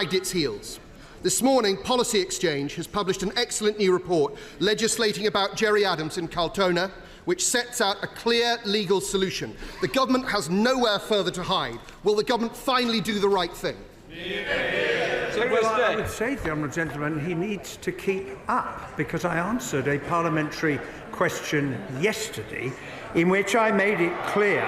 dragged its heels. This morning, Policy Exchange has published an excellent new report legislating about Gerry Adams in Kaltona, which sets out a clear legal solution. The government has nowhere further to hide. Will the government finally do the right thing? Well, I would say to the honourable gentleman he needs to keep up, because I answered a parliamentary question yesterday in which I made it clear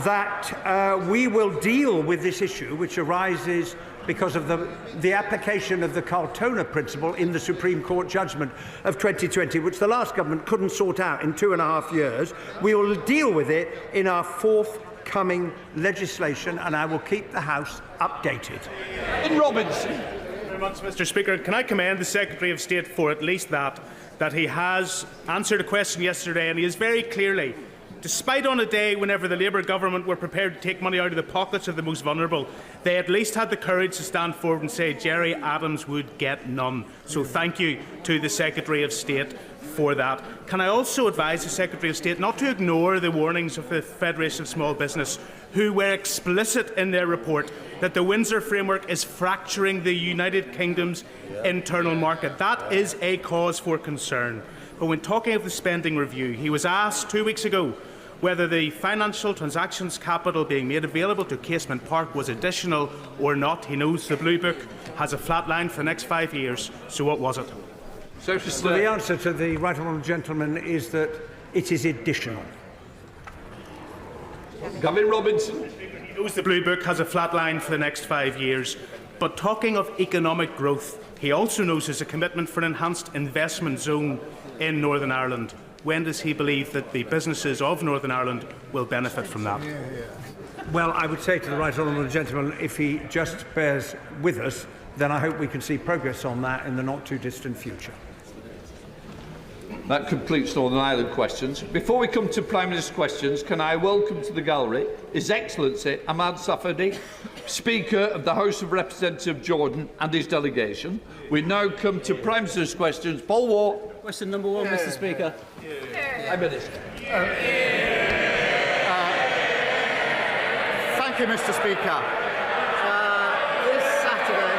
that we will deal with this issue, which arises because of the application of the Kaltona principle in the Supreme Court judgment of 2020, which the last government couldn't sort out in 2.5 years. We will deal with it in our forthcoming legislation, and I will keep the House updated. Robinson. Thank you very much, Mr. Speaker. Can I commend the Secretary of State for at least that he has answered a question yesterday, and he is very clearly, despite on a day whenever the Labour government were prepared to take money out of the pockets of the most vulnerable, they at least had the courage to stand forward and say Gerry Adams would get none. So thank you to the Secretary of State for that. Can I also advise the Secretary of State not to ignore the warnings of the Federation of Small Business, who were explicit in their report that the Windsor framework is fracturing the United Kingdom's internal market. That is a cause for concern. But when talking of the spending review, he was asked 2 weeks ago whether the financial transactions capital being made available to Casement Park was additional or not. He knows the Blue Book has a flat line for the next 5 years. So what was it? Well, the answer to the right honourable gentleman is that it is additional. Gavin Robinson. He knows the Blue Book has a flat line for the next 5 years. But talking of economic growth, he also knows there's a commitment for an enhanced investment zone in Northern Ireland. When does he believe that the businesses of Northern Ireland will benefit from that? Well, I would say to the right honourable gentleman, if he just bears with us, then I hope we can see progress on that in the not-too-distant future. That completes Northern Ireland questions. Before we come to Prime Minister's questions, can I welcome to the gallery His Excellency Ahmad Safadi, Speaker of the House of Representatives of Jordan, and his delegation. We now come to Prime Minister's questions. Paul Ward. Question number 1, Mr. Speaker. Prime Minister. Thank you, Mr. Speaker. This Saturday.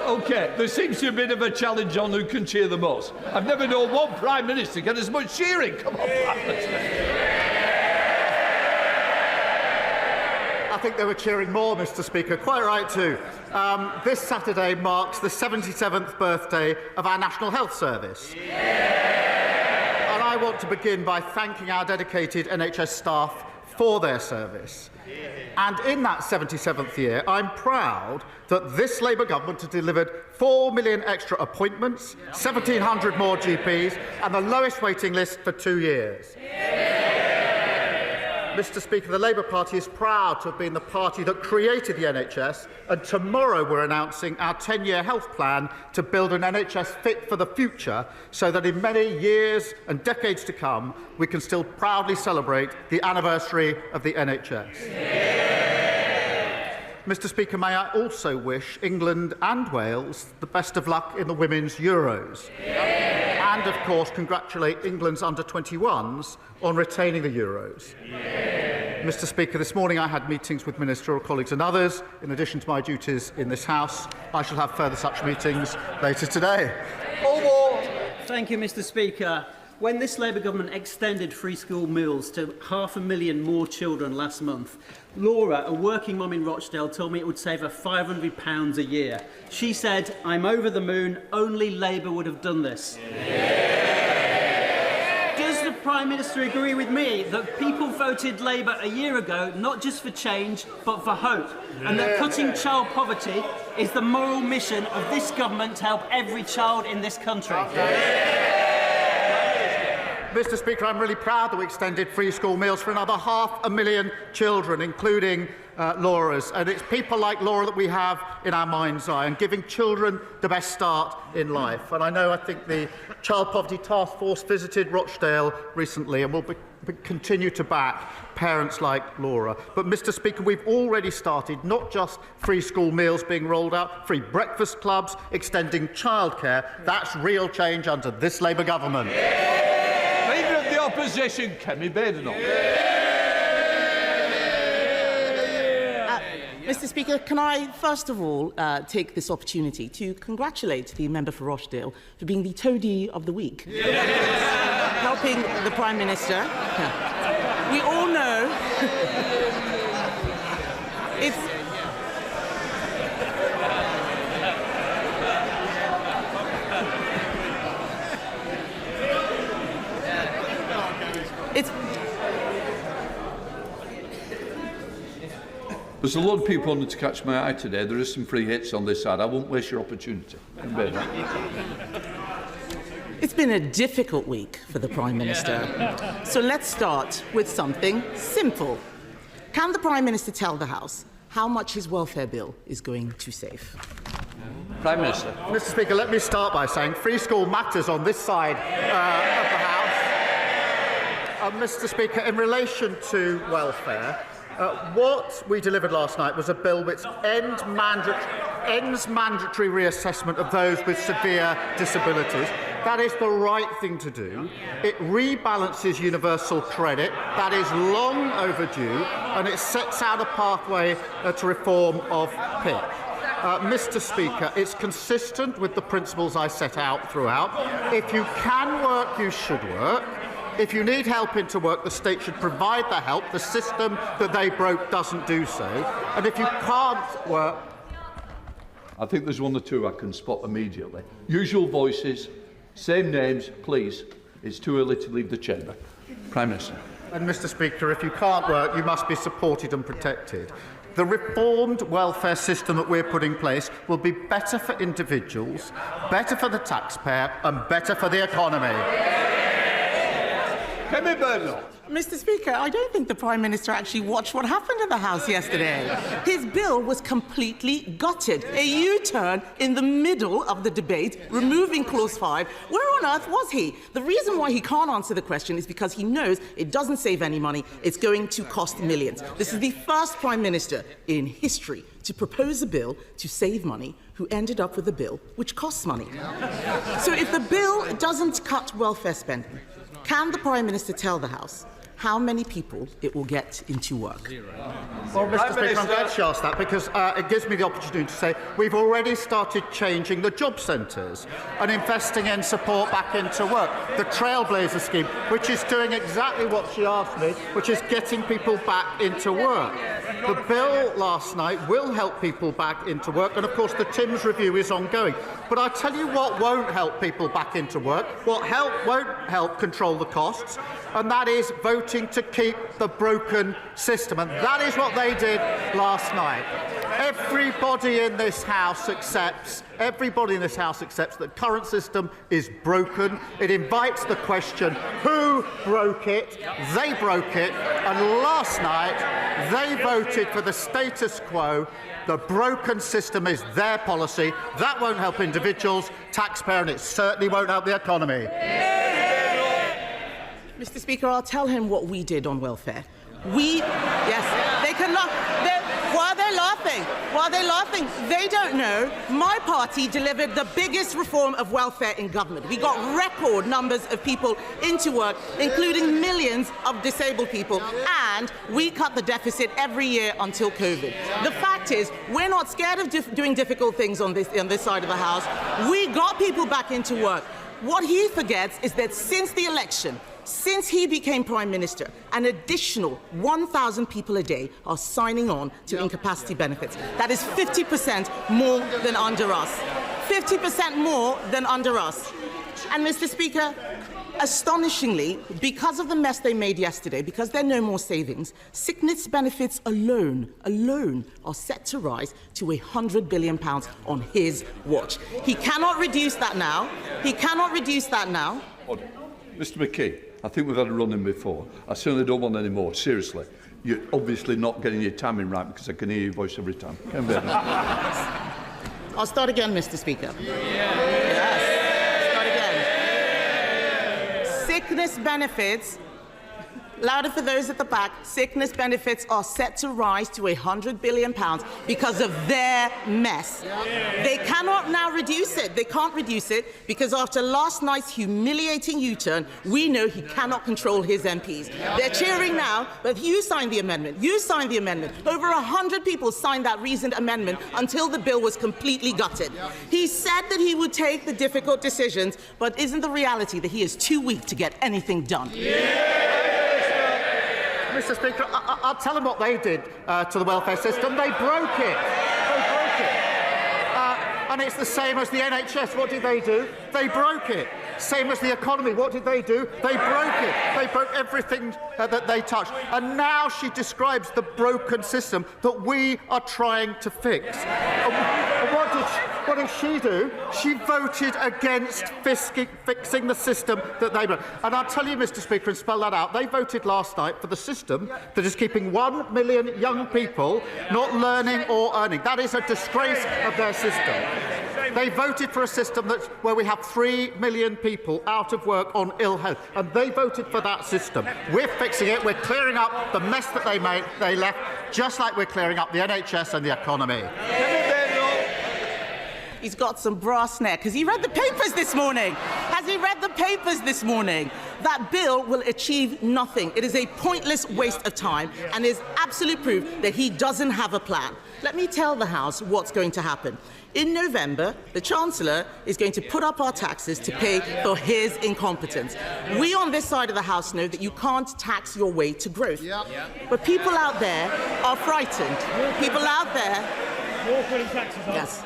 OK, there seems to be a bit of a challenge on who can cheer the most. I've never known one Prime Minister get as much cheering. Come on, Prime Minister. I think they were cheering more, Mr. Speaker. Quite right, too. This Saturday marks the 77th birthday of our National Health Service. And I want to begin by thanking our dedicated NHS staff for their service. And in that 77th year, I'm proud that this Labour government has delivered 4 million extra appointments, 1,700 more GPs, and the lowest waiting list for 2 years. Mr. Speaker, the Labour Party is proud to have been the party that created the NHS, and tomorrow we're announcing our 10-year health plan to build an NHS fit for the future, so that in many years and decades to come, we can still proudly celebrate the anniversary of the NHS. Mr. Speaker, may I also wish England and Wales the best of luck in the Women's Euros. And, of course, congratulate England's under-21s on retaining the Euros. Mr. Speaker, this morning I had meetings with ministerial colleagues and others. In addition to my duties in this House, I shall have further such meetings later today. Thank you, Mr. Speaker. When this Labour government extended free school meals to 500,000 more children last month, Laura, a working mum in Rochdale, told me it would save her £500 a year. She said, "I'm over the moon, only Labour would have done this." Does the Prime Minister agree with me that people voted Labour a year ago not just for change but for hope, and that cutting child poverty is the moral mission of this government to help every child in this country? Mr. Speaker, I'm really proud that we extended free school meals for another 500,000 children, including Laura's. And it's people like Laura that we have in our mind's eye, and giving children the best start in life. And I think the Child Poverty Task Force visited Rochdale recently and will continue to back parents like Laura. But, Mr. Speaker, we've already started not just free school meals being rolled out, free breakfast clubs, extending childcare. That's real change under this Labour government. Leader of the Opposition, Kemi Badenoch. Mr. Speaker, can I first of all take this opportunity to congratulate the member for Rochdale for being the toady of the week, helping the Prime Minister. We all know There's a lot of people wanting to catch my eye today. There are some free hits on this side. I won't waste your opportunity. It's been a difficult week for the Prime Minister. So let's start with something simple. Can the Prime Minister tell the House how much his welfare bill is going to save? Prime Minister. Mr. Speaker, let me start by saying free school matters on this side of the House. Mr. Speaker, in relation to welfare, what we delivered last night was a bill which ends mandatory reassessment of those with severe disabilities. That is the right thing to do. It rebalances universal credit. That is long overdue, and it sets out a pathway to reform of PIP. Mr. Speaker, it's consistent with the principles I set out throughout. If you can work, you should work. If you need help into work, the state should provide the help. The system that they broke doesn't do so. And if you can't work... I think there's one or two I can spot immediately. Usual voices, same names, please. It's too early to leave the chamber. Prime Minister. And, Mr. Speaker, if you can't work, you must be supported and protected. The reformed welfare system that we're putting in place will be better for individuals, better for the taxpayer and better for the economy. Mr. Speaker, I don't think the Prime Minister actually watched what happened in the House yesterday. His bill was completely gutted. A U-turn in the middle of the debate, removing Clause 5. Where on earth was he? The reason why he can't answer the question is because he knows it doesn't save any money. It's going to cost millions. This is the first Prime Minister in history to propose a bill to save money who ended up with a bill which costs money. So if the bill doesn't cut welfare spending, can the Prime Minister tell the House how many people it will get into work? Well, Mr. Speaker, I'm glad she asked that because it gives me the opportunity to say we've already started changing the job centres and investing in support back into work. The Trailblazer scheme, which is doing exactly what she asked me, which is getting people back into work. The bill last night will help people back into work, and of course the Timms review is ongoing. But I tell you what won't help people back into work, what won't help control the costs, and that is voting to keep the broken system. And that is what they did last night. Everybody in this House accepts that the current system is broken. It invites the question, who broke it? They broke it. And last night, they voted for the status quo. The broken system is their policy. That won't help individuals, taxpayer, and it certainly won't help the economy. Mr. Speaker, I'll tell him what we did on welfare. Yes, they can laugh. While they're laughing, they don't know my party delivered the biggest reform of welfare in government. We got record numbers of people into work, including millions of disabled people, and we cut the deficit every year until COVID. The fact is, we're not scared of doing difficult things on this side of the House. We got people back into work. What he forgets is that since the election, since he became Prime Minister, an additional 1,000 people a day are signing on to incapacity benefits. That is 50% more than under us. 50% more than under us. And, Mr. Speaker, astonishingly, because of the mess they made yesterday, because there are no more savings, sickness benefits alone are set to rise to £100 billion on his watch. He cannot reduce that now. Mr McKee, I think we've had a run-in before. I certainly don't want any more. Seriously. You're obviously not getting your timing right because I can hear your voice every time. I'll start again, Mr. Speaker. Start again. Sickness benefits Louder for those at the back. Sickness benefits are set to rise to £100 billion because of their mess. They cannot now reduce it. They can't reduce it because after last night's humiliating U-turn, we know he cannot control his MPs. They're cheering now, but you signed the amendment. You signed the amendment. Over 100 people signed that reasoned amendment until the bill was completely gutted. He said that he would take the difficult decisions, but isn't the reality that he is too weak to get anything done? Mr. Speaker, I'll tell them what they did to the welfare system. They broke it. They broke it. And it's the same as the NHS. What did they do? They broke it. Same as the economy. What did they do? They broke it. They broke everything that they touched. And now she describes the broken system that we are trying to fix. What did she do? She voted against fixing the system that they broke. And I'll tell you, Mr. Speaker, and spell that out, they voted last night for the system that is keeping 1 million young people not learning or earning. That is a disgrace of their system. They voted for a system where we have 3 million people out of work on ill health, and they voted for that system. We're fixing it. We're clearing up the mess that they left, just like we're clearing up the NHS and the economy. He's got some brass neck. Has he read the papers this morning? Has he read the papers this morning? That bill will achieve nothing. It is a pointless waste of time and is absolute proof that he doesn't have a plan. Let me tell the House what's going to happen. In November, the Chancellor is going to put up our taxes to pay for his incompetence. We on this side of the House know that you can't tax your way to growth. But people out there are frightened. People out there... Yes.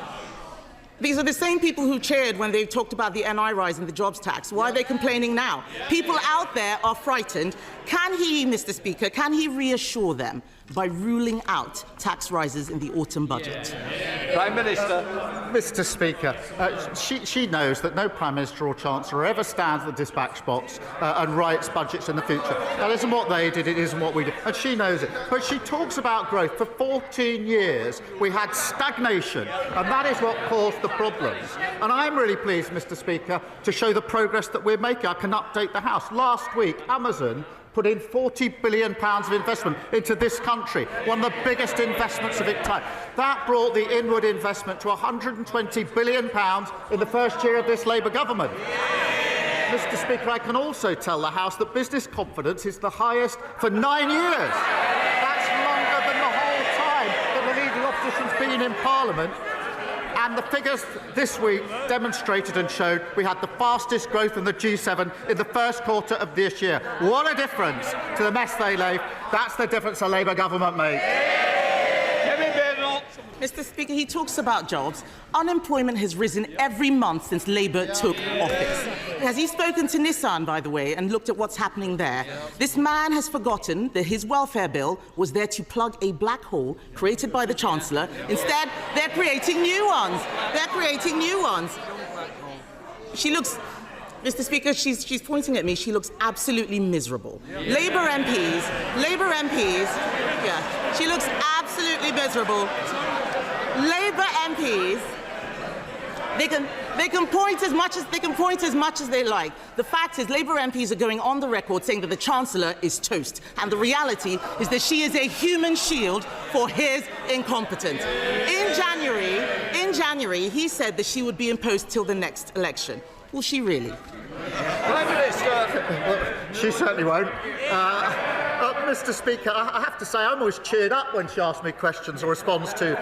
These are the same people who cheered when they talked about the NI rise and the jobs tax. Why are they complaining now? People out there are frightened. Can he, Mr. Speaker, can he reassure them by ruling out tax rises in the autumn budget? Prime Minister. Mr. Speaker, she knows that no Prime Minister or Chancellor ever stands at the dispatch box and writes budgets in the future. That isn't what they did, it isn't what we did, and she knows it. But she talks about growth. For 14 years, we had stagnation, and that is what caused the problems. And I'm really pleased, Mr. Speaker, to show the progress that we're making. I can update the House. Last week, Amazon put in £40 billion of investment into this country, one of the biggest investments of its time. That brought the inward investment to £120 billion in the first year of this Labour government. Mr. Speaker, I can also tell the House that business confidence is the highest for 9 years. That's longer than the whole time that the leading opposition's been in Parliament. And the figures this week demonstrated and showed we had the fastest growth in the G7 in the first quarter of this year. What a difference to the mess they left. That's the difference a Labour government made. Mr. Speaker, he talks about jobs. Unemployment has risen every month since Labour took office. Has he spoken to Nissan, by the way, and looked at what's happening there? This man has forgotten that his welfare bill was there to plug a black hole created by the Chancellor. Instead, they're creating new ones. They're creating new ones. She looks... Mr. Speaker, she's pointing at me. She looks absolutely miserable. Labour MPs, yeah, she looks absolutely miserable. Labour MPs, they can point as much as they like. The fact is, Labour MPs are going on the record saying that the Chancellor is toast, and the reality is that she is a human shield for his incompetence. In January, he said that she would be in post till the next election. Will she really? Prime Minister. Well, she certainly won't. Mr. Speaker, I have to say I'm always cheered up when she asks me questions or responds to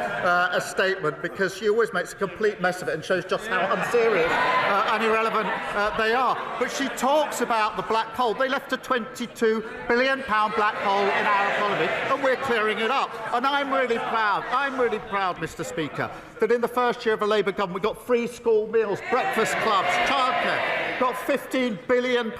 a statement, because she always makes a complete mess of it and shows just how unserious and irrelevant they are. But she talks about the black hole. They left a £22 billion black hole in our economy, and we're clearing it up. And I'm really proud, Mr. Speaker, that in the first year of a Labour government we got free school meals, breakfast clubs, childcare, got £15 billion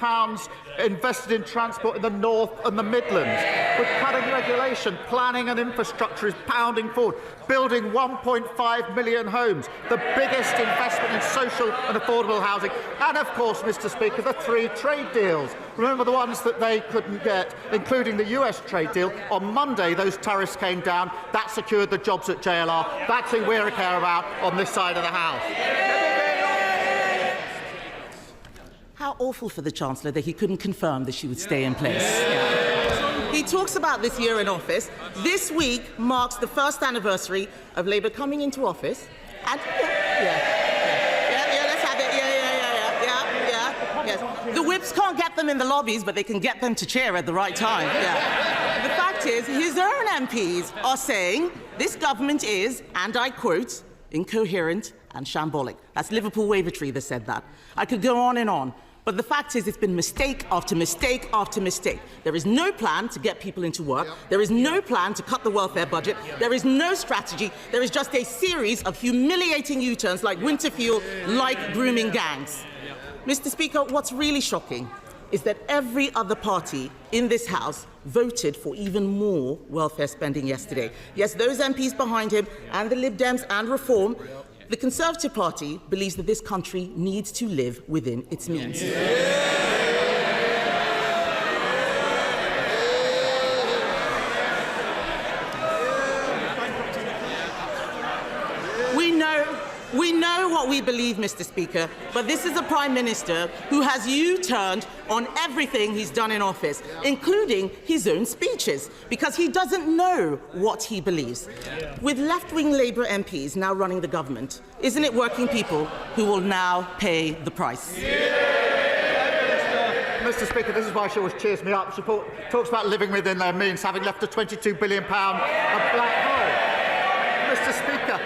invested in transport in the North and the Midlands. With cutting regulation, planning and infrastructure is pounding forward, building 1.5 million homes, the biggest investment in social and affordable housing, and of course, Mr. Speaker, the 3 trade deals. Remember the ones that they couldn't get, including the US trade deal. On Monday, those tariffs came down. That secured the jobs at JLR. That's who we care about on this side of the House. How awful for the Chancellor that he couldn't confirm that she would stay in place. Yeah. He talks about this year in office. This week marks the first anniversary of Labour coming into office. And let's have it. Yes. The whips can't get them in the lobbies, but they can get them to cheer at the right time. Yeah. The fact is, his own MPs are saying this government is, and I quote, incoherent and shambolic. That's Liverpool Wavertree that said that. I could go on and on. But the fact is, it's been mistake after mistake after mistake. There is no plan to get people into work. There is no plan to cut the welfare budget. There is no strategy. There is just a series of humiliating U-turns like winter fuel, like grooming gangs. Mr. Speaker, what's really shocking is that every other party in this House voted for even more welfare spending yesterday. Yes, those MPs behind him and the Lib Dems and Reform. The Conservative Party believes that this country needs to live within its means. We know what we believe, Mr. Speaker, but this is a Prime Minister who has U-turned on everything he's done in office, including his own speeches, because he doesn't know what he believes. With left-wing Labour MPs now running the government, isn't it working people who will now pay the price? Mr. Speaker, this is why she always cheers me up. She talks about living within their means, having left a £22 billion black hole. Mr. Speaker,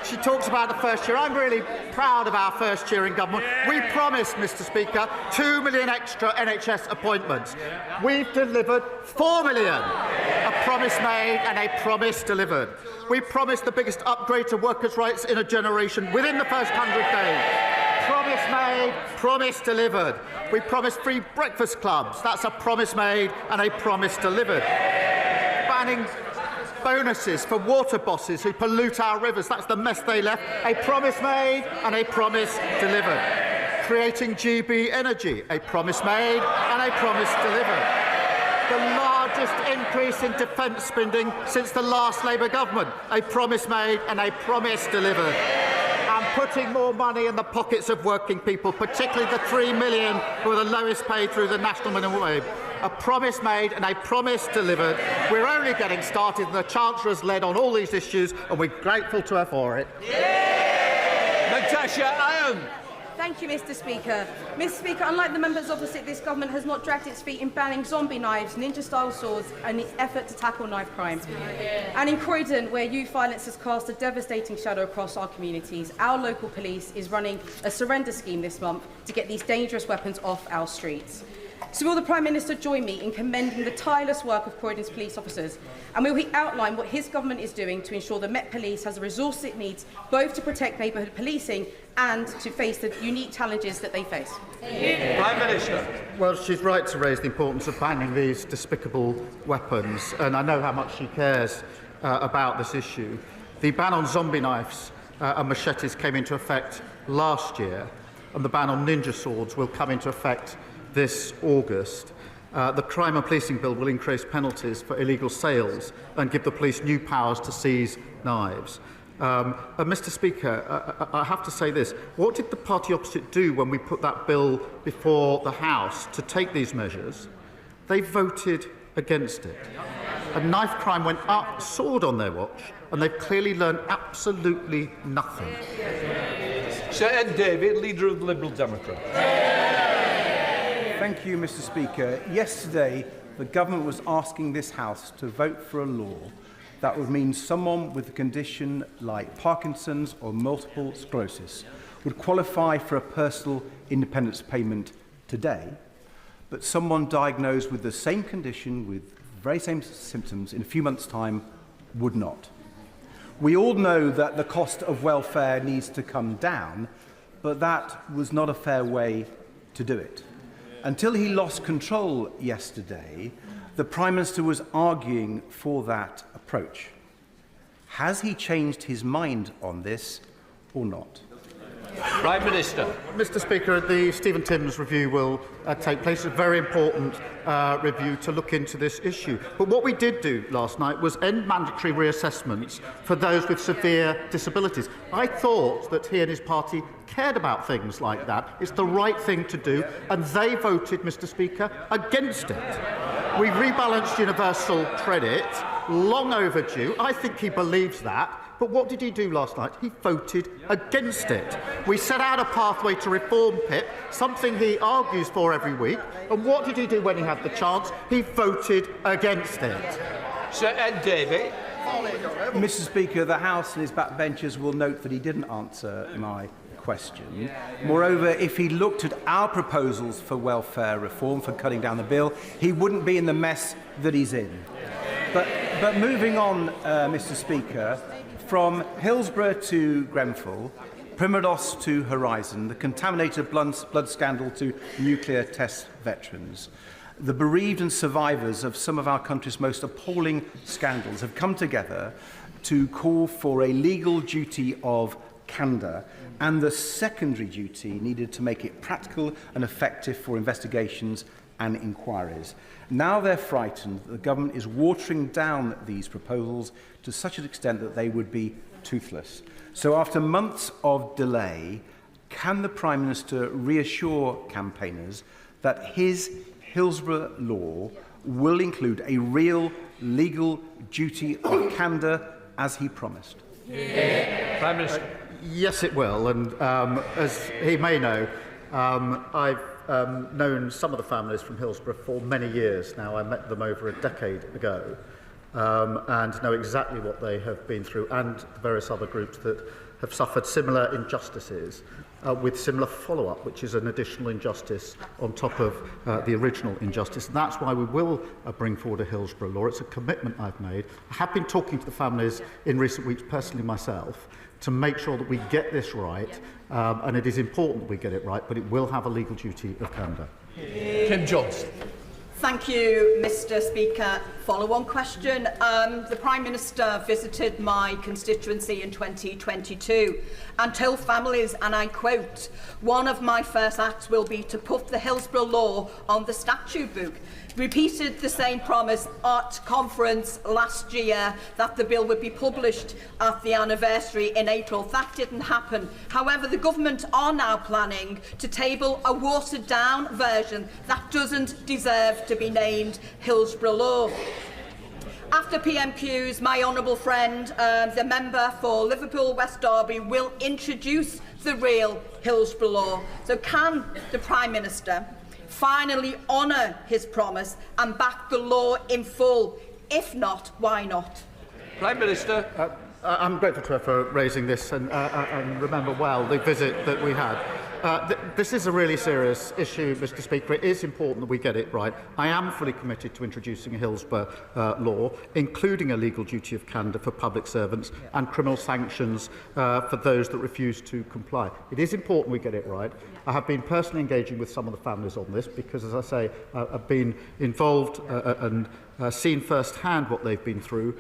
she talks about the first year. I'm really proud of our first year in government. We promised, Mr. Speaker, 2 million extra NHS appointments. We've delivered 4 million. A promise made and a promise delivered. We promised the biggest upgrade to workers' rights in a generation within the first 100 days. Promise made, promise delivered. We promised free breakfast clubs. That's a promise made and a promise delivered. Banning bonuses for water bosses who pollute our rivers. That's the mess they left. A promise made and a promise delivered. Creating GB Energy. A promise made and a promise delivered. The largest increase in defence spending since the last Labour government. A promise made and a promise delivered. And putting more money in the pockets of working people, particularly the 3 million who are the lowest paid through the national minimum wage. A promise made and a promise delivered. We're only getting started, and the Chancellor has led on all these issues, and we're grateful to her for it. Natasha Iron. Thank you, Mr. Speaker. Mr. Speaker, unlike the members opposite, this government has not dragged its feet in banning zombie knives, ninja-style swords and its effort to tackle knife crime. And in Croydon, where youth violence has cast a devastating shadow across our communities, our local police is running a surrender scheme this month to get these dangerous weapons off our streets. So will the Prime Minister join me in commending the tireless work of Croydon's police officers? And will he outline what his government is doing to ensure the Met Police has the resources it needs both to protect neighbourhood policing and to face the unique challenges that they face? Prime Minister. Well, she's right to raise the importance of banning these despicable weapons, and I know how much she cares about this issue. The ban on zombie knives and machetes came into effect last year, and the ban on ninja swords will come into effect this August. The Crime and Policing Bill will increase penalties for illegal sales and give the police new powers to seize knives. Mr. Speaker, I have to say this. What did the party opposite do when we put that bill before the House to take these measures? They voted against it. And knife crime went up, soared on their watch, and they've clearly learned absolutely nothing. Sir Ed Davey, Leader of the Liberal Democrats. Thank you, Mr. Speaker. Yesterday, the government was asking this House to vote for a law that would mean someone with a condition like Parkinson's or multiple sclerosis would qualify for a personal independence payment today, but someone diagnosed with the same condition, with the very same symptoms, in a few months' time would not. We all know that the cost of welfare needs to come down, but that was not a fair way to do it. Until he lost control yesterday, the Prime Minister was arguing for that approach. Has he changed his mind on this or not? Prime Minister. Mr. Speaker, the Stephen Timms review will take place. It's a very important review to look into this issue. But what we did do last night was end mandatory reassessments for those with severe disabilities. I thought that he and his party cared about things like that. It's the right thing to do, and they voted, Mr. Speaker, against it. We rebalanced universal credit, long overdue. I think he believes that. But what did he do last night? He voted against it. We set out a pathway to reform PIP, something he argues for every week. And what did he do when he had the chance? He voted against it. Sir Ed Davey. Mr. Speaker, the House and his backbenchers will note that he didn't answer my question. Moreover, if he looked at our proposals for welfare reform, for cutting down the bill, he wouldn't be in the mess that he's in. But moving on, Mr. Speaker, from Hillsborough to Grenfell, Primados to Horizon, the contaminated blood scandal to nuclear test veterans, the bereaved and survivors of some of our country's most appalling scandals have come together to call for a legal duty of candour and the secondary duty needed to make it practical and effective for investigations and inquiries. Now they're frightened that the government is watering down these proposals to such an extent that they would be toothless. So after months of delay, can the Prime Minister reassure campaigners that his Hillsborough law will include a real legal duty of candour as he promised? Prime Minister. Yes, it will. And as he may know, I've known some of the families from Hillsborough for many years now. I met them over a decade ago and know exactly what they have been through, and the various other groups that have suffered similar injustices with similar follow-up, which is an additional injustice on top of the original injustice. And that's why we will bring forward a Hillsborough law. It's a commitment I've made. I have been talking to the families in recent weeks, personally myself, to make sure that we get this right, and it is important that we get it right, but it will have a legal duty of candour. Kim Johnson. Thank you, Mr. Speaker. Follow-on question. The Prime Minister visited my constituency in 2022 and told families, and I quote, "One of my first acts will be to put the Hillsborough law on the statute book." Repeated the same promise at conference last year that the bill would be published at the anniversary in April. That didn't happen. However, the government are now planning to table a watered-down version that doesn't deserve to be named Hillsborough law. After PMQs, my honourable friend, the member for Liverpool West Derby, will introduce the real Hillsborough law. So can the Prime Minister finally honour his promise and back the law in full? If not, why not? Prime Minister. I'm grateful to her for raising this and remember well the visit that we had. This is a really serious issue, Mr. Speaker. It is important that we get it right. I am fully committed to introducing a Hillsborough law, including a legal duty of candour for public servants and criminal sanctions for those that refuse to comply. It is important we get it right. I have been personally engaging with some of the families on this because, as I say, I've been involved and seen firsthand what they've been through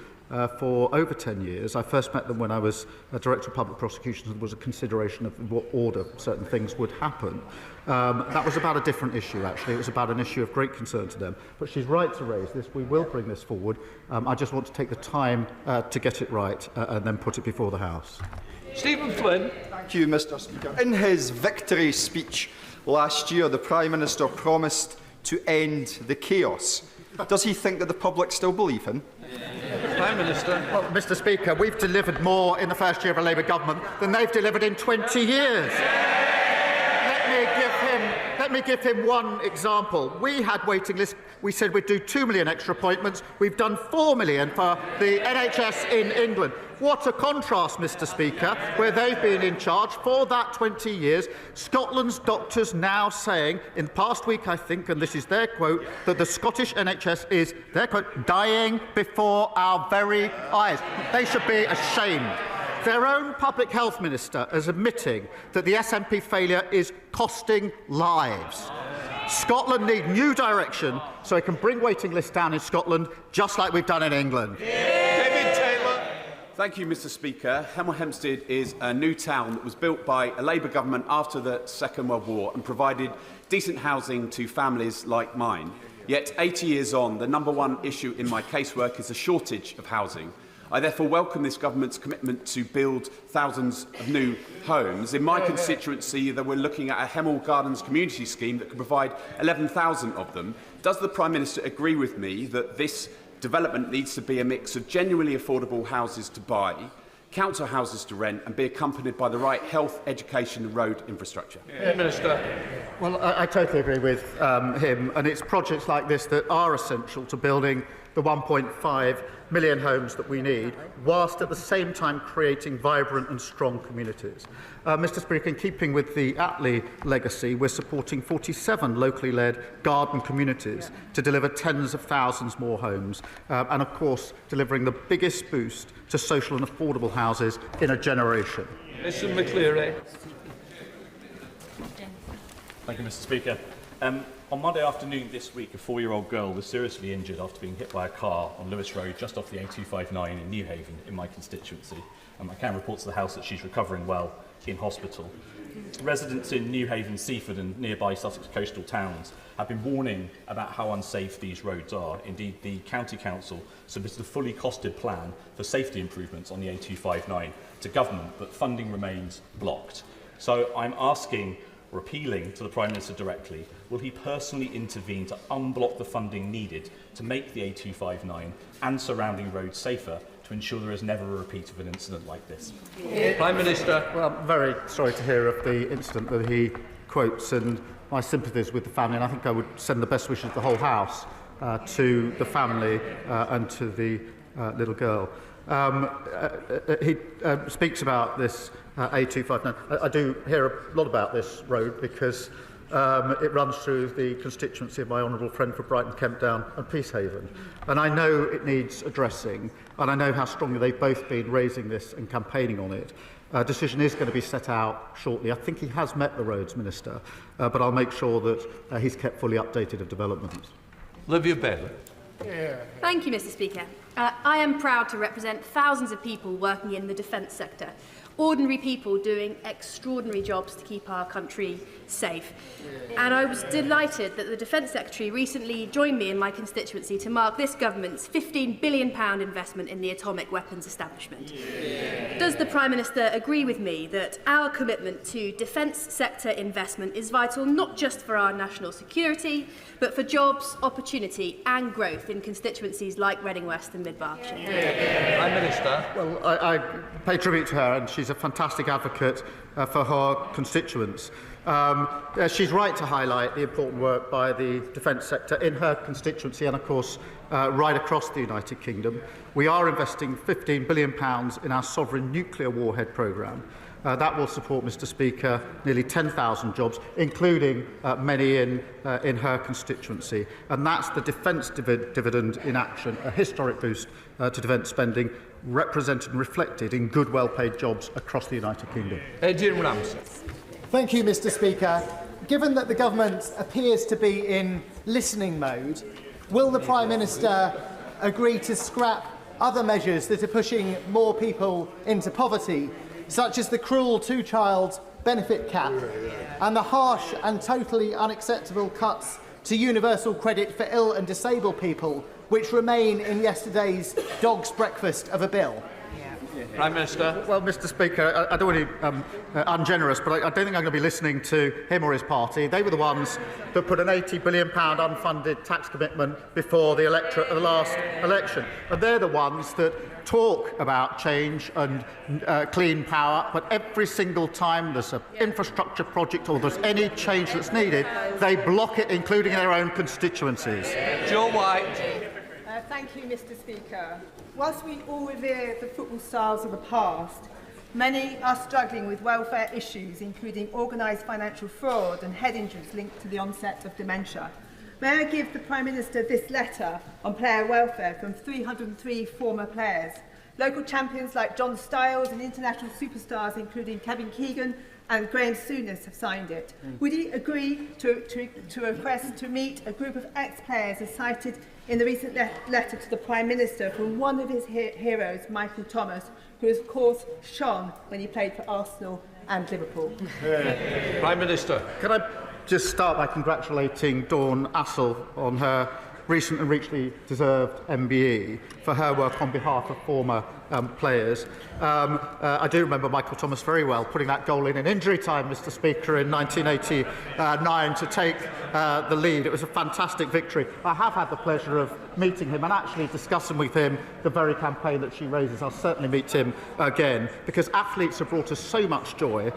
for over 10 years. I first met them when I was Director of Public Prosecutions and was a consideration of what order certain things would happen. That was about a different issue, actually. It was about an issue of great concern to them. But she's right to raise this. We will bring this forward. I just want to take the time to get it right and then put it before the House. Stephen Flynn. Thank you, Mr. Speaker. In his victory speech last year, the Prime Minister promised to end the chaos. Does he think that the public still believe him? Prime Minister. Well, Mr. Speaker, we've delivered more in the first year of a Labour government than they've delivered in 20 years. Let me give him one example. We had waiting lists. We said we'd do 2 million extra appointments. We've done 4 million for the NHS in England. What a contrast, Mr. Speaker, where they've been in charge for that 20 years. Scotland's doctors now saying, in the past week, I think, and this is their quote, that the Scottish NHS is, their quote, dying before our very eyes. They should be ashamed. Their own Public Health Minister is admitting that the SNP failure is costing lives. Scotland need new direction so it can bring waiting lists down in Scotland, just like we've done in England. David Taylor. Thank you, Mr. Speaker. Hemel Hempstead is a new town that was built by a Labour government after the Second World War and provided decent housing to families like mine. Yet, 80 years on, the #1 issue in my casework is a shortage of housing. I therefore welcome this government's commitment to build thousands of new homes. In my constituency, we're looking at a Hemel Gardens community scheme that could provide 11,000 of them. Does the Prime Minister agree with me that this development needs to be a mix of genuinely affordable houses to buy, council houses to rent, and be accompanied by the right health, education and road infrastructure? Minister. Well, I totally agree with him, and it's projects like this that are essential to building the 1.5 million homes that we need, whilst at the same time creating vibrant and strong communities. Mr Speaker, in keeping with the Attlee legacy, we're supporting 47 locally led garden communities to deliver tens of thousands more homes, and of course delivering the biggest boost to social and affordable houses in a generation. Mr McCleary. Thank you, Mr Speaker. On Monday afternoon this week, a 4-year-old girl was seriously injured after being hit by a car on Lewis Road, just off the A259 in Newhaven, in my constituency. I can report to the House that she's recovering well in hospital. Residents in Newhaven, Seaford and nearby Sussex coastal towns have been warning about how unsafe these roads are. Indeed, the County Council submitted a fully costed plan for safety improvements on the A259 to government, but funding remains blocked. So I'm asking, or appealing to the Prime Minister directly, will he personally intervene to unblock the funding needed to make the A259 and surrounding roads safer, to ensure there is never a repeat of an incident like this? Prime Minister. Well, I'm very sorry to hear of the incident that he quotes, and my sympathies with the family, and I think I would send the best wishes of the whole House to the family and to the little girl. He speaks about this A259. I do hear a lot about this road because it runs through the constituency of my honourable friend for Brighton, Kemp Down and Peacehaven. And I know it needs addressing, and I know how strongly they've both been raising this and campaigning on it. A decision is going to be set out shortly. I think he has met the Roads Minister, but I'll make sure that he's kept fully updated of developments. Olivia Bailey. Thank you, Mr Speaker. I am proud to represent thousands of people working in the defence sector. Ordinary people doing extraordinary jobs to keep our country safe. And I was delighted that the Defence Secretary recently joined me in my constituency to mark this government's £15 billion investment in the atomic weapons establishment. Does the Prime Minister agree with me that our commitment to defence sector investment is vital not just for our national security, but for jobs, opportunity and growth in constituencies like Reading West and Mid-Berkshire? Prime Minister. Well, I pay tribute to her, and she's a fantastic advocate for her constituents. She's right to highlight the important work by the defence sector in her constituency and, of course, right across the United Kingdom. We are investing £15 billion in our sovereign nuclear warhead programme. That will support, Mr Speaker, nearly 10,000 jobs, including many in her constituency. And that's the defence dividend in action, a historic boost to defence spending, represented and reflected in good, well-paid jobs across the United Kingdom. Adrian Ramsey. Thank you, Mr Speaker. Given that the government appears to be in listening mode, will the Prime Minister agree to scrap other measures that are pushing more people into poverty, such as the cruel two-child benefit cap and the harsh and totally unacceptable cuts to universal credit for ill and disabled people, which remain in yesterday's dog's breakfast of a bill? Prime Minister. Well, Mr Speaker, I don't want to be ungenerous, but I don't think I'm going to be listening to him or his party. They were the ones that put an £80 billion unfunded tax commitment before the electorate at the last election. And they're the ones that talk about change and clean power, but every single time there's an infrastructure project or there's any change that's needed, they block it, including their own constituencies. Joe White. Thank you, Mr Speaker. Whilst we all revere the football stars of the past, many are struggling with welfare issues, including organised financial fraud and head injuries linked to the onset of dementia. May I give the Prime Minister this letter on player welfare from 303 former players? Local champions like John Stiles and international superstars including Kevin Keegan and Graham Souness have signed it. Would he agree to request to meet a group of ex-players as cited in the recent letter to the Prime Minister from one of his heroes, Michael Thomas, who of course shone when he played for Arsenal and Liverpool? Prime Minister. Can I just start by congratulating Dawn Assel on her recent and richly deserved MBE for her work on behalf of former players. I do remember Michael Thomas very well putting that goal in injury time, Mr. Speaker, in 1989 to take the lead. It was a fantastic victory. I have had the pleasure of meeting him and actually discussing with him the very campaign that she raises. I'll certainly meet him again, because athletes have brought us so much joy.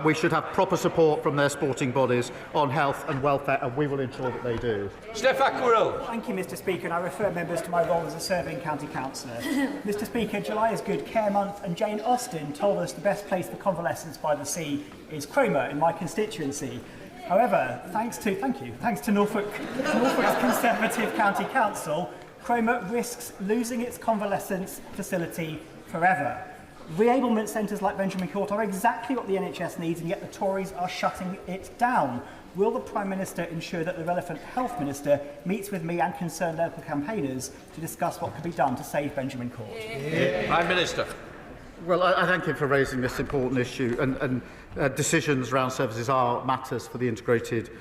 We should have proper support from their sporting bodies on health and welfare, and we will ensure that they do. Stefan Quirrell. Thank you, Mr. Speaker, and I refer members to my role as a serving county councillor. Mr. Speaker, July is Good Care Month, and Jane Austen told us the best place for convalescence by the sea is Cromer in my constituency. However, thanks to Norfolk's Conservative County Council, Cromer risks losing its convalescence facility forever. Reablement centres like Benjamin Court are exactly what the NHS needs, and yet the Tories are shutting it down. Will the Prime Minister ensure that the relevant Health Minister meets with me and concerned local campaigners to discuss what could be done to save Benjamin Court? Prime Minister. Well, I thank him for raising this important issue, and decisions around services are matters for the Integrated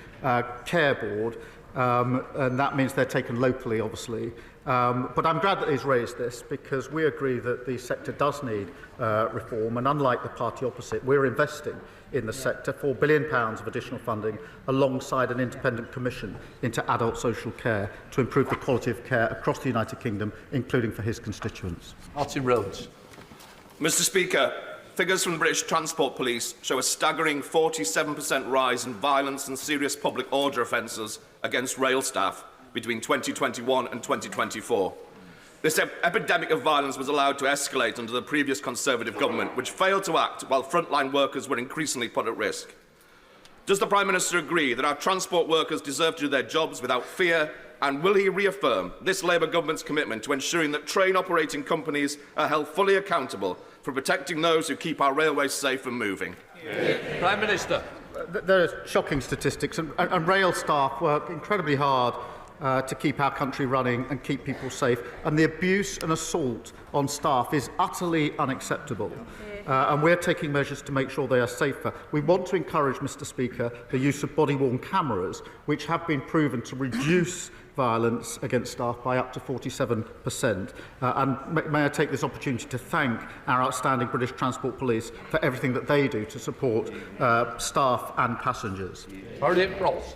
Care Board, and that means they're taken locally, obviously. But I'm glad that he's raised this, because we agree that the sector does need reform, and unlike the party opposite, we're investing in the sector £4 billion of additional funding alongside an independent commission into adult social care to improve the quality of care across the United Kingdom, including for his constituents. Martin Rhodes. Mr. Speaker, figures from the British Transport Police show a staggering 47% rise in violence and serious public order offences against rail staff between 2021 and 2024. This epidemic of violence was allowed to escalate under the previous Conservative government, which failed to act while frontline workers were increasingly put at risk. Does the Prime Minister agree that our transport workers deserve to do their jobs without fear, and will he reaffirm this Labour government's commitment to ensuring that train operating companies are held fully accountable for protecting those who keep our railways safe and moving? Prime Minister. There are shocking statistics, and rail staff work incredibly hard to keep our country running and keep people safe, and the abuse and assault on staff is utterly unacceptable. And we're taking measures to make sure they are safer. We want to encourage, Mr. Speaker, the use of body-worn cameras, which have been proven to reduce violence against staff by up to 47%. And may I take this opportunity to thank our outstanding British Transport Police for everything that they do to support staff and passengers. Bernadette Ross.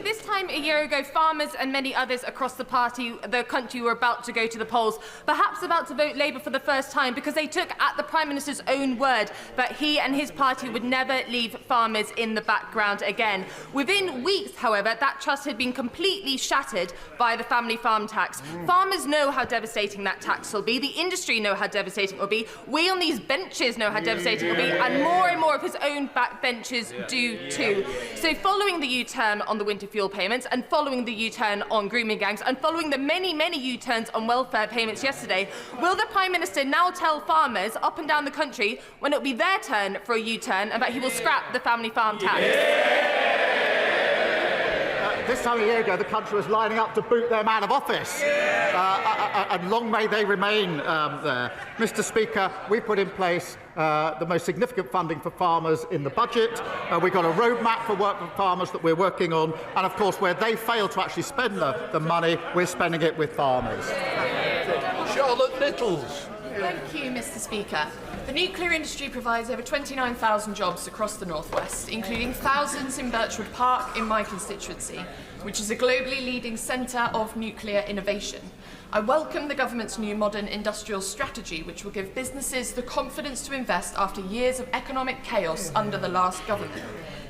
This time a year ago, farmers and many others across the country were about to go to the polls, perhaps about to vote Labour for the first time, because they took at the Prime Minister's own word that he and his party would never leave farmers in the background again. Within weeks, however, that trust had been completely shattered by the family farm tax. Farmers know how devastating that tax will be. The industry know how devastating it will be. We on these benches know how devastating it will be, and more of his own backbenchers do too. So following the U-turn on the winter fuel payments, and following the U-turn on grooming gangs, and following the many U-turns on welfare payments yesterday, will the Prime Minister now tell farmers up and down the country when it will be their turn for a U-turn, and that he will scrap the family farm tax? This time a year ago, the country was lining up to boot them out of office, and long may they remain there. Mr. Speaker, we put in place the most significant funding for farmers in the budget. We've got a roadmap for work for farmers that we're working on, and of course, where they fail to actually spend the money, we're spending it with farmers. Charlotte Littles. Thank you, Mr. Speaker. The nuclear industry provides over 29,000 jobs across the North West, including thousands in Birchwood Park in my constituency, which is a globally leading centre of nuclear innovation. I welcome the government's new modern industrial strategy, which will give businesses the confidence to invest after years of economic chaos under the last government.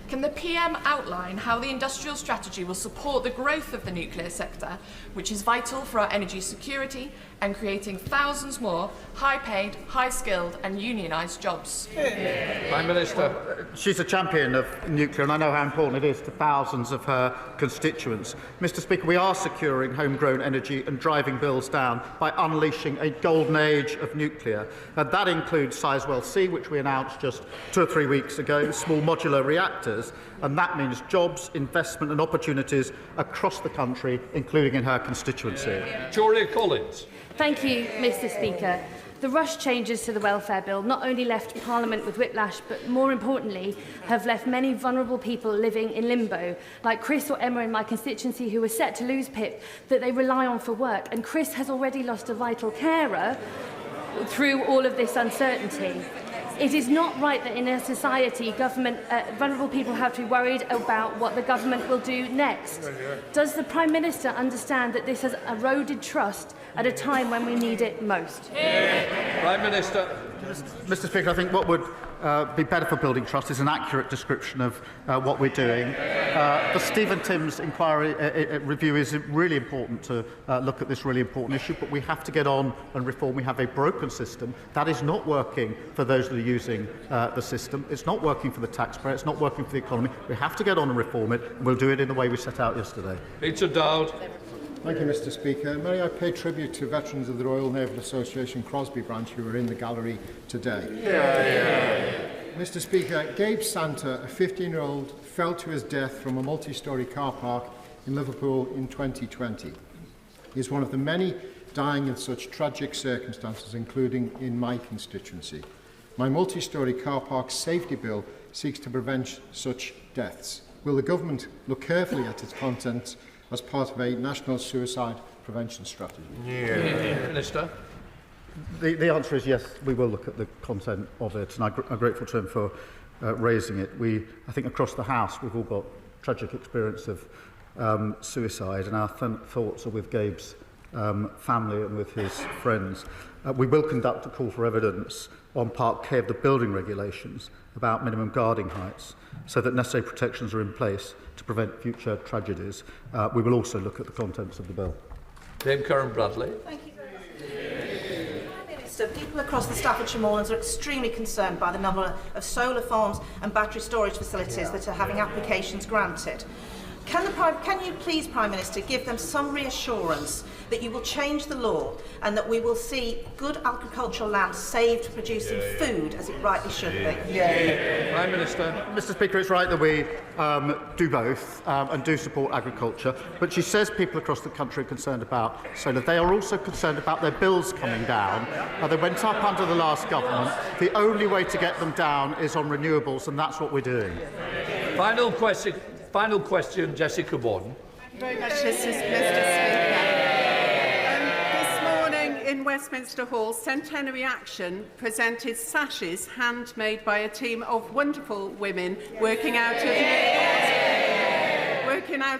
Can the PM outline how the industrial strategy will support the growth of the nuclear sector, which is vital for our energy security and creating thousands more high-paid, high-skilled and unionised jobs? Prime Minister. She's a champion of nuclear, and I know how important it is to thousands of her constituents. Mr. Speaker, we are securing homegrown energy and driving bills down by unleashing a golden age of nuclear. That includes Sizewell C, which we announced just 2 or 3 weeks ago, small modular reactors, and that means jobs, investment and opportunities across the country, including in her constituency. Victoria Collins. Thank you, Mr. Speaker. The rush changes to the welfare bill not only left Parliament with whiplash, but more importantly, have left many vulnerable people living in limbo, like Chris or Emma in my constituency who were set to lose PIP that they rely on for work. And Chris has already lost a vital carer through all of this uncertainty. It is not right that in a society, vulnerable people have to be worried about what the government will do next. Does the Prime Minister understand that this has eroded trust at a time when we need it most? Prime Minister. Mr. Speaker, I think what would be better for building trust is an accurate description of what we're doing. The Stephen Timms inquiry review is really important to look at this really important issue, but we have to get on and reform. We have a broken system that is not working for those that are using the system. It's not working for the taxpayer. It's not working for the economy. We have to get on and reform it, and we'll do it in the way we set out yesterday. Peter Dowd. Thank you, Mr. Speaker. May I pay tribute to veterans of the Royal Naval Association Crosby branch who are in the gallery today. Mr. Speaker, Gabe Santa, a 15-year-old, fell to his death from a multi-storey car park in Liverpool in 2020. He is one of the many dying in such tragic circumstances, including in my constituency. My multi-storey car park safety bill seeks to prevent such deaths. Will the government look carefully at its contents as part of a national suicide prevention strategy? Minister. The answer is yes, we will look at the content of it, and I'm grateful to him for raising it. I think across the House we've all got tragic experience of suicide, and our thoughts are with Gabe's family and with his friends. We will conduct a call for evidence on Part K of the building regulations about minimum guarding heights, so that necessary protections are in place to prevent future tragedies. We will also look at the contents of the bill. Dame Karen Bradley. Thank you very much. Prime Minister, people across the Staffordshire Moorlands are extremely concerned by the number of solar farms and battery storage facilities that are having applications granted. Can you please, Prime Minister, give them some reassurance that you will change the law and that we will see good agricultural land saved for producing food as it rightly should be? Prime Minister. Mr. Speaker, it's right that we do both and do support agriculture, but she says people across the country are concerned about solar. They are also concerned about their bills coming down. They went up under the last government. The only way to get them down is on renewables, and that's what we're doing. Final question, Jessica Warden. Thank you very much, Mr. Speaker. This morning in Westminster Hall, Centenary Action presented sashes handmade by a team of wonderful women working out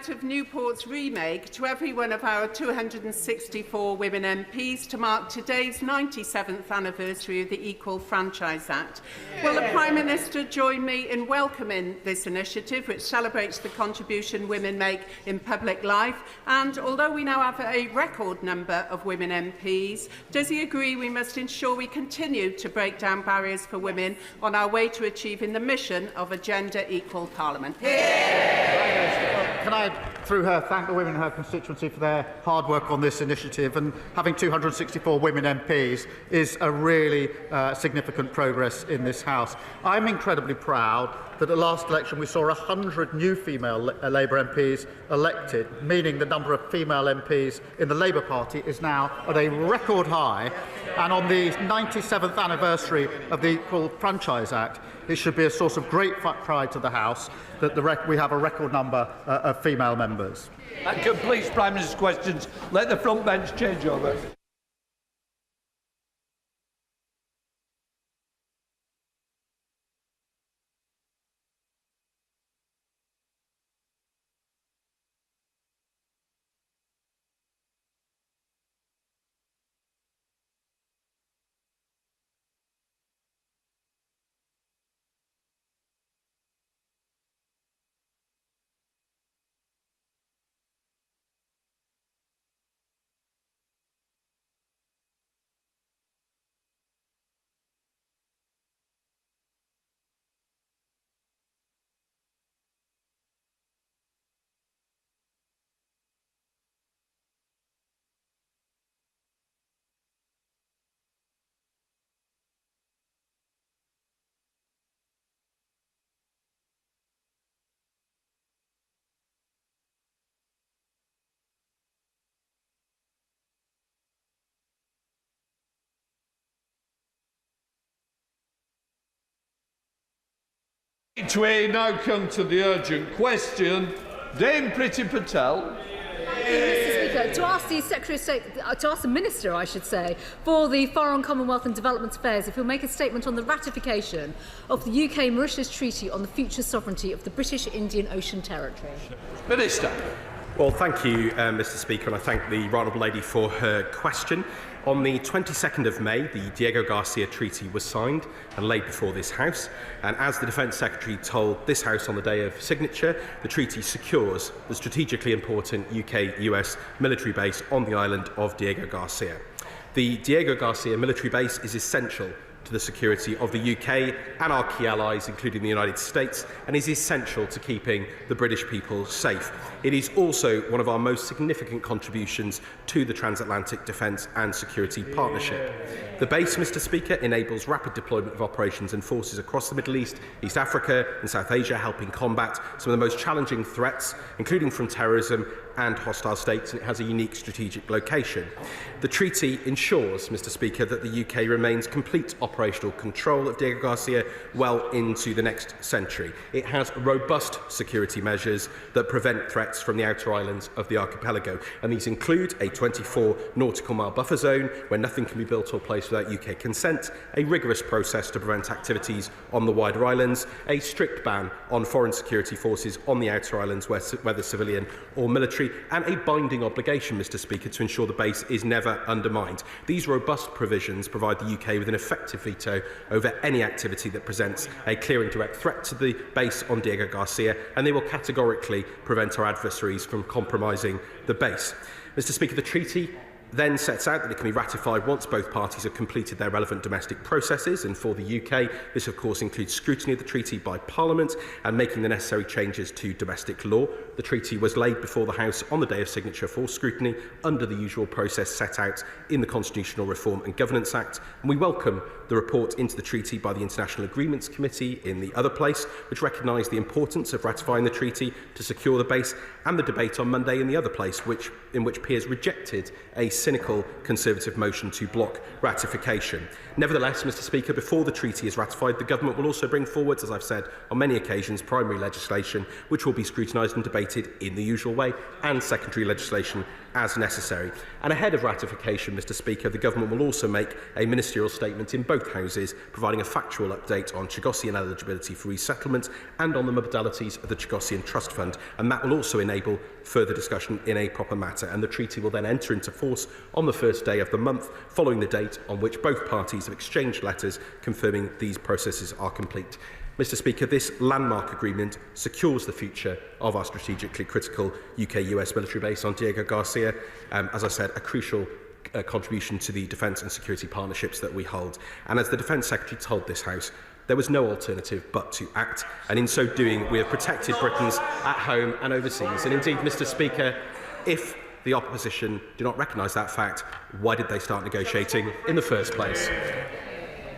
of Newport's remake to every one of our 264 women MPs to mark today's 97th anniversary of the Equal Franchise Act. Will the Prime Minister join me in welcoming this initiative, which celebrates the contribution women make in public life? And although we now have a record number of women MPs, does he agree we must ensure we continue to break down barriers for women on our way to achieving the mission of a gender-equal Parliament? Can I, through her, thank the women in her constituency for their hard work on this initiative, and having 264 women MPs is a really significant progress in this House. I'm incredibly proud that at last election we saw 100 new female Labour MPs elected, meaning the number of female MPs in the Labour Party is now at a record high. And on the 97th anniversary of the Equal Franchise Act, it should be a source of great pride to the House that we have a record number of female members. That completes Prime Minister's questions. Let the front bench change over. We now come to the urgent question. Dame Priti Patel. Mr. Speaker, to ask the Secretary of State, to ask the Minister, I should say, for the Foreign, Commonwealth and Development Affairs, if he'll make a statement on the ratification of the UK-Mauritius Treaty on the future sovereignty of the British Indian Ocean Territory. Minister. Well, thank you, Mr. Speaker, and I thank the Right Honourable Lady for her question. On the 22nd of May, the Diego Garcia Treaty was signed and laid before this House. And as the Defence Secretary told this House on the day of signature, the treaty secures the strategically important UK-US military base on the island of Diego Garcia. The Diego Garcia military base is essential to the security of the UK and our key allies, including the United States, and is essential to keeping the British people safe. It is also one of our most significant contributions to the transatlantic defence and security partnership. The base, Mr. Speaker, enables rapid deployment of operations and forces across the Middle East, East Africa and South Asia, helping combat some of the most challenging threats, including from terrorism and hostile states, and it has a unique strategic location. The treaty ensures, Mr. Speaker, that the UK remains complete operational control of Diego Garcia well into the next century. It has robust security measures that prevent threats from the outer islands of the archipelago, and these include a 24 nautical mile buffer zone where nothing can be built or placed without UK consent, a rigorous process to prevent activities on the wider islands, a strict ban on foreign security forces on the outer islands, whether civilian or military, and a binding obligation, Mr. Speaker, to ensure the base is never undermined. These robust provisions provide the UK with an effective veto over any activity that presents a clear and direct threat to the base on Diego Garcia, and they will categorically prevent our adversaries from compromising the base. Mr. Speaker, the treaty then sets out that it can be ratified once both parties have completed their relevant domestic processes, and for the UK this of course includes scrutiny of the treaty by Parliament and making the necessary changes to domestic law. The treaty was laid before the House on the day of signature for scrutiny under the usual process set out in the Constitutional Reform and Governance Act, and we welcome the report into the treaty by the International Agreements Committee in the other place, which recognised the importance of ratifying the treaty to secure the base, and the debate on Monday in the other place, in which peers rejected a cynical Conservative motion to block ratification. Nevertheless, Mr. Speaker, before the treaty is ratified, the government will also bring forward, as I've said on many occasions, primary legislation which will be scrutinised and debated in the usual way, and secondary legislation as necessary. And ahead of ratification, Mr. Speaker, the government will also make a ministerial statement in both houses, providing a factual update on Chagossian eligibility for resettlement and on the modalities of the Chagossian Trust Fund, and that will also enable further discussion in a proper matter. And the treaty will then enter into force on the first day of the month, following the date on which both parties have exchanged letters confirming these processes are complete. Mr. Speaker, this landmark agreement secures the future of our strategically critical UK-US military base on Diego Garcia, as I said, a crucial contribution to the defence and security partnerships that we hold. And as the Defence Secretary told this House, there was no alternative but to act, and in so doing we have protected Britons at home and overseas. And indeed, Mr. Speaker, if the opposition do not recognise that fact, why did they start negotiating in the first place?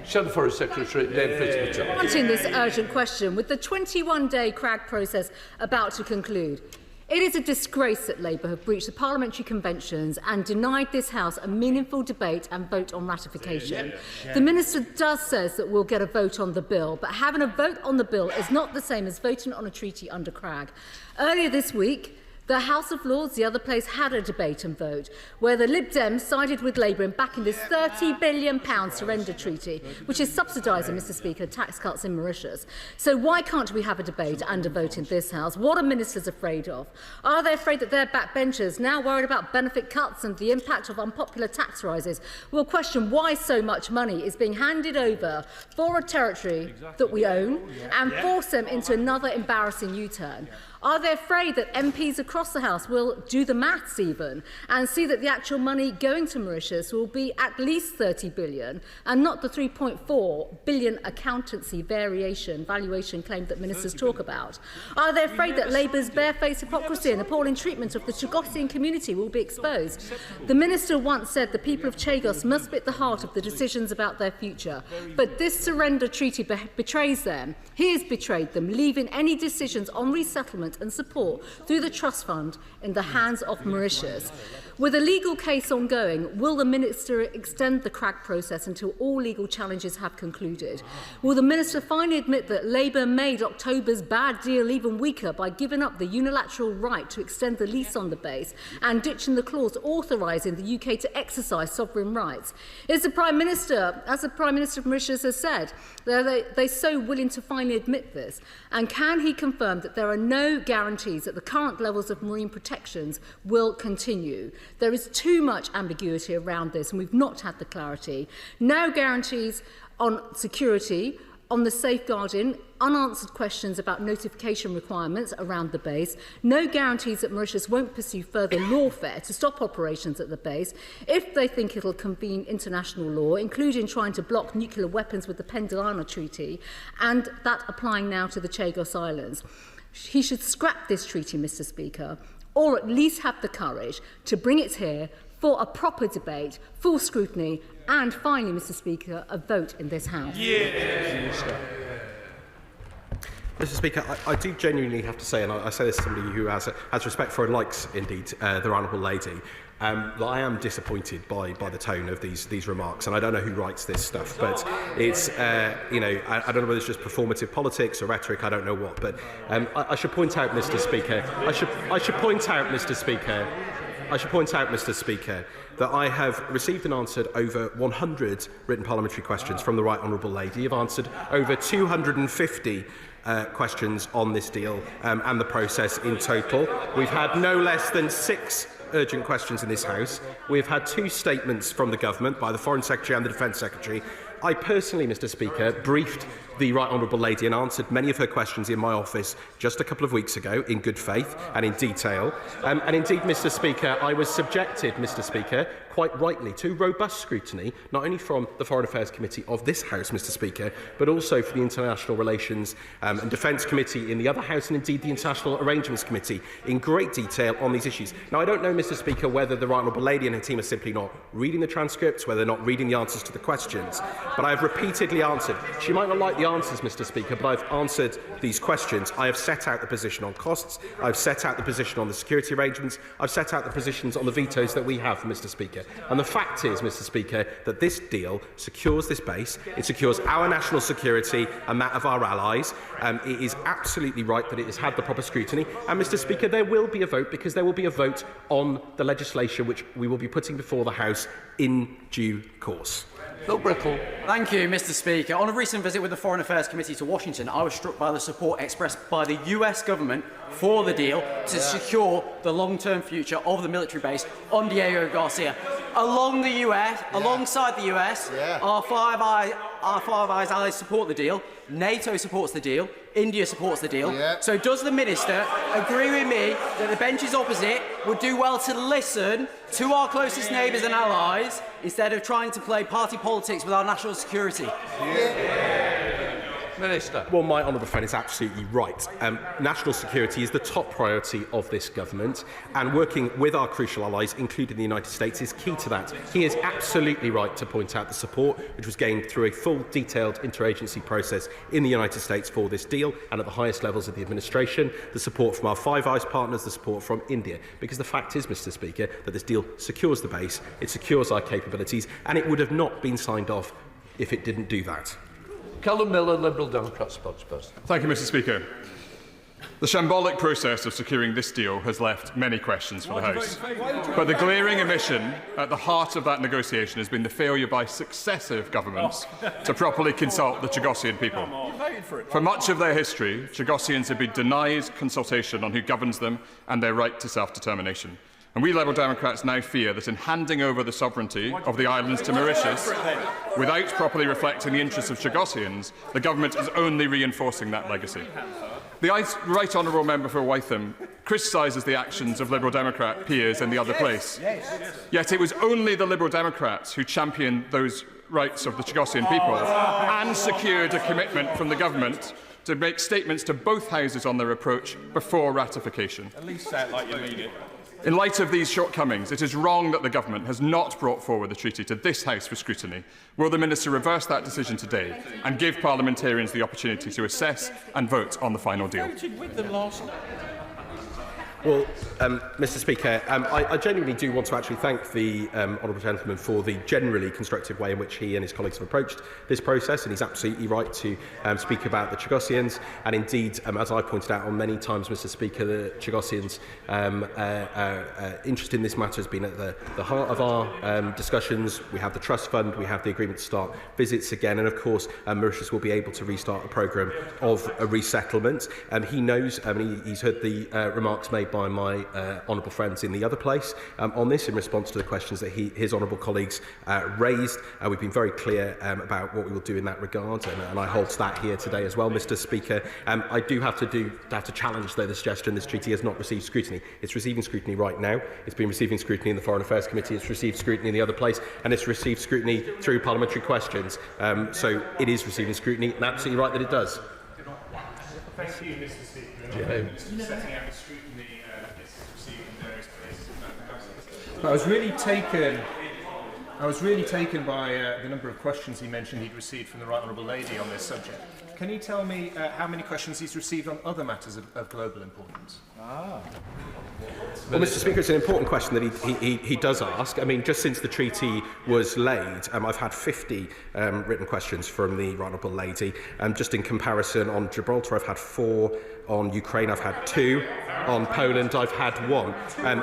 Shadow Forest Secretary, Dame Priti Patel. Answering this urgent question, with the 21-day CRAG process about to conclude, it is a disgrace that Labour have breached the parliamentary conventions and denied this House a meaningful debate and vote on ratification. The Minister says that we'll get a vote on the bill, but having a vote on the bill is not the same as voting on a treaty under CRAG. Earlier this week, the House of Lords, the other place, had a debate and vote where the Lib Dems sided with Labour in backing this £30 billion surrender treaty, which is subsidising, Mr. Speaker, tax cuts in Mauritius. So why can't we have a debate and a vote in this House? What are ministers afraid of? Are they afraid that their backbenchers, now worried about benefit cuts and the impact of unpopular tax rises, will question why so much money is being handed over for a territory that we own and force them into another embarrassing U-turn? Are they afraid that MPs across the House will do the maths even and see that the actual money going to Mauritius will be at least £30 billion and not the £3.4 billion accountancy valuation claim that ministers talk about? Are they afraid that Labour's barefaced hypocrisy and appalling treatment of the Chagossian community will be exposed? The minister once said the people of Chagos must be at the heart of the decisions about their future, but this surrender treaty betrays them. He has betrayed them, leaving any decisions on resettlement and support through the Trust Fund in the hands of Mauritius. With a legal case ongoing, will the Minister extend the CRAG process until all legal challenges have concluded? Will the Minister finally admit that Labour made October's bad deal even weaker by giving up the unilateral right to extend the lease on the base and ditching the clause authorising the UK to exercise sovereign rights? Is the Prime Minister, as the Prime Minister of Mauritius has said, they so willing to finally admit this? And can he confirm that there are no guarantees that the current levels of marine protections will continue? There is too much ambiguity around this, and we've not had the clarity. No guarantees on security, on the safeguarding, unanswered questions about notification requirements around the base, no guarantees that Mauritius won't pursue further lawfare to stop operations at the base if they think it'll convene international law, including trying to block nuclear weapons with the Pendelana Treaty, and that applying now to the Chagos Islands. He should scrap this treaty, Mr. Speaker, or at least have the courage to bring it here for a proper debate, full scrutiny, and finally, Mr. Speaker, a vote in this House. Mr. Speaker, I do genuinely have to say, and I say this to somebody who has respect for and likes, indeed, the Honourable Lady, that I am disappointed by the tone of these remarks, and I don't know who writes this stuff, but it's I don't know whether it's just performative politics or rhetoric, I don't know what, but I should point out, Mr. Speaker, that I have received and answered over 100 written parliamentary questions from the Right Honourable Lady. I've answered over 250 questions on this deal and the process in total. We've had no less than 6 urgent questions in this House. We've had 2 statements from the Government by the Foreign Secretary and the Defence Secretary. I personally, Mr. Speaker, briefed the Right Honourable Lady and answered many of her questions in my office just a couple of weeks ago in good faith and in detail. And indeed, Mr. Speaker, I was subjected, Mr. Speaker, quite rightly to robust scrutiny, not only from the Foreign Affairs Committee of this House, Mr. Speaker, but also for the International Relations and Defence Committee in the other House, and indeed the International Arrangements Committee, in great detail on these issues. Now, I don't know, Mr. Speaker, whether the Right Honourable Lady and her team are simply not reading the transcripts, whether they're not reading the answers to the questions, but I have repeatedly answered. She might not like the answers, Mr. Speaker, but I've answered these questions. I have set out the position on costs, I've set out the position on the security arrangements, I've set out the positions on the vetoes that we have, Mr. Speaker. And the fact is, Mr. Speaker, that this deal secures this base, it secures our national security and that of our allies. It is absolutely right that it has had the proper scrutiny. And, Mr. Speaker, there will be a vote, because there will be a vote on the legislation which we will be putting before the House in due course. Phil Brittle. Thank you, Mr. Speaker. On a recent visit with the Foreign Affairs Committee to Washington, I was struck by the support expressed by the US government for the deal to secure the long-term future of the military base on Diego Garcia. Alongside the US, our Five Eyes allies support the deal, NATO supports the deal, India supports the deal. So does the Minister agree with me that the benches opposite would do well to listen to our closest neighbours and allies instead of trying to play party politics with our national security? Minister. Well, my honourable friend is absolutely right. National security is the top priority of this government, and working with our crucial allies, including the United States, is key to that. He is absolutely right to point out the support which was gained through a full, detailed interagency process in the United States for this deal, and at the highest levels of the administration, the support from our Five Eyes partners, the support from India. Because the fact is, Mr. Speaker, that this deal secures the base, it secures our capabilities, and it would have not been signed off if it didn't do that. Callum Miller, Liberal Democrat spokesperson. Thank you, Mr. Speaker. The shambolic process of securing this deal has left many questions for the House. But the glaring omission at the heart of that negotiation has been the failure by successive governments to properly consult the Chagosian people. For much of their history, Chagosians have been denied consultation on who governs them and their right to self-determination. And we Liberal Democrats now fear that in handing over the sovereignty of the islands to Mauritius, without properly reflecting the interests of Chagosians, the government is only reinforcing that legacy. The Right Honourable Member for Wytham criticises the actions of Liberal Democrat peers in the other place. Yet it was only the Liberal Democrats who championed those rights of the Chagosian people and secured a commitment from the government to make statements to both houses on their approach before ratification. At least say it like you mean it. In light of these shortcomings, it is wrong that the government has not brought forward the treaty to this House for scrutiny. Will the Minister reverse that decision today and give parliamentarians the opportunity to assess and vote on the final deal? Well, Mr. Speaker, I genuinely do want to actually thank the honourable gentleman for the generally constructive way in which he and his colleagues have approached this process, and he's absolutely right to speak about the Chagosians. And indeed, as I pointed out on many times, Mr. Speaker, the Chagosians' interest in this matter has been at the heart of our discussions. We have the trust fund, we have the agreement to start visits again, and of course, Mauritius will be able to restart a programme of resettlement. He knows, he's heard the remarks made by my honourable friends in the other place on this in response to the questions that his honourable colleagues raised. We've been very clear about what we will do in that regard, and I hold to that here today as well, Mr. Speaker. I do have to challenge the suggestion this treaty has not received scrutiny. It's receiving scrutiny right now. It's been receiving scrutiny in the Foreign Affairs Committee. It's received scrutiny in the other place, and it's received scrutiny through parliamentary questions. So it is receiving scrutiny, and absolutely right that it does. Thank you, Mr. Speaker. Setting out the scrutiny it's received in various places of the House. I was really taken by the number of questions he mentioned he'd received from the Right Honourable Lady on this subject. Can you tell me how many questions he's received on other matters of global importance? Well, Mr. Speaker, it's an important question that he does ask. I mean, just since the treaty was laid, I've had 50 written questions from the Right Honourable Lady. Just in comparison, on Gibraltar, I've had 4. On Ukraine, I've had 2. On Poland, I've had 1.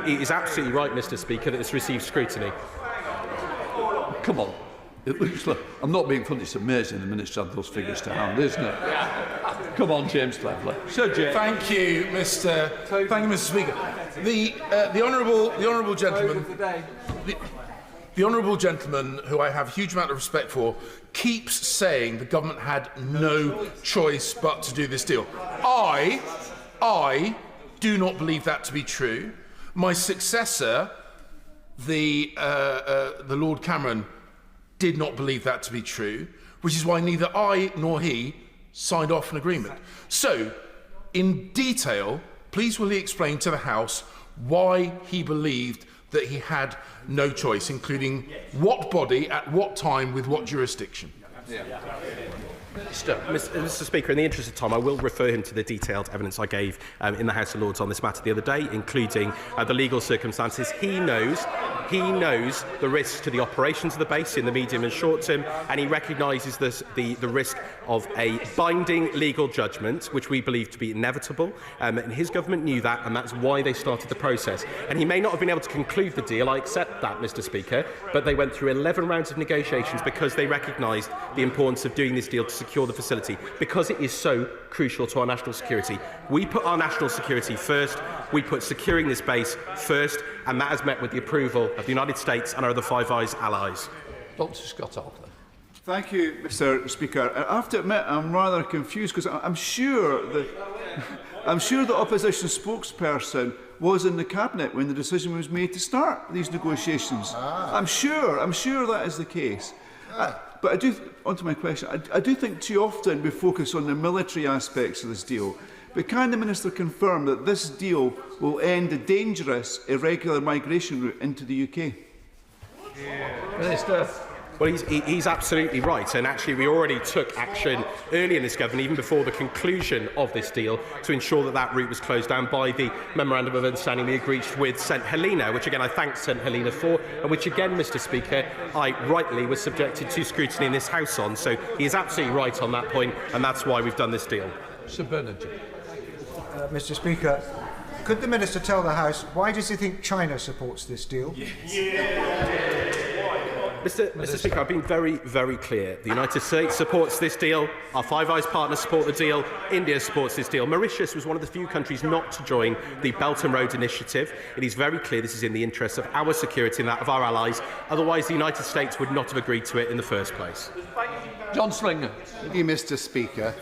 It is absolutely right, Mr. Speaker, that it's received scrutiny. Come on. It looks like, I'm not being funny, it's amazing the Minister had those figures to hand, isn't it? Come on, James Cleverly. Sir James. Thank you, Mr. Speaker. The honourable gentleman, the honourable gentleman, who I have a huge amount of respect for, keeps saying the government had no choice but to do this deal. I do not believe that to be true. My successor, the Lord Cameron, did not believe that to be true, which is why neither I nor he signed off an agreement. So, in detail, please will he explain to the House why he believed that he had no choice, including what body, at what time, with what jurisdiction? Mr. Speaker, in the interest of time, I will refer him to the detailed evidence I gave in the House of Lords on this matter the other day, including the legal circumstances. He knows the risks to the operations of the base in the medium and short term, and he recognises the risk of a binding legal judgment, which we believe to be inevitable. And his government knew that, and that's why they started the process. And he may not have been able to conclude the deal, I accept that, Mr. Speaker, but they went through 11 rounds of negotiations because they recognised the importance of doing this deal to secure the facility, because it is so crucial to our national security. We put our national security first, we put securing this base first, and that has met with the approval of the United States and our other Five Eyes allies. Dr. Scott Arthur. Thank you, Mr. Speaker. I have to admit I'm rather confused, because I'm sure the opposition spokesperson was in the cabinet when the decision was made to start these negotiations. I'm sure that is the case. But I do, onto my question, I do think too often we focus on the military aspects of this deal. But can the Minister confirm that this deal will end the dangerous, irregular migration route into the UK? Minister. Well, he's absolutely right, and actually we already took action early in this government, even before the conclusion of this deal, to ensure that that route was closed down by the Memorandum of Understanding we agreed with St Helena, which again I thank St Helena for, and which again, Mr. Speaker, I rightly was subjected to scrutiny in this House on. So he is absolutely right on that point, and that's why we've done this deal. Sir Bernard. Mr. Speaker, could the Minister tell the House why does he think China supports this deal? Mr. Speaker, I've been very, very clear. The United States supports this deal. Our Five Eyes partners support the deal. India supports this deal. Mauritius was one of the few countries not to join the Belt and Road Initiative. It is very clear this is in the interests of our security and that of our allies. Otherwise, the United States would not have agreed to it in the first place. John Slinger. Thank you, Mr. Speaker.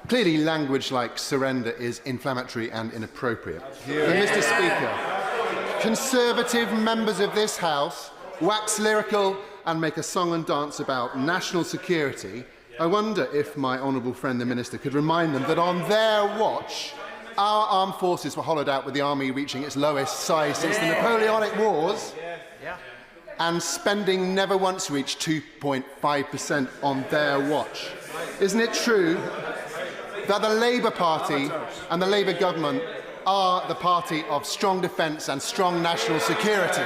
Clearly, language like surrender is inflammatory and inappropriate. But, Mr. Speaker, Conservative members of this House wax lyrical and make a song and dance about national security. I wonder if my honourable friend the Minister could remind them that on their watch our armed forces were hollowed out with the army reaching its lowest size since the Napoleonic Wars, and spending never once reached 2.5% on their watch. Isn't it true that the Labour Party and the Labour government are the party of strong defence and strong national security.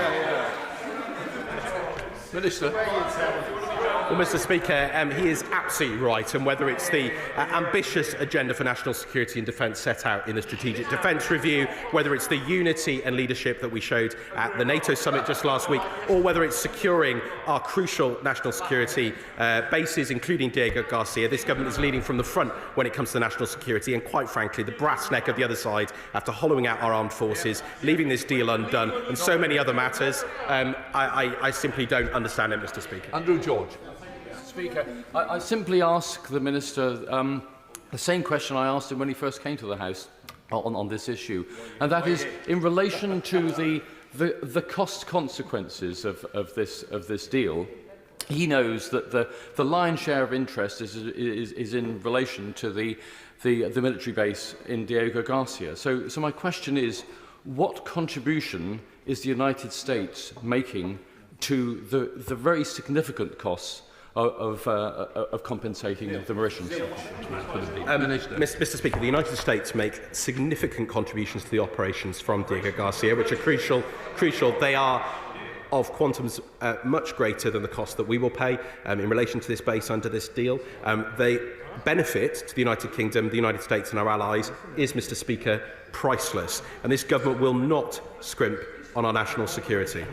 Minister. Well, Mr. Speaker, he is absolutely right, and whether it's the ambitious agenda for national security and defence set out in the Strategic Defence Review, whether it's the unity and leadership that we showed at the NATO summit just last week, or whether it's securing our crucial national security bases, including Diego Garcia, this government is leading from the front when it comes to national security, and quite frankly, the brass neck of the other side, after hollowing out our armed forces, leaving this deal undone, and so many other matters, I simply don't understand it, Mr. Speaker. Andrew George. Speaker, I simply ask the Minister the same question I asked him when he first came to the House on this issue, and that is in relation to the cost consequences of this deal. He knows that the lion's share of interest is in relation to the military base in Diego Garcia. So my question is, what contribution is the United States making to the very significant costs of compensating the Mauritians? Mr. Speaker, the United States make significant contributions to the operations from Diego Garcia, which are crucial. They are of quantums much greater than the cost that we will pay in relation to this base under this deal. They benefit to the United Kingdom, the United States and our allies is, Mr. Speaker, priceless. And this government will not scrimp on our national security.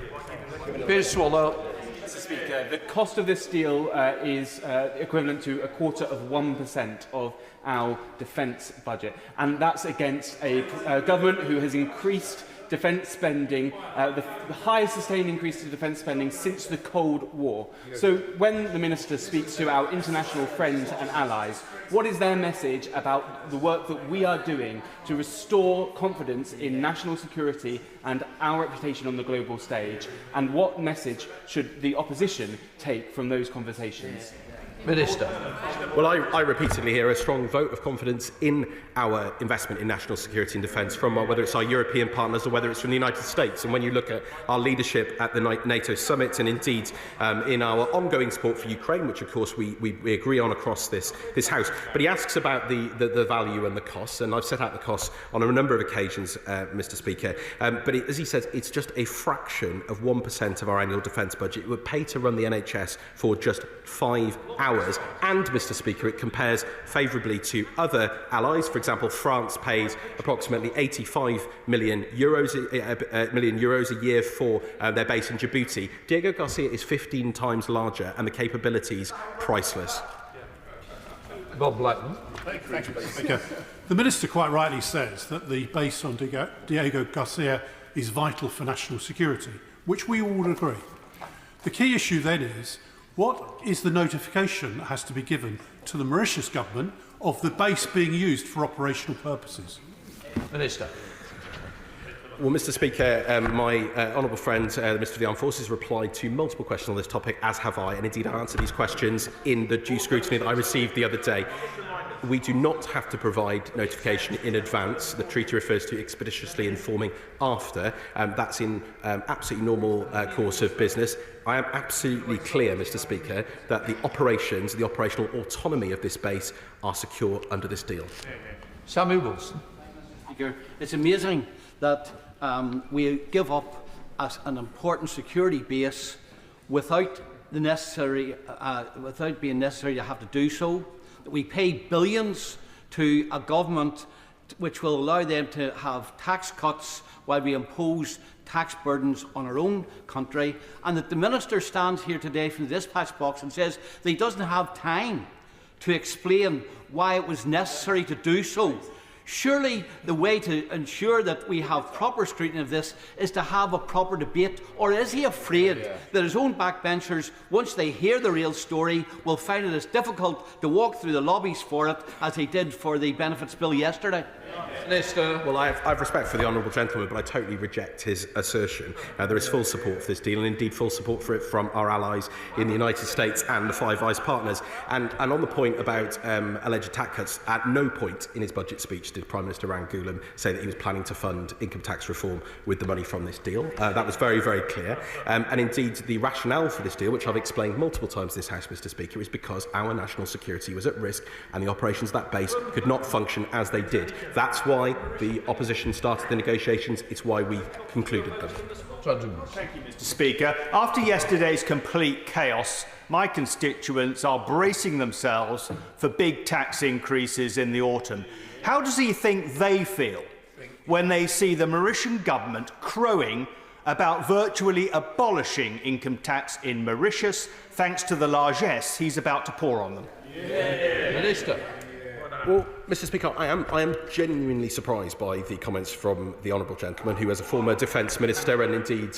Peter Swallow. Mr. Speaker, the cost of this deal is equivalent to 1/4% of our defence budget, and that's against a government who has increased defence spending, the highest sustained increase to defence spending since the Cold War. So when the Minister speaks to our international friends and allies, what is their message about the work that we are doing to restore confidence in national security and our reputation on the global stage? And what message should the opposition take from those conversations? Minister. Well, I repeatedly hear a strong vote of confidence in our investment in national security and defence from whether it's our European partners or whether it's from the United States. And when you look at our leadership at the NATO summit and indeed in our ongoing support for Ukraine, which of course we agree on across this House, but he asks about the value and the costs, and I've set out the costs on a number of occasions, Mr. Speaker. But as he says, it's just a fraction of 1% of our annual defence budget. It would pay to run the NHS for just 5 hours. And, Mr. Speaker, it compares favourably to other allies. For example, France pays approximately 85 million euros a year for their base in Djibouti. Diego Garcia is 15 times larger and the capabilities priceless. Bob Blackman. Thank you, Mr. Speaker. The Minister quite rightly says that the base on Diego Garcia is vital for national security, which we all agree. The key issue then is, what is the notification that has to be given to the Mauritius government of the base being used for operational purposes? Minister. Well, Mr. Speaker, my honourable friend, the Minister of the Armed Forces, replied to multiple questions on this topic, as have I, and indeed I answered these questions in the due scrutiny that I received the other day. We do not have to provide notification in advance. The treaty refers to expeditiously informing after. That's in absolutely normal course of business. I am absolutely clear, Mr. Speaker, that the operations, the operational autonomy of this base are secure under this deal. Samuel Wilson. Speaker, it's amazing that we give up an important security base without being necessary to have to do so. That we pay billions to a government which will allow them to have tax cuts while we impose tax burdens on our own country, and that the Minister stands here today from the dispatch box and says that he doesn't have time to explain why it was necessary to do so. Surely the way to ensure that we have proper scrutiny of this is to have a proper debate, or is he afraid that his own backbenchers, once they hear the real story, will find it as difficult to walk through the lobbies for it as he did for the benefits bill yesterday? Minister. Well, I have respect for the honourable gentleman, but I totally reject his assertion. There is full support for this deal, and indeed full support for it from our allies in the United States and the Five Eyes partners. And on the point about alleged tax cuts, at no point in his budget speech did Prime Minister Rangulam say that he was planning to fund income tax reform with the money from this deal. That was very, very clear. And indeed, the rationale for this deal, which I've explained multiple times in this House, Mr Speaker, is because our national security was at risk and the operations of that base could not function as they did. That's why the opposition started the negotiations. It's why we concluded them. Thank you, Mr Speaker. After yesterday's complete chaos, my constituents are bracing themselves for big tax increases in the autumn. How does he think they feel when they see the Mauritian government crowing about virtually abolishing income tax in Mauritius thanks to the largesse he's about to pour on them? Minister. Well, Mr Speaker, I am genuinely surprised by the comments from the honourable gentleman, who as a former Defence Minister and indeed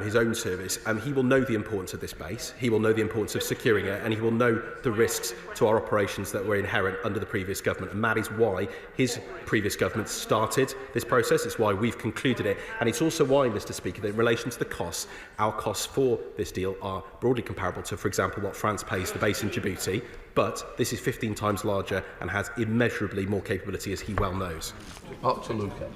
his own service, he will know the importance of this base, he will know the importance of securing it, and he will know the risks to our operations that were inherent under the previous government. And that is why his previous government started this process, it's why we've concluded it, and it's also why, Mr Speaker, that in relation to the costs, our costs for this deal are broadly comparable to, for example, what France pays the base in Djibouti, but this is 15 times larger and has immeasurably more capability, as he well knows. Up to Luca.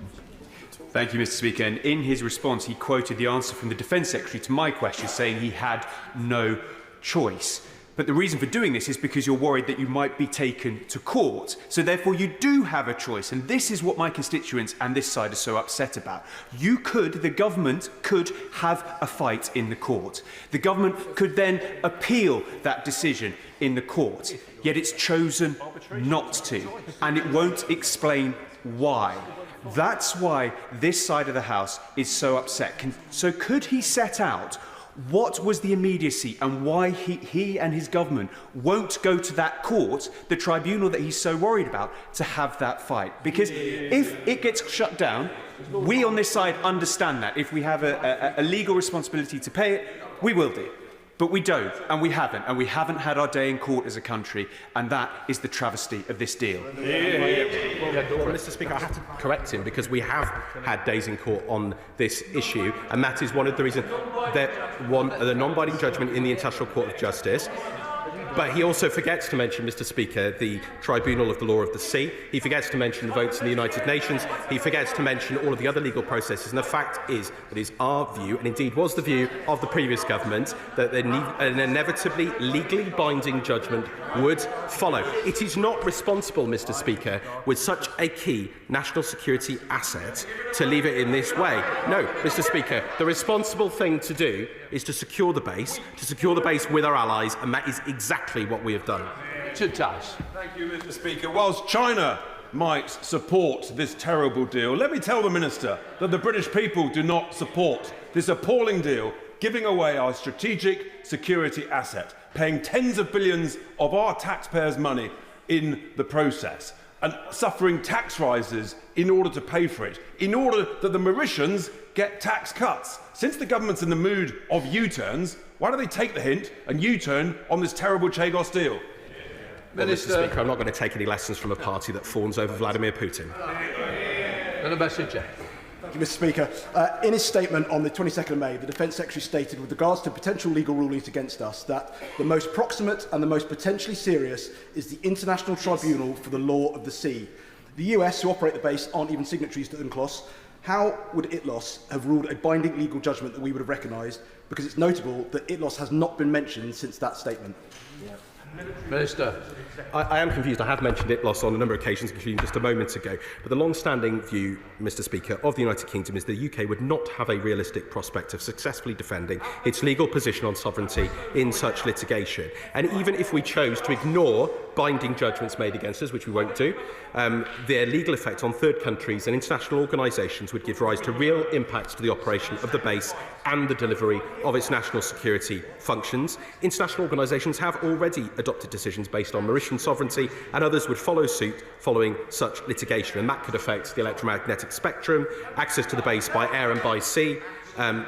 Thank you, Mr Speaker. And in his response, he quoted the answer from the Defence Secretary to my question, saying he had no choice. But the reason for doing this is because you're worried that you might be taken to court. So therefore you do have a choice. And this is what my constituents and this side are so upset about. The government could have a fight in the court. The government could then appeal that decision in the court. Yet it's chosen not to. And it won't explain why. That's why this side of the House is so upset. So could he set out what was the immediacy and why he and his government won't go to that court, the tribunal that he's so worried about, to have that fight? Because if it gets shut down, we on this side understand that. If we have a legal responsibility to pay it, we will do. But we don't, and we haven't had our day in court as a country, and that is the travesty of this deal. Well, Mr Speaker, I have to correct him, because we have had days in court on this issue, and that is one of the reasons that the non-binding judgment in the International Court of Justice. But he also forgets to mention, Mr Speaker, the Tribunal of the Law of the Sea. He forgets to mention the votes in the United Nations. He forgets to mention all of the other legal processes. And the fact is that it is our view, and indeed was the view of the previous government, that an inevitably legally binding judgment would follow. It is not responsible, Mr Speaker, with such a key national security asset to leave it in this way. No, Mr Speaker, the responsible thing to do is to secure the base with our allies, and that is exactly what we have done. Thank you, Mr Speaker. Whilst China might support this terrible deal, let me tell the Minister that the British people do not support this appalling deal, giving away our strategic security asset, paying tens of billions of our taxpayers' money in the process, and suffering tax rises in order to pay for it, in order that the Mauritians get tax cuts. Since the government's in the mood of U-turns, why don't they take the hint and U-turn on this terrible Chagos deal? Well, Mr Speaker, I'm not going to take any lessons from a party that fawns over Vladimir Putin. And a message. Thank you, Mr Speaker. In his statement on the 22nd of May, the Defence Secretary stated, with regards to potential legal rulings against us, that the most proximate and the most potentially serious is the International Tribunal for the Law of the Sea. The US, who operate the base, aren't even signatories to UNCLOS. How would ITLOS have ruled a binding legal judgment that we would have recognised? Because it's notable that ITLOS has not been mentioned since that statement. Minister. I am confused. I have mentioned ITLOS on a number of occasions, including just a moment ago. But the long-standing view, Mr Speaker, of the United Kingdom is the UK would not have a realistic prospect of successfully defending its legal position on sovereignty in such litigation. And even if we chose to ignore binding judgments made against us, which we won't do, their legal effect on third countries and international organisations would give rise to real impacts to the operation of the base and the delivery of its national security functions. International organisations have already adopted decisions based on Mauritian sovereignty, and others would follow suit following such litigation, and that could affect the electromagnetic spectrum, access to the base by air and by sea,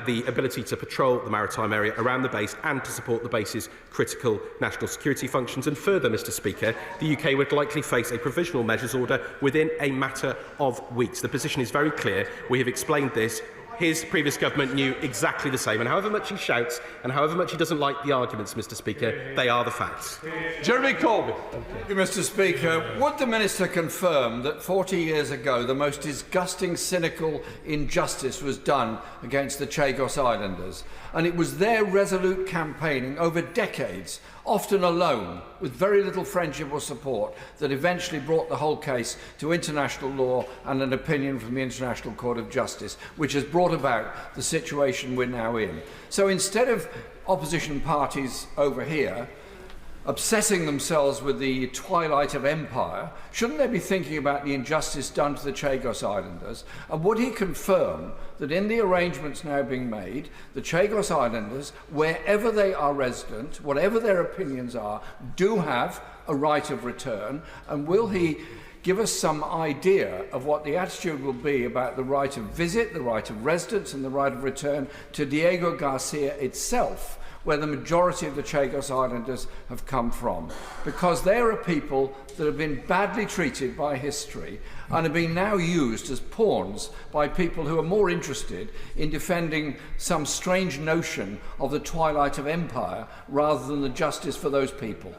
the ability to patrol the maritime area around the base and to support the base's critical national security functions. And further, Mr Speaker, the UK would likely face a provisional measures order within a matter of weeks. The position is very clear. We have explained this his previous government knew exactly the same. And however much he shouts and however much he doesn't like the arguments, Mr. Speaker, they are the facts. Jeremy Corbyn. Thank you, Mr. Speaker. Would the Minister confirm that 40 years ago the most disgusting, cynical injustice was done against the Chagos Islanders? And it was their resolute campaigning over decades, often alone, with very little friendship or support, that eventually brought the whole case to international law and an opinion from the International Court of Justice, which has brought about the situation we're now in. So instead of opposition parties over here obsessing themselves with the twilight of empire, shouldn't they be thinking about the injustice done to the Chagos Islanders? And would he confirm that in the arrangements now being made, the Chagos Islanders, wherever they are resident, whatever their opinions are, do have a right of return? And will he give us some idea of what the attitude will be about the right of visit, the right of residence and the right of return to Diego Garcia itself, where the majority of the Chagos Islanders have come from? Because they are a people that have been badly treated by history and are being now used as pawns by people who are more interested in defending some strange notion of the twilight of empire rather than the justice for those people.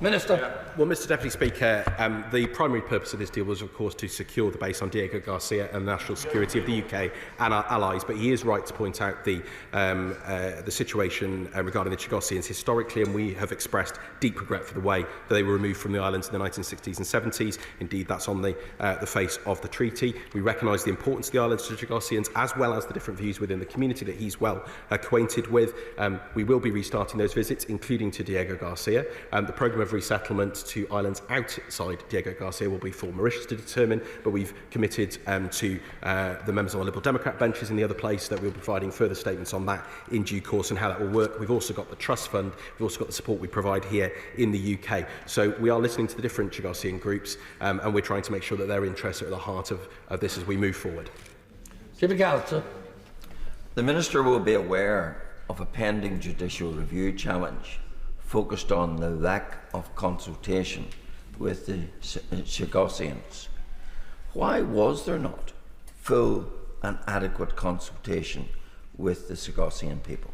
Minister. Well, Mr. Deputy Speaker, the primary purpose of this deal was, of course, to secure the base on Diego Garcia and the national security of the UK and our allies. But he is right to point out the situation regarding the Chagosians historically, and we have expressed deep regret for the way that they were removed from the islands in the 1960s and 70s. Indeed, that's on the face of the treaty. We recognise the importance of the islands to the Chagosians, as well as the different views within the community that he's well acquainted with. We will be restarting those visits, including to Diego Garcia. The programme of resettlement to islands outside Diego Garcia will be for Mauritius to determine, but we've committed to the members on the Liberal Democrat benches in the other place that we'll be providing further statements on that in due course and how that will work. We've also got the trust fund, we've also got the support we provide here in the UK. So we are listening to the different Chagosian groups and we're trying to make sure that their interests are at the heart of this as we move forward. The Minister will be aware of a pending judicial review challenge focused on the lack of consultation with the Chagosians. Why was there not full and adequate consultation with the Chagosian people?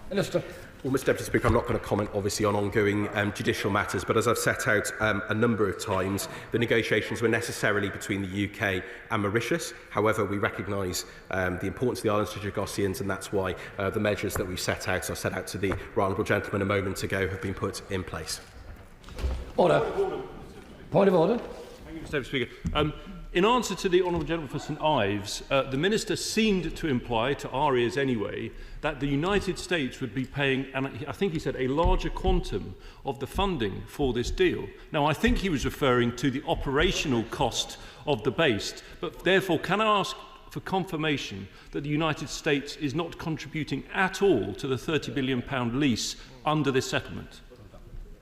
Minister. Well, Mr. Deputy Speaker, I'm not going to comment, obviously, on ongoing judicial matters, but as I've set out a number of times, the negotiations were necessarily between the UK and Mauritius. However, we recognise the importance of the islands to Chagosians, and that's why the measures that we've set out, I set out to the Right Honourable Gentleman a moment ago, have been put in place. Order. Point of order. Thank you, Mr. Deputy Speaker. In answer to the Honourable Gentleman for St Ives, the Minister seemed to imply, to our ears anyway, that the United States would be paying, and I think he said, a larger quantum of the funding for this deal. Now, I think he was referring to the operational cost of the base, but therefore, can I ask for confirmation that the United States is not contributing at all to the £30 billion lease under this settlement?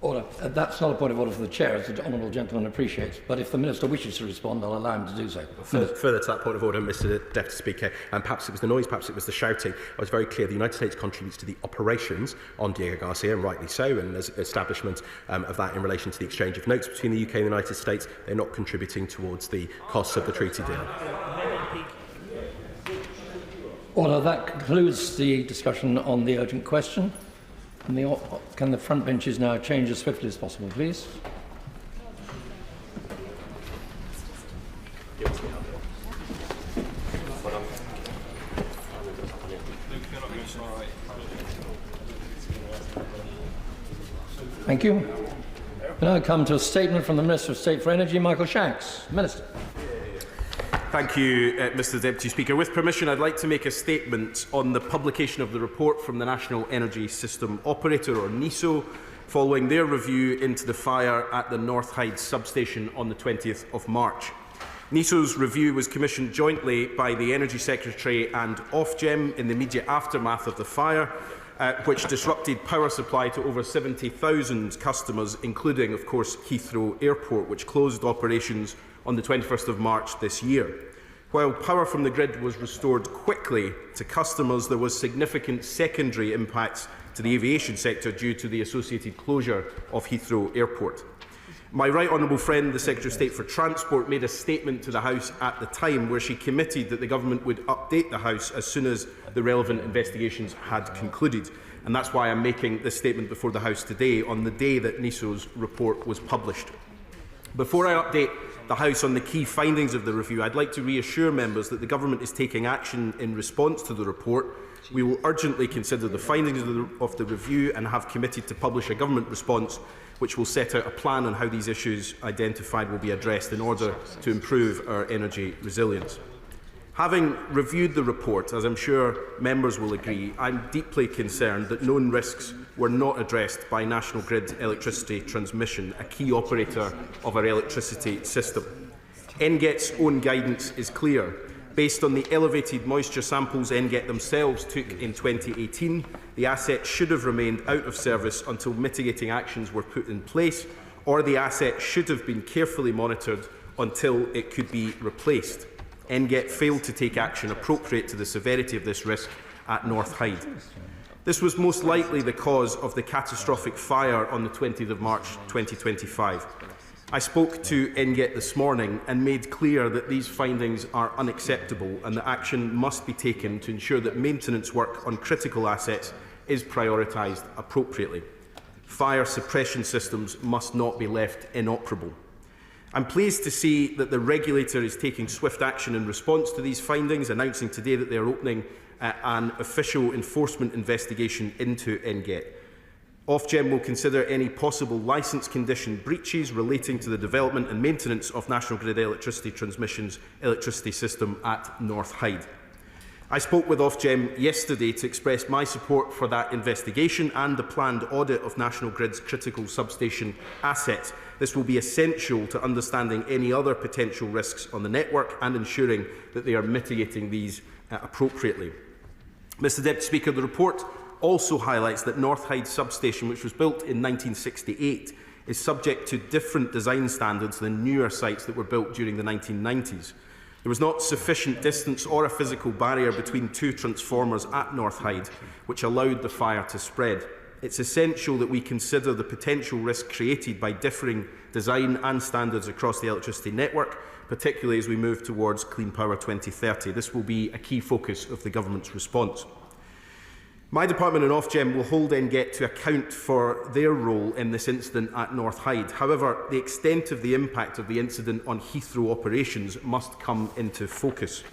Order. That's not a point of order for the Chair, as the Honourable Gentleman appreciates. But if the Minister wishes to respond, I'll allow him to do so. Further to that point of order, Mr. Deputy Speaker, and perhaps it was the noise, perhaps it was the shouting, I was very clear the United States contributes to the operations on Diego Garcia, and rightly so, and there's establishment of that in relation to the exchange of notes between the UK and the United States. They're not contributing towards the costs of the treaty deal. Order. That concludes the discussion on the urgent question. Can the front benches now change as swiftly as possible, please? Thank you. We now come to a statement from the Minister of State for Energy, Michael Shanks. Minister. Thank you, Mr. Deputy Speaker. With permission, I'd like to make a statement on the publication of the report from the National Energy System Operator, or NESO, following their review into the fire at the North Hyde substation on the 20th of March. NESO's review was commissioned jointly by the Energy Secretary and Ofgem in the immediate aftermath of the fire, which disrupted power supply to over 70,000 customers, including, of course, Heathrow Airport, which closed operations on the 21st of March this year. While power from the grid was restored quickly to customers, there was significant secondary impacts to the aviation sector due to the associated closure of Heathrow Airport. My right honourable friend, the Secretary of State for Transport, made a statement to the House at the time where she committed that the Government would update the House as soon as the relevant investigations had concluded. And that's why I'm making this statement before the House today, on the day that NISO's report was published. Before I update the House on the key findings of the review, I'd like to reassure members that the Government is taking action in response to the report. We will urgently consider the findings of the review and have committed to publish a Government response which will set out a plan on how these issues identified will be addressed in order to improve our energy resilience. Having reviewed the report, as I'm sure members will agree, I'm deeply concerned that known risks were not addressed by National Grid Electricity Transmission, a key operator of our electricity system. NGET's own guidance is clear. Based on the elevated moisture samples NGET themselves took in 2018, the asset should have remained out of service until mitigating actions were put in place, or the asset should have been carefully monitored until it could be replaced. NGET failed to take action appropriate to the severity of this risk at North Hyde. This was most likely the cause of the catastrophic fire on the 20th of March 2025. I spoke to NGET this morning and made clear that these findings are unacceptable and that action must be taken to ensure that maintenance work on critical assets is prioritised appropriately. Fire suppression systems must not be left inoperable. I'm pleased to see that the regulator is taking swift action in response to these findings, announcing today that they are opening an official enforcement investigation into NGET. Ofgem will consider any possible licence condition breaches relating to the development and maintenance of National Grid Electricity Transmission's electricity system at North Hyde. I spoke with Ofgem yesterday to express my support for that investigation and the planned audit of National Grid's critical substation assets. This will be essential to understanding any other potential risks on the network and ensuring that they are mitigating these appropriately. Mr Deputy Speaker, the report also highlights that North Hyde substation, which was built in 1968, is subject to different design standards than newer sites that were built during the 1990s. There was not sufficient distance or a physical barrier between two transformers at North Hyde, which allowed the fire to spread. It's essential that we consider the potential risk created by differing design and standards across the electricity network, particularly as we move towards Clean Power 2030. This will be a key focus of the Government's response. My department and Ofgem will hold NGET to account for their role in this incident at North Hyde. However, the extent of the impact of the incident on Heathrow operations must come into focus.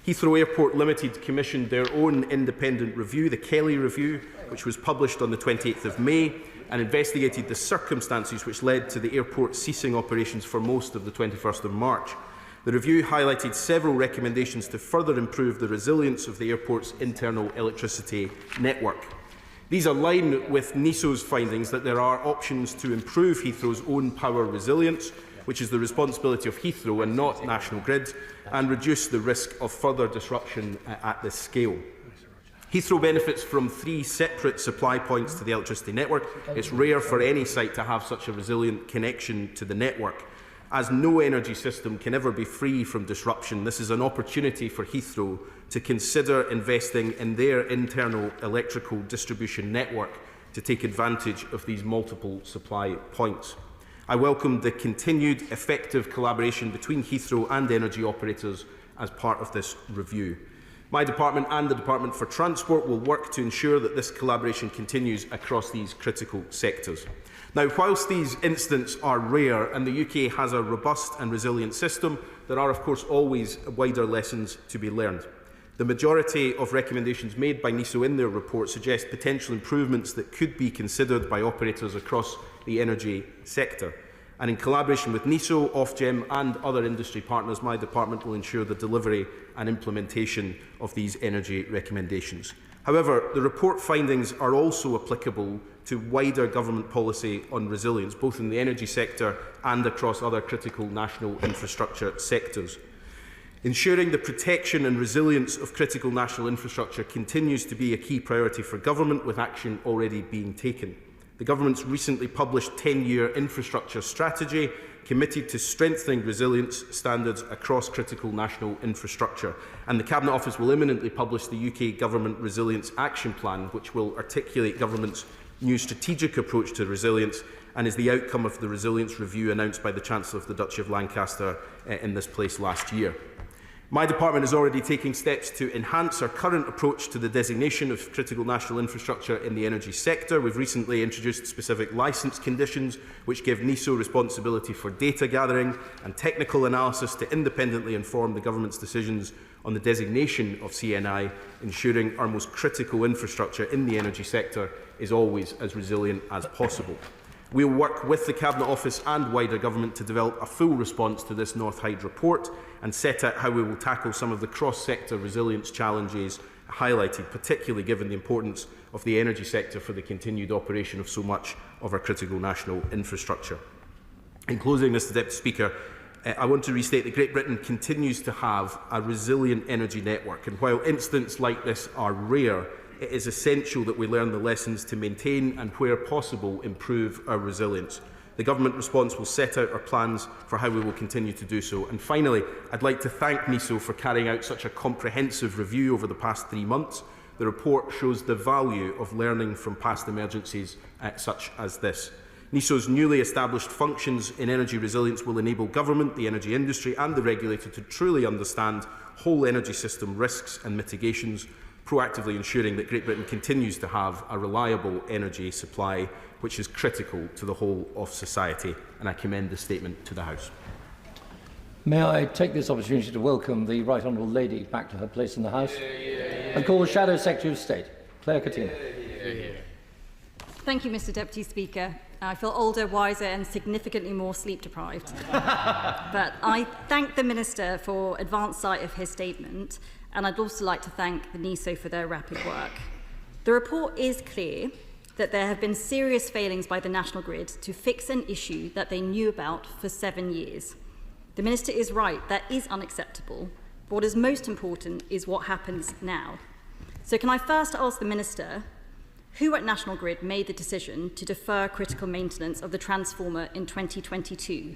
Heathrow Airport Limited commissioned their own independent review, the Kelly Review, which was published on the 28th of May, and investigated the circumstances which led to the airport ceasing operations for most of the 21st of March. The review highlighted several recommendations to further improve the resilience of the airport's internal electricity network. These align with NISO's findings that there are options to improve Heathrow's own power resilience, which is the responsibility of Heathrow and not National Grid, and reduce the risk of further disruption at this scale. Heathrow benefits from 3 separate supply points to the electricity network. It's rare for any site to have such a resilient connection to the network. As no energy system can ever be free from disruption, this is an opportunity for Heathrow to consider investing in their internal electrical distribution network to take advantage of these multiple supply points. I welcome the continued effective collaboration between Heathrow and energy operators as part of this review. My department and the Department for Transport will work to ensure that this collaboration continues across these critical sectors. Now, whilst these incidents are rare and the UK has a robust and resilient system, there are of course always wider lessons to be learned. The majority of recommendations made by NISO in their report suggest potential improvements that could be considered by operators across the energy sector. And in collaboration with NISO, Ofgem and other industry partners, my department will ensure the delivery and implementation of these energy recommendations. However, the report findings are also applicable to wider government policy on resilience, both in the energy sector and across other critical national infrastructure sectors. Ensuring the protection and resilience of critical national infrastructure continues to be a key priority for government, with action already being taken. The government's recently published 10-year infrastructure strategy committed to strengthening resilience standards across critical national infrastructure, and the Cabinet Office will imminently publish the UK Government Resilience Action Plan, which will articulate government's new strategic approach to resilience and is the outcome of the resilience review announced by the Chancellor of the Duchy of Lancaster in this place last year. My department is already taking steps to enhance our current approach to the designation of critical national infrastructure in the energy sector. We've recently introduced specific licence conditions which give NESO responsibility for data gathering and technical analysis to independently inform the government's decisions on the designation of CNI, ensuring our most critical infrastructure in the energy sector is always as resilient as possible. We will work with the Cabinet Office and wider government to develop a full response to this North Hyde report and set out how we will tackle some of the cross-sector resilience challenges highlighted, particularly given the importance of the energy sector for the continued operation of so much of our critical national infrastructure. In closing, Mr Deputy Speaker, I want to restate that Great Britain continues to have a resilient energy network, and while incidents like this are rare, it is essential that we learn the lessons to maintain and, where possible, improve our resilience. The government response will set out our plans for how we will continue to do so. And finally, I'd like to thank NESO for carrying out such a comprehensive review over the past 3 months. The report shows the value of learning from past emergencies such as this. NESO's newly established functions in energy resilience will enable government, the energy industry and the regulator to truly understand whole energy system risks and mitigations, proactively ensuring that Great Britain continues to have a reliable energy supply which is critical to the whole of society. And I commend this statement to the House. May I take this opportunity to welcome the Right Honourable Lady back to her place in the House and call the Shadow Secretary of State, Claire Coutinho. Thank you, Mr Deputy Speaker. I feel older, wiser and significantly more sleep deprived. But I thank the Minister for advance sight of his statement, and I'd also like to thank the NESO for their rapid work. The report is clear that there have been serious failings by the National Grid to fix an issue that they knew about for 7 years. The Minister is right, that is unacceptable. But what is most important is what happens now. So can I first ask the Minister, who at National Grid made the decision to defer critical maintenance of the transformer in 2022?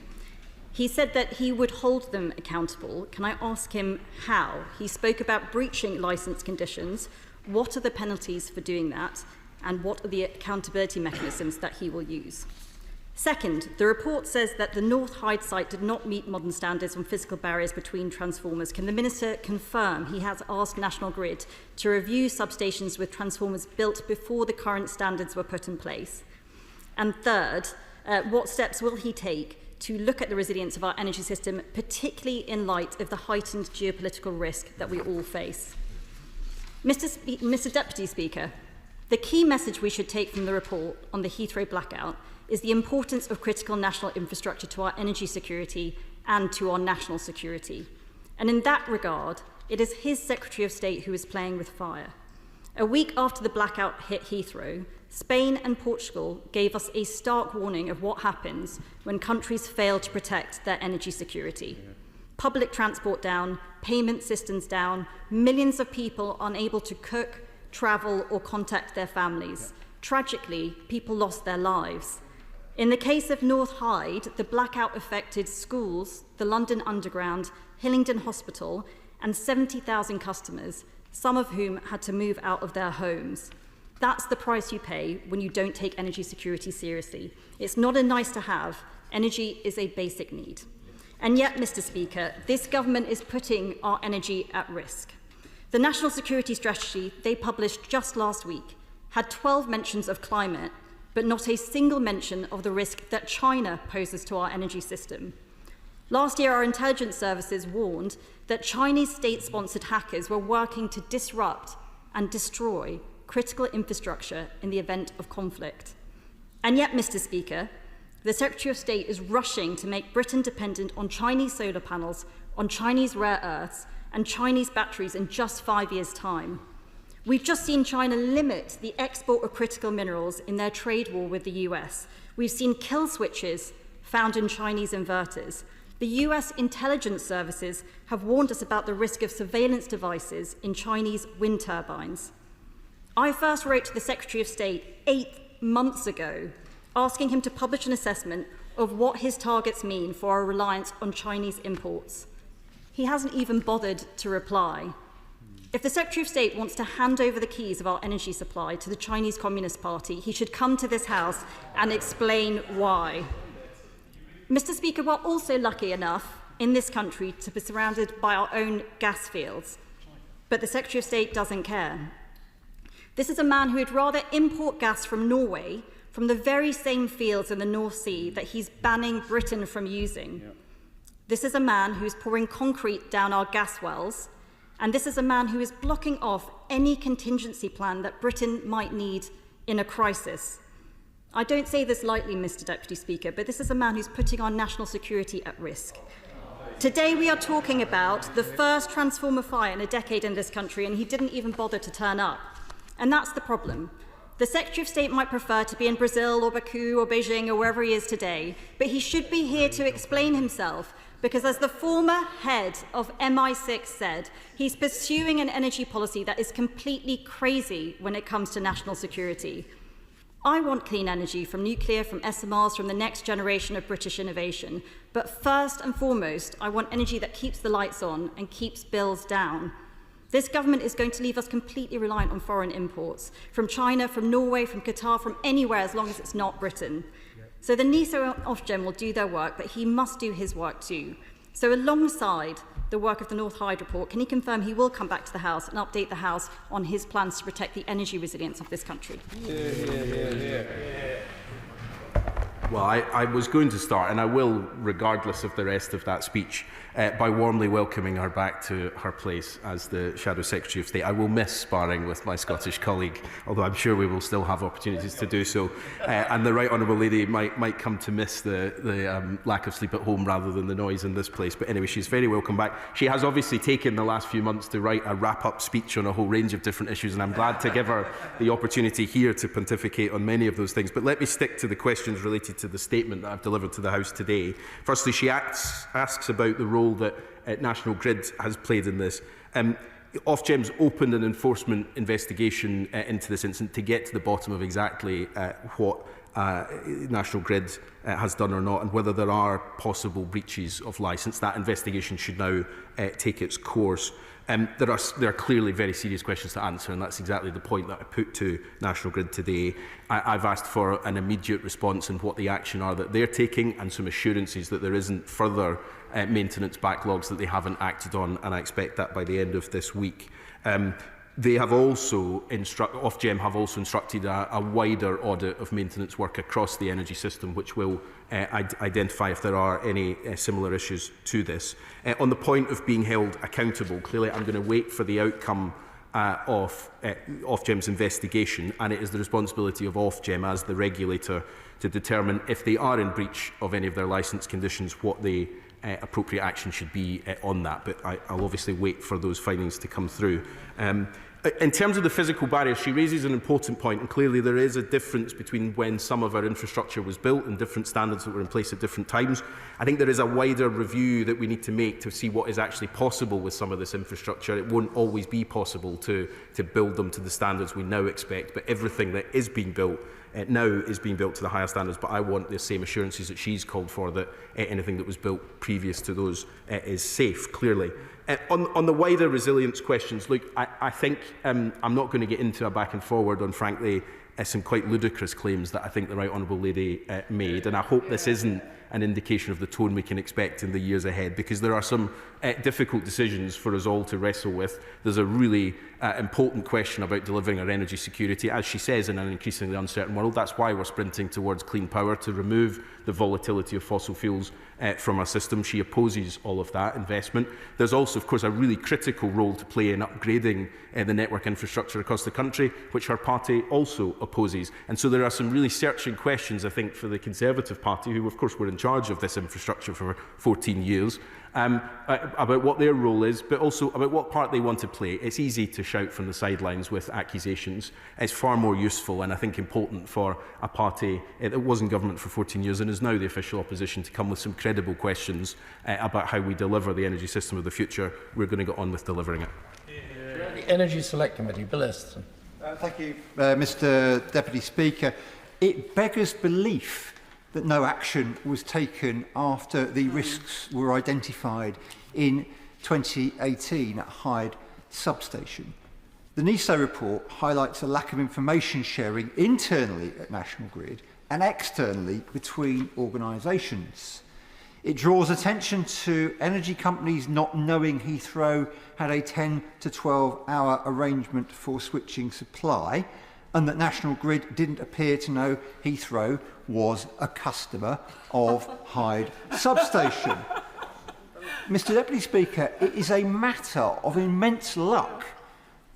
He said that he would hold them accountable. Can I ask him how? He spoke about breaching licence conditions. What are the penalties for doing that? And what are the accountability mechanisms that he will use? Second, the report says that the North Hyde site did not meet modern standards on physical barriers between transformers. Can the Minister confirm he has asked National Grid to review substations with transformers built before the current standards were put in place? And third, what steps will he take to look at the resilience of our energy system, particularly in light of the heightened geopolitical risk that we all face? Mr Deputy Speaker, the key message we should take from the report on the Heathrow blackout is the importance of critical national infrastructure to our energy security and to our national security. And in that regard, it is his Secretary of State who is playing with fire. A week after the blackout hit Heathrow, Spain and Portugal gave us a stark warning of what happens when countries fail to protect their energy security. Public transport down, payment systems down, millions of people unable to cook, travel or contact their families. Tragically, people lost their lives. In the case of North Hyde, the blackout affected schools, the London Underground, Hillingdon Hospital, and 70,000 customers, some of whom had to move out of their homes. That's the price you pay when you don't take energy security seriously. It's not a nice to have. Energy is a basic need. And yet, Mr Speaker, this government is putting our energy at risk. The National Security Strategy they published just last week had 12 mentions of climate, but not a single mention of the risk that China poses to our energy system. Last year, our intelligence services warned that Chinese state-sponsored hackers were working to disrupt and destroy critical infrastructure in the event of conflict. And yet, Mr Speaker, the Secretary of State is rushing to make Britain dependent on Chinese solar panels, on Chinese rare earths, and Chinese batteries in just 5 years' time. We've just seen China limit the export of critical minerals in their trade war with the US. We've seen kill switches found in Chinese inverters. The US intelligence services have warned us about the risk of surveillance devices in Chinese wind turbines. I first wrote to the Secretary of State 8 months ago, asking him to publish an assessment of what his targets mean for our reliance on Chinese imports. He hasn't even bothered to reply. If the Secretary of State wants to hand over the keys of our energy supply to the Chinese Communist Party, he should come to this House and explain why. Mr. Speaker, we're also lucky enough in this country to be surrounded by our own gas fields, but the Secretary of State doesn't care. This is a man who would rather import gas from Norway, from the very same fields in the North Sea that he's banning Britain from using. This is a man who's pouring concrete down our gas wells, and this is a man who is blocking off any contingency plan that Britain might need in a crisis. I don't say this lightly, Mr. Deputy Speaker, but this is a man who's putting our national security at risk. Today we are talking about the first transformer fire in a decade in this country, and he didn't even bother to turn up. And that's the problem. The Secretary of State might prefer to be in Brazil or Baku or Beijing or wherever he is today, but he should be here to explain himself, because as the former head of MI6 said, he's pursuing an energy policy that is completely crazy when it comes to national security. I want clean energy from nuclear, from SMRs, from the next generation of British innovation. But first and foremost, I want energy that keeps the lights on and keeps bills down. This government is going to leave us completely reliant on foreign imports, from China, from Norway, from Qatar, from anywhere, as long as it's not Britain. So the NISO and Ofgem will do their work, but he must do his work too. So alongside the work of the North Hyde report, can he confirm he will come back to the House and update the House on his plans to protect the energy resilience of this country? Well, I was going to start, and I will, regardless of the rest of that speech, by warmly welcoming her back to her place as the Shadow Secretary of State. I will miss sparring with my Scottish colleague, although I'm sure we will still have opportunities to do so. And the Right Honourable Lady might come to miss the lack of sleep at home rather than the noise in this place. But anyway, she's very welcome back. She has obviously taken the last few months to write a wrap-up speech on a whole range of different issues, and I'm glad to give her the opportunity here to pontificate on many of those things. But let me stick to the questions related to the statement that I've delivered to the House today. Firstly, she asks about the role that National Grid has played in this. Ofgem's opened an enforcement investigation into this incident to get to the bottom of exactly what National Grid has done or not, and whether there are possible breaches of licence. That investigation should now take its course. There are clearly very serious questions to answer, and that's exactly the point that I put to National Grid today. I've asked for an immediate response and what the action are that they're taking, and some assurances that there isn't further maintenance backlogs that they haven't acted on, and I expect that by the end of this week. They have also Ofgem have also instructed a wider audit of maintenance work across the energy system, which will identify if there are any similar issues to this. On the point of being held accountable, clearly I'm going to wait for the outcome of Ofgem's investigation, and it is the responsibility of Ofgem as the regulator to determine if they are in breach of any of their licence conditions, what the appropriate action should be on that. But I'll obviously wait for those findings to come through. In terms of the physical barriers, she raises an important point, and clearly there is a difference between when some of our infrastructure was built and different standards that were in place at different times. I think there is a wider review that we need to make to see what is actually possible with some of this infrastructure. It won't always be possible to build them to the standards we now expect, but everything that is being built now is being built to the higher standards. But I want the same assurances that she's called for, that anything that was built previous to those is safe, clearly. On the wider resilience questions, look, I think I'm not going to get into a back and forward on, frankly, some quite ludicrous claims that I think the Right Honourable Lady made, and I hope this isn't an indication of the tone we can expect in the years ahead, because there are some difficult decisions for us all to wrestle with. There's a really important question about delivering our energy security, as she says, in an increasingly uncertain world. That's why we're sprinting towards clean power, to remove the volatility of fossil fuels from our system. She opposes all of that investment. There's also, of course, a really critical role to play in upgrading the network infrastructure across the country, which her party also opposes. And so there are some really searching questions, I think, for the Conservative Party, who, of course, were in charge of this infrastructure for 14 years, about what their role is, but also about what part they want to play. It's easy to shout from the sidelines with accusations. It's far more useful and I think important for a party that was in government for 14 years and is now the official opposition to come with some credible questions about how we deliver the energy system of the future. We're going to get on with delivering it. The Energy Select Committee, Bill Eston. Thank you, Mr. Deputy Speaker. It beggars belief that no action was taken after the risks were identified in 2018 at Hyde substation. The NISO report highlights a lack of information sharing internally at National Grid and externally between organisations. It draws attention to energy companies not knowing Heathrow had a 10 to 12 hour arrangement for switching supply, and that National Grid didn't appear to know Heathrow was a customer of Hyde Substation. Mr Deputy Speaker, it is a matter of immense luck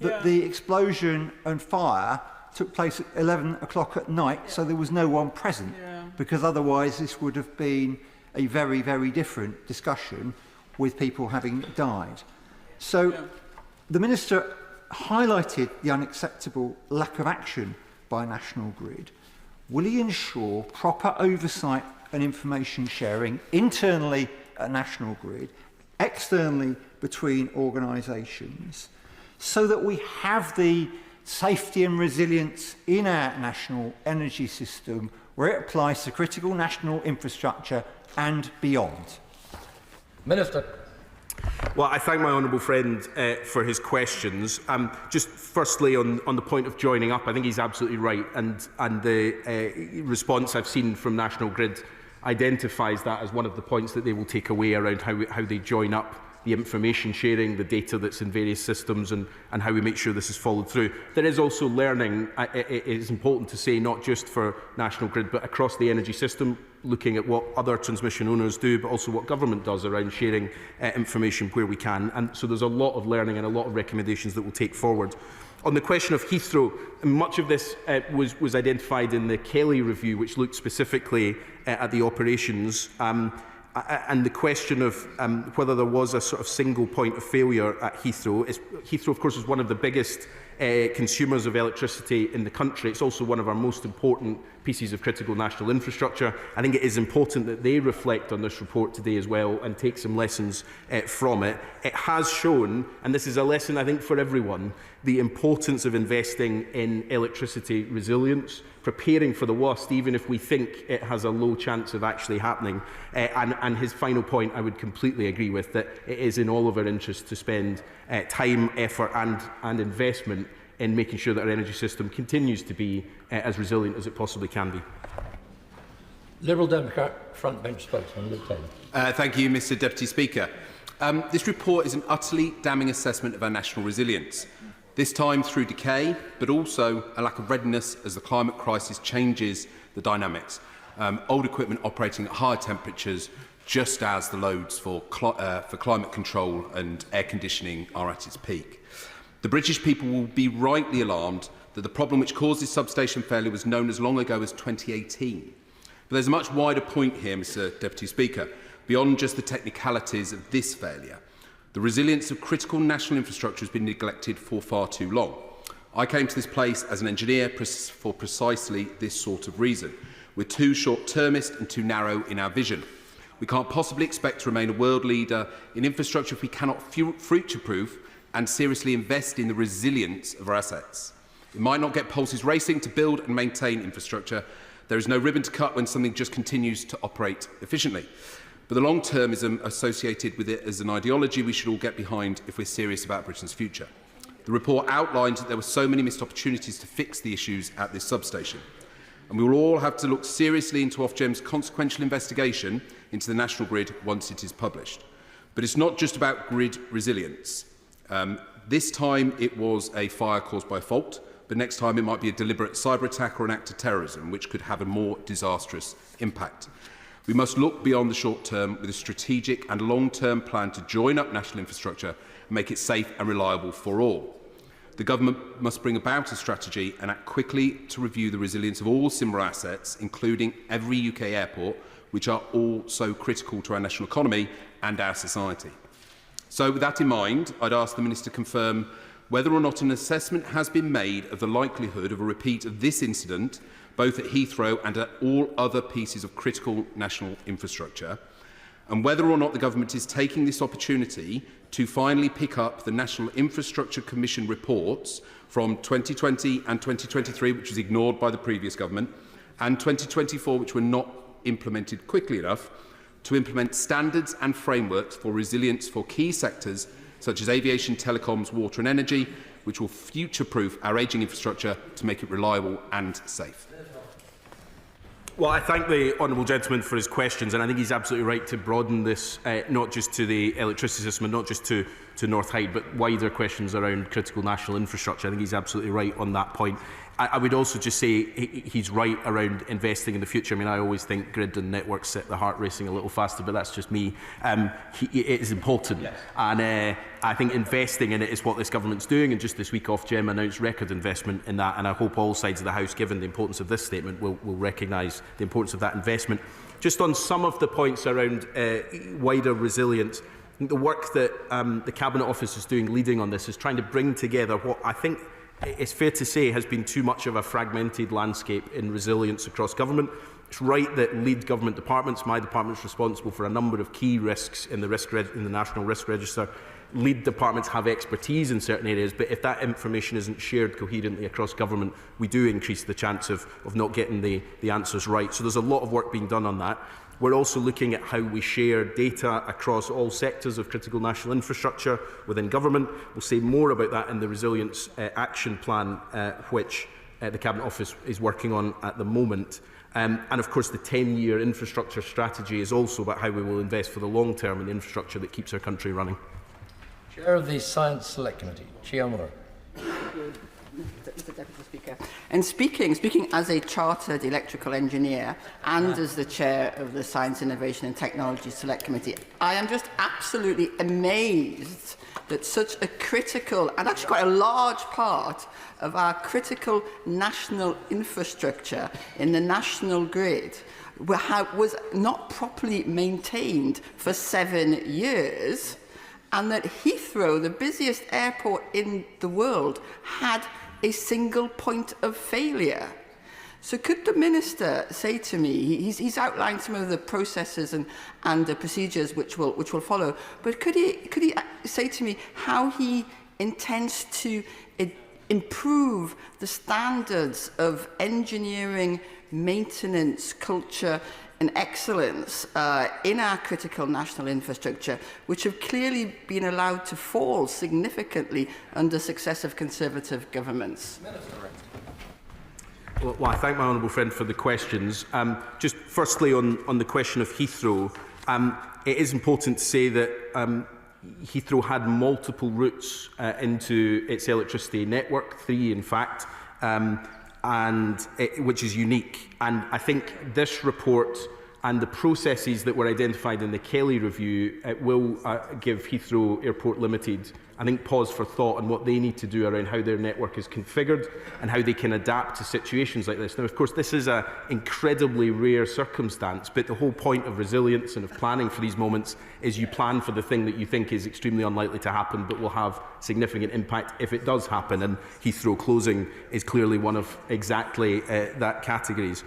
that the explosion and fire took place at 11 o'clock at night, so there was no one present, because otherwise this would have been a very, very different discussion with people having died. So the Minister highlighted the unacceptable lack of action by National Grid. Will he ensure proper oversight and information sharing internally at National Grid, externally between organisations, so that we have the safety and resilience in our national energy system where it applies to critical national infrastructure and beyond? Minister. Well, I thank my honourable friend for his questions. Just firstly, on the point of joining up, I think he's absolutely right, and the response I've seen from National Grid identifies that as one of the points that they will take away around how they join up the information sharing, the data that's in various systems, and how we make sure this is followed through. There is also learning, it is important to say, not just for National Grid, but across the energy system, looking at what other transmission owners do, but also what government does around sharing information where we can. And so there's a lot of learning and a lot of recommendations that we'll take forward. On the question of Heathrow, much of this was identified in the Kelly review, which looked specifically at the operations. And the question of whether there was a sort of single point of failure at Heathrow. Heathrow, of course, is one of the biggest consumers of electricity in the country. It's also one of our most important pieces of critical national infrastructure. I think it is important that they reflect on this report today as well and take some lessons from it. It has shown, and this is a lesson I think for everyone, the importance of investing in electricity resilience, preparing for the worst, even if we think it has a low chance of actually happening. And his final point, I would completely agree with, that it is in all of our interest to spend time, effort and investment in making sure that our energy system continues to be as resilient as it possibly can be. Liberal Democrat frontbench spokesman, Luke Taylor. Thank you, Mr Deputy Speaker. This report is an utterly damning assessment of our national resilience. This time through decay, but also a lack of readiness as the climate crisis changes the dynamics. Old equipment operating at higher temperatures, just as the loads for climate control and air conditioning are at its peak. The British people will be rightly alarmed that the problem which caused this substation failure was known as long ago as 2018. But there's a much wider point here, Mr Deputy Speaker, beyond just the technicalities of this failure. The resilience of critical national infrastructure has been neglected for far too long. I came to this place as an engineer for precisely this sort of reason. We're too short-termist and too narrow in our vision. We can't possibly expect to remain a world leader in infrastructure if we cannot future-proof and seriously invest in the resilience of our assets. It might not get pulses racing to build and maintain infrastructure. There is no ribbon to cut when something just continues to operate efficiently. But the long-termism associated with it as an ideology we should all get behind if we're serious about Britain's future. The report outlined that there were so many missed opportunities to fix the issues at this substation. And we will all have to look seriously into Ofgem's consequential investigation into the National Grid once it is published. But it's not just about grid resilience. This time it was a fire caused by fault, but next time it might be a deliberate cyber attack or an act of terrorism, which could have a more disastrous impact. We must look beyond the short term with a strategic and long-term plan to join up national infrastructure and make it safe and reliable for all. The government must bring about a strategy and act quickly to review the resilience of all similar assets, including every UK airport, which are all so critical to our national economy and our society. So with that in mind, I'd ask the Minister to confirm whether or not an assessment has been made of the likelihood of a repeat of this incident, both at Heathrow and at all other pieces of critical national infrastructure, and whether or not the government is taking this opportunity to finally pick up the National Infrastructure Commission reports from 2020 and 2023, which was ignored by the previous government, and 2024, which were not implemented quickly enough, to implement standards and frameworks for resilience for key sectors such as aviation, telecoms, water and energy, which will future-proof our ageing infrastructure to make it reliable and safe? Well, I thank the honourable gentleman for his questions, and I think he's absolutely right to broaden this not just to the electricity system and not just to North Hyde, but wider questions around critical national infrastructure. I think he's absolutely right on that point. I would also just say he's right around investing in the future. I mean, I always think grid and networks set the heart racing a little faster, but that's just me. It is important, yes. And I think investing in it is what this government's doing, and just this week Ofgem announced record investment in that, and I hope all sides of the House, given the importance of this statement, will recognise the importance of that investment. Just on some of the points around wider resilience, I think the work that the Cabinet Office is doing leading on this is trying to bring together what I think it's fair to say has been too much of a fragmented landscape in resilience across government. It's right that lead government departments, my department is responsible for a number of key risks in the National Risk Register. Lead departments have expertise in certain areas, but if that information isn't shared coherently across government, we do increase the chance of not getting the answers right. So there's a lot of work being done on that. We're also looking at how we share data across all sectors of critical national infrastructure within government. We'll say more about that in the Resilience Action Plan, which the Cabinet Office is working on at the moment. And of course, the 10-year infrastructure strategy is also about how we will invest for the long term in the infrastructure that keeps our country running. Chair of the Science Select Committee, Chia Moore. Mr Deputy Speaker. And speaking as a chartered electrical engineer and as the chair of the Science, Innovation and Technology Select Committee, I am just absolutely amazed that such a critical and actually quite a large part of our critical national infrastructure in the national grid was not properly maintained for 7 years, and that Heathrow, the busiest airport in the world, had a single point of failure. So could the Minister say to me, he's outlined some of the processes and the procedures which will follow, but could he say to me how he intends to improve the standards of engineering, maintenance, culture and excellence in our critical national infrastructure, which have clearly been allowed to fall significantly under successive Conservative governments? Well, I thank my honourable friend for the questions. Just firstly on the question of Heathrow, it is important to say that Heathrow had multiple routes into its electricity network, 3 in fact, which is unique. And I think this report and the processes that were identified in the Kelly review will give Heathrow Airport Limited, I think, pause for thought on what they need to do around how their network is configured and how they can adapt to situations like this. Now, of course, this is an incredibly rare circumstance, but the whole point of resilience and of planning for these moments is you plan for the thing that you think is extremely unlikely to happen but will have significant impact if it does happen, and Heathrow closing is clearly one of exactly that categories.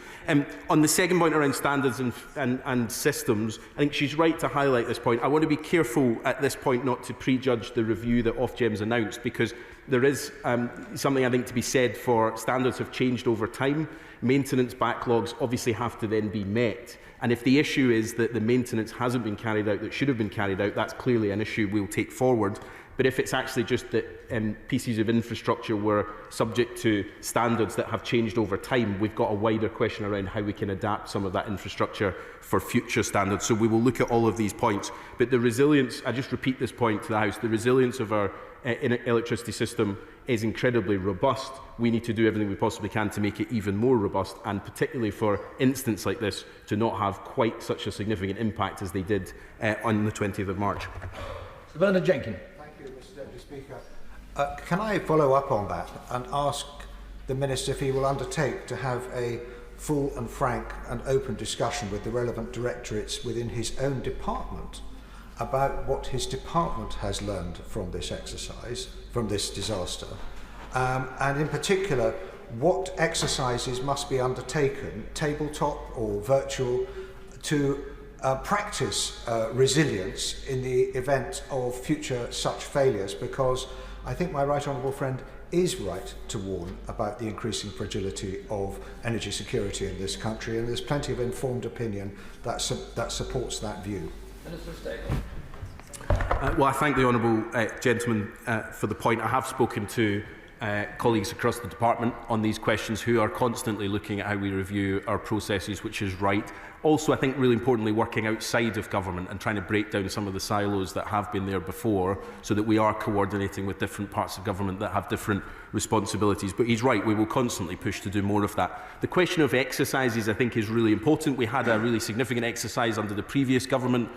On the second point around standards and systems, I think she's right to highlight this point. I want to be careful at this point not to prejudge the review that Ofgem's announced, because there is something I think to be said for standards have changed over time. Maintenance backlogs obviously have to then be met. And if the issue is that the maintenance hasn't been carried out that should have been carried out, that's clearly an issue we'll take forward. But if it's actually just that pieces of infrastructure were subject to standards that have changed over time, we've got a wider question around how we can adapt some of that infrastructure for future standards. So we will look at all of these points. But the resilience, I just repeat this point to the House, the resilience of our electricity system is incredibly robust. We need to do everything we possibly can to make it even more robust, and particularly for incidents like this to not have quite such a significant impact as they did on the 20th of March. Bernard Jenkins. Mr Deputy Speaker. Can I follow up on that and ask the Minister if he will undertake to have a full and frank and open discussion with the relevant directorates within his own department about what his department has learned from this exercise, from this disaster, and in particular what exercises must be undertaken, tabletop or virtual, to practice resilience in the event of future such failures, because I think my right honourable friend is right to warn about the increasing fragility of energy security in this country, and there's plenty of informed opinion that supports that view. Minister State. Well, I thank the honourable gentleman for the point. I have spoken to colleagues across the department on these questions who are constantly looking at how we review our processes, which is right. Also, I think really importantly, working outside of government and trying to break down some of the silos that have been there before so that we are coordinating with different parts of government that have different responsibilities. But he's right, we will constantly push to do more of that. The question of exercises, I think, is really important. We had a really significant exercise under the previous government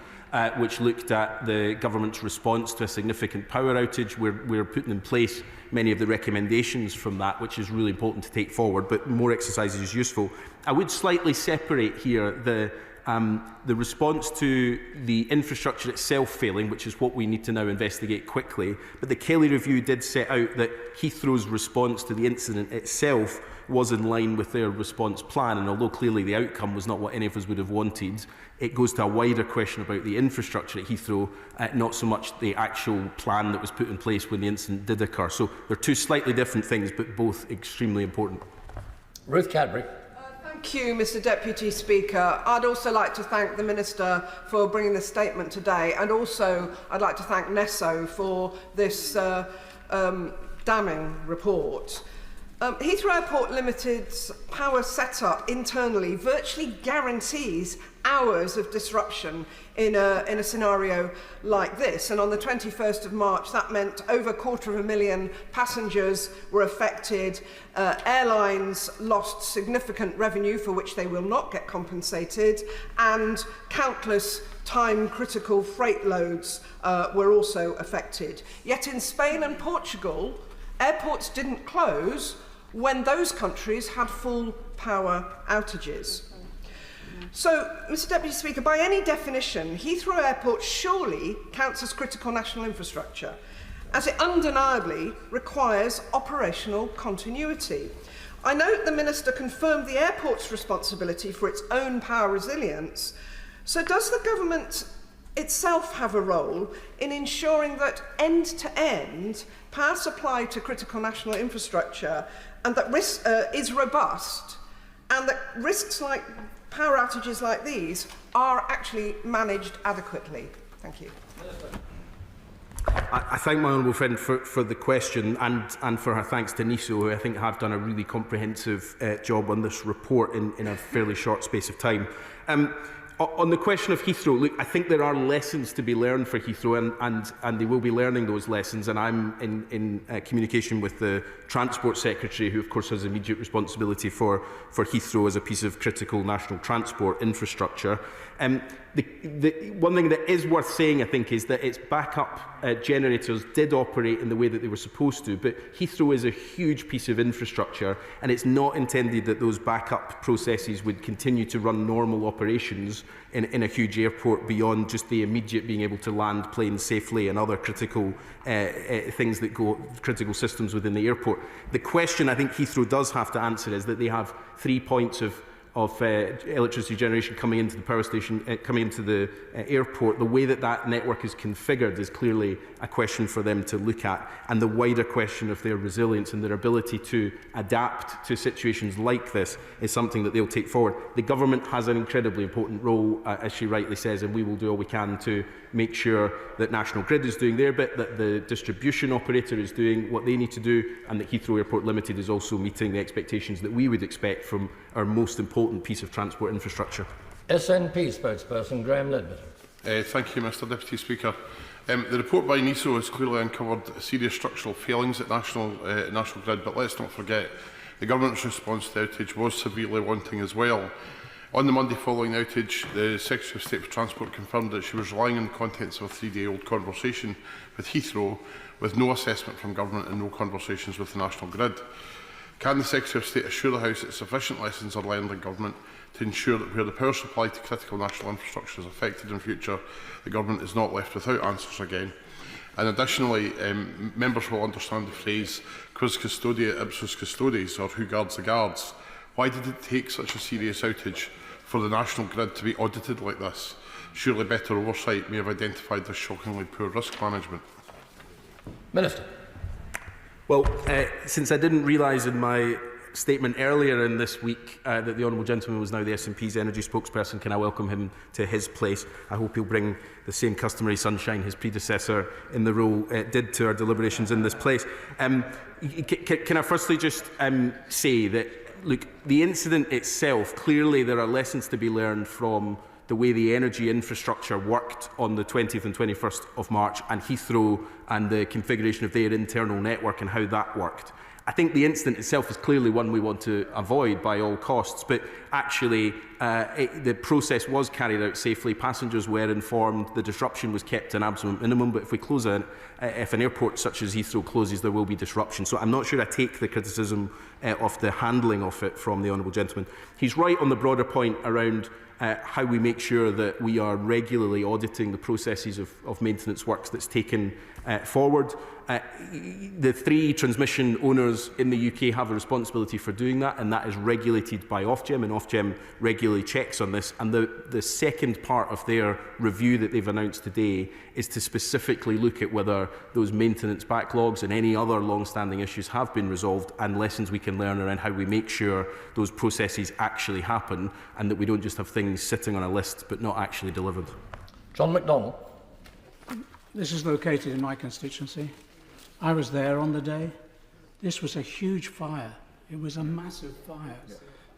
which looked at the government's response to a significant power outage. We're putting in place many of the recommendations from that, which is really important to take forward, but more exercises is useful. I would slightly separate here the response to the infrastructure itself failing, which is what we need to now investigate quickly. But the Kelly review did set out that Heathrow's response to the incident itself was in line with their response plan, and although clearly the outcome was not what any of us would have wanted, it goes to a wider question about the infrastructure at Heathrow, not so much the actual plan that was put in place when the incident did occur. So they're two slightly different things, but both extremely important. Ruth Cadbury. Thank you, Mr Deputy Speaker. I'd also like to thank the Minister for bringing this statement today, and also I'd like to thank NESO for this damning report. Heathrow Airport Limited's power setup internally virtually guarantees hours of disruption in a scenario like this. And on the 21st of March, that meant over 250,000 passengers were affected. Airlines lost significant revenue for which they will not get compensated, and countless time-critical freight loads were also affected. Yet in Spain and Portugal, airports didn't close when those countries had full power outages. So, Mr Deputy Speaker, by any definition, Heathrow Airport surely counts as critical national infrastructure, as it undeniably requires operational continuity. I note the Minister confirmed the airport's responsibility for its own power resilience. So does the government itself have a role in ensuring that end-to-end power supply to critical national infrastructure and that is robust, and that risks like power outages like these are actually managed adequately? Thank you. I thank my honourable friend for the question, and for her thanks to NISO, who I think have done a really comprehensive job on this report in a fairly short space of time. On the question of Heathrow, look, I think there are lessons to be learned for Heathrow, and they will be learning those lessons. And I'm in communication with the Transport Secretary, who of course has immediate responsibility for Heathrow as a piece of critical national transport infrastructure. The one thing that is worth saying, I think, is that its backup generators did operate in the way that they were supposed to, but Heathrow is a huge piece of infrastructure, and it's not intended that those backup processes would continue to run normal operations in a huge airport beyond just the immediate being able to land planes safely and other critical things that go, critical systems within the airport. The question I think Heathrow does have to answer is that they have 3 points of electricity generation coming into the power station, coming into the airport. The way that that network is configured is clearly a question for them to look at, and the wider question of their resilience and their ability to adapt to situations like this is something that they'll take forward. The government has an incredibly important role, as she rightly says, and we will do all we can to make sure that National Grid is doing their bit, that the distribution operator is doing what they need to do, and that Heathrow Airport Limited is also meeting the expectations that we would expect from our most important piece of transport infrastructure. SNP spokesperson Graham Ledbetter. Thank you, Mr Deputy Speaker. The report by NISO has clearly uncovered serious structural failings at National Grid, but let's not forget the government's response to the outage was severely wanting as well. On the Monday following the outage, the Secretary of State for Transport confirmed that she was relying on the contents of a 3-day-old conversation with Heathrow, with no assessment from government and no conversations with the National Grid. Can the Secretary of State assure the House that sufficient lessons are learned in government to ensure that where the power supply to critical national infrastructure is affected in future, the government is not left without answers again? And additionally, members will understand the phrase quis custodia ipsus custodes, or who guards the guards. Why did it take such a serious outage for the National Grid to be audited like this? Surely better oversight may have identified this shockingly poor risk management. Minister. Well, since I didn't realise in my statement earlier in this week that the Honourable Gentleman was now the SNP's energy spokesperson. Can I welcome him to his place? I hope he'll bring the same customary sunshine his predecessor in the role did to our deliberations in this place. Can I firstly just say that, look, the incident itself, clearly there are lessons to be learned from the way the energy infrastructure worked on the 20th and 21st of March and Heathrow and the configuration of their internal network and how that worked. I think the incident itself is clearly one we want to avoid by all costs, but actually the process was carried out safely. Passengers were informed. The disruption was kept to an absolute minimum, but if we close if an airport such as Heathrow closes, there will be disruption. So I'm not sure I take the criticism of the handling of it from the Honourable Gentleman. He's right on the broader point around how we make sure that we are regularly auditing the processes of maintenance works that's taken forward. The 3 transmission owners in the UK have a responsibility for doing that, and that is regulated by Ofgem, and Ofgem regularly checks on this. And the second part of their review that they've announced today is to specifically look at whether those maintenance backlogs and any other long-standing issues have been resolved, and lessons we can learn around how we make sure those processes actually happen, and that we don't just have things sitting on a list but not actually delivered. John MacDonald. This is located in my constituency. I was there on the day. This was a huge fire. It was a massive fire.